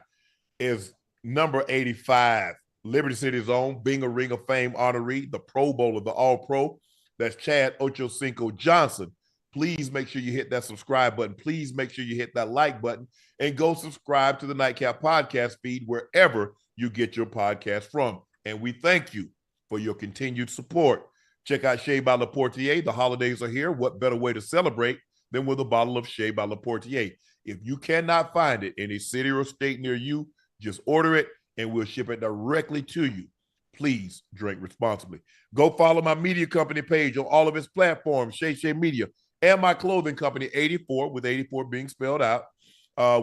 Speaker 1: is number 85, Liberty City's own, being a Ring of Fame honoree, the Pro Bowler, the All-Pro. That's Chad Ochocinco Johnson. Please make sure you hit that subscribe button. Please make sure you hit that like button and go subscribe to the Nightcap podcast feed wherever you get your podcast from. And we thank you for your continued support. Check out Shea by Le Portier. The holidays are here. What better way to celebrate than with a bottle of Shea by Le Portier? If you cannot find it in a city or state near you, just order it and we'll ship it directly to you. Please drink responsibly. Go follow my media company page on all of its platforms, Shay Media, and my clothing company, 84, with 84 being spelled out.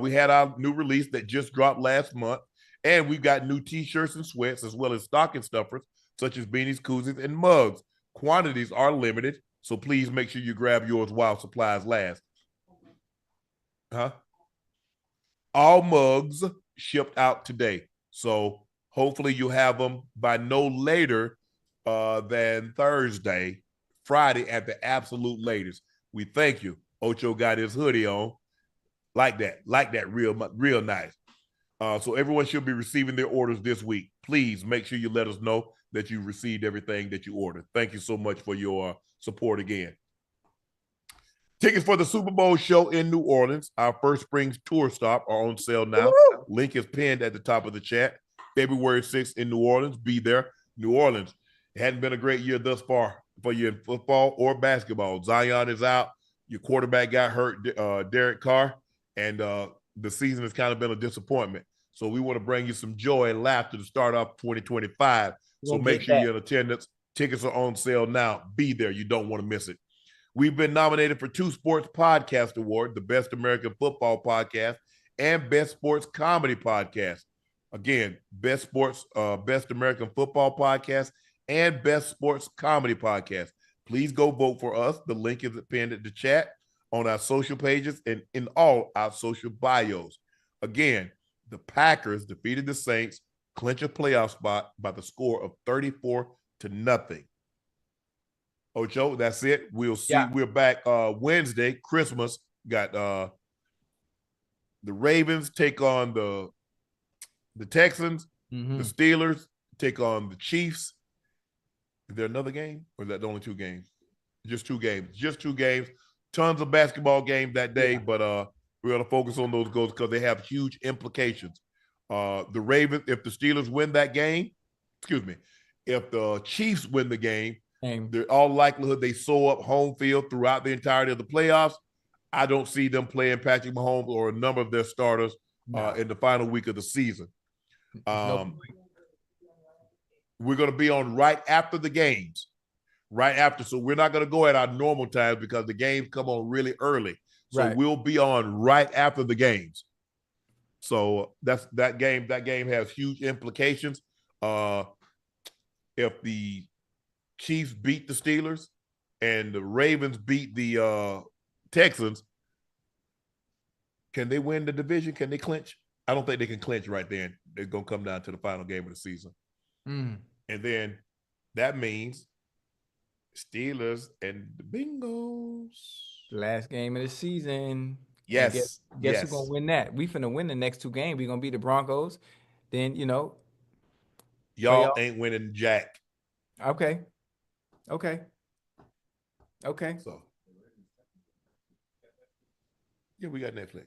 Speaker 1: We had our new release that just dropped last month, and we've got new t-shirts and sweats, as well as stocking stuffers, such as beanies, koozies, and mugs. Quantities are limited, so please make sure you grab yours while supplies last. All mugs shipped out today, so hopefully you have them by no later than Thursday, Friday at the absolute latest. We thank you. Ocho got his hoodie on. Like that, real nice. So everyone should be receiving their orders this week. Please make sure you let us know that you received everything that you ordered. Thank you so much for your support again. Tickets for the Super Bowl show in New Orleans, our first spring tour stop, are on sale now. Woo! Link is pinned at the top of the chat. February 6th in New Orleans. Be there. New Orleans. It hadn't been a great year thus far for you in football or basketball. Zion is out. Your quarterback got hurt, Derek Carr, and the season has kind of been a disappointment. So we want to bring you some joy and laughter to start off 2025. So make sure you're in attendance. Tickets are on sale now. Be there. You don't want to miss it. We've been nominated for 2 Sports Podcast Awards, the Best American Football Podcast and Best Sports Comedy Podcast. Again, Best American Football Podcast and Best Sports Comedy Podcast. Please go vote for us. The link is pinned at the chat, on our social pages, and in all our social bios. Again, the Packers defeated the Saints, clinch a playoff spot by the score of 34-0. Ocho, that's it. We'll see. Yeah. We're back Wednesday, Christmas. Got the Ravens take on the Texans. Mm-hmm. The Steelers take on the Chiefs. Is there another game? Or is that the only 2 games? Just 2 games. Just 2 games. Tons of basketball games that day, but we're going to focus on those goals because they have huge implications. The Ravens, if the Steelers win that game, if the Chiefs win the game, they're all likelihood they sew up home field throughout the entirety of the playoffs. I don't see them playing Patrick Mahomes or a number of their starters in the final week of the season. We're going to be on right after the games. Right after. So we're not going to go at our normal times because the games come on really early. So we'll be on right after the games. So that game has huge implications. If the Chiefs beat the Steelers and the Ravens beat the Texans, can they win the division? Can they clinch? I don't think they can clinch right then. They're going to come down to the final game of the season. And then that means Steelers and the Bengals.
Speaker 2: Last game of the season.
Speaker 1: Yes.
Speaker 2: Guess who's going to win that? We finna win the next 2 games. We're going to beat the Broncos. Then,
Speaker 1: y'all ain't winning jack.
Speaker 2: Okay.
Speaker 1: So, yeah, we got Netflix.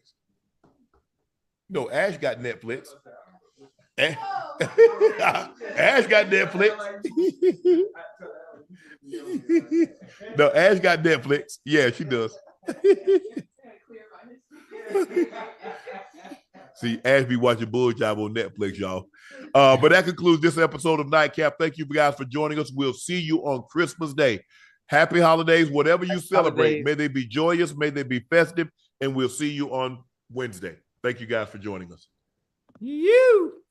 Speaker 1: No, Ash got Netflix. Ash got Netflix. No, Ash got Netflix. Yeah, she does. See, Ash be watching Bull Job on Netflix, y'all. But that concludes this episode of Nightcap. Thank you guys for joining us. We'll see you on Christmas Day. Happy holidays, whatever you celebrate. May they be joyous, may they be festive, and we'll see you on Wednesday. Thank you guys for joining us.
Speaker 2: You.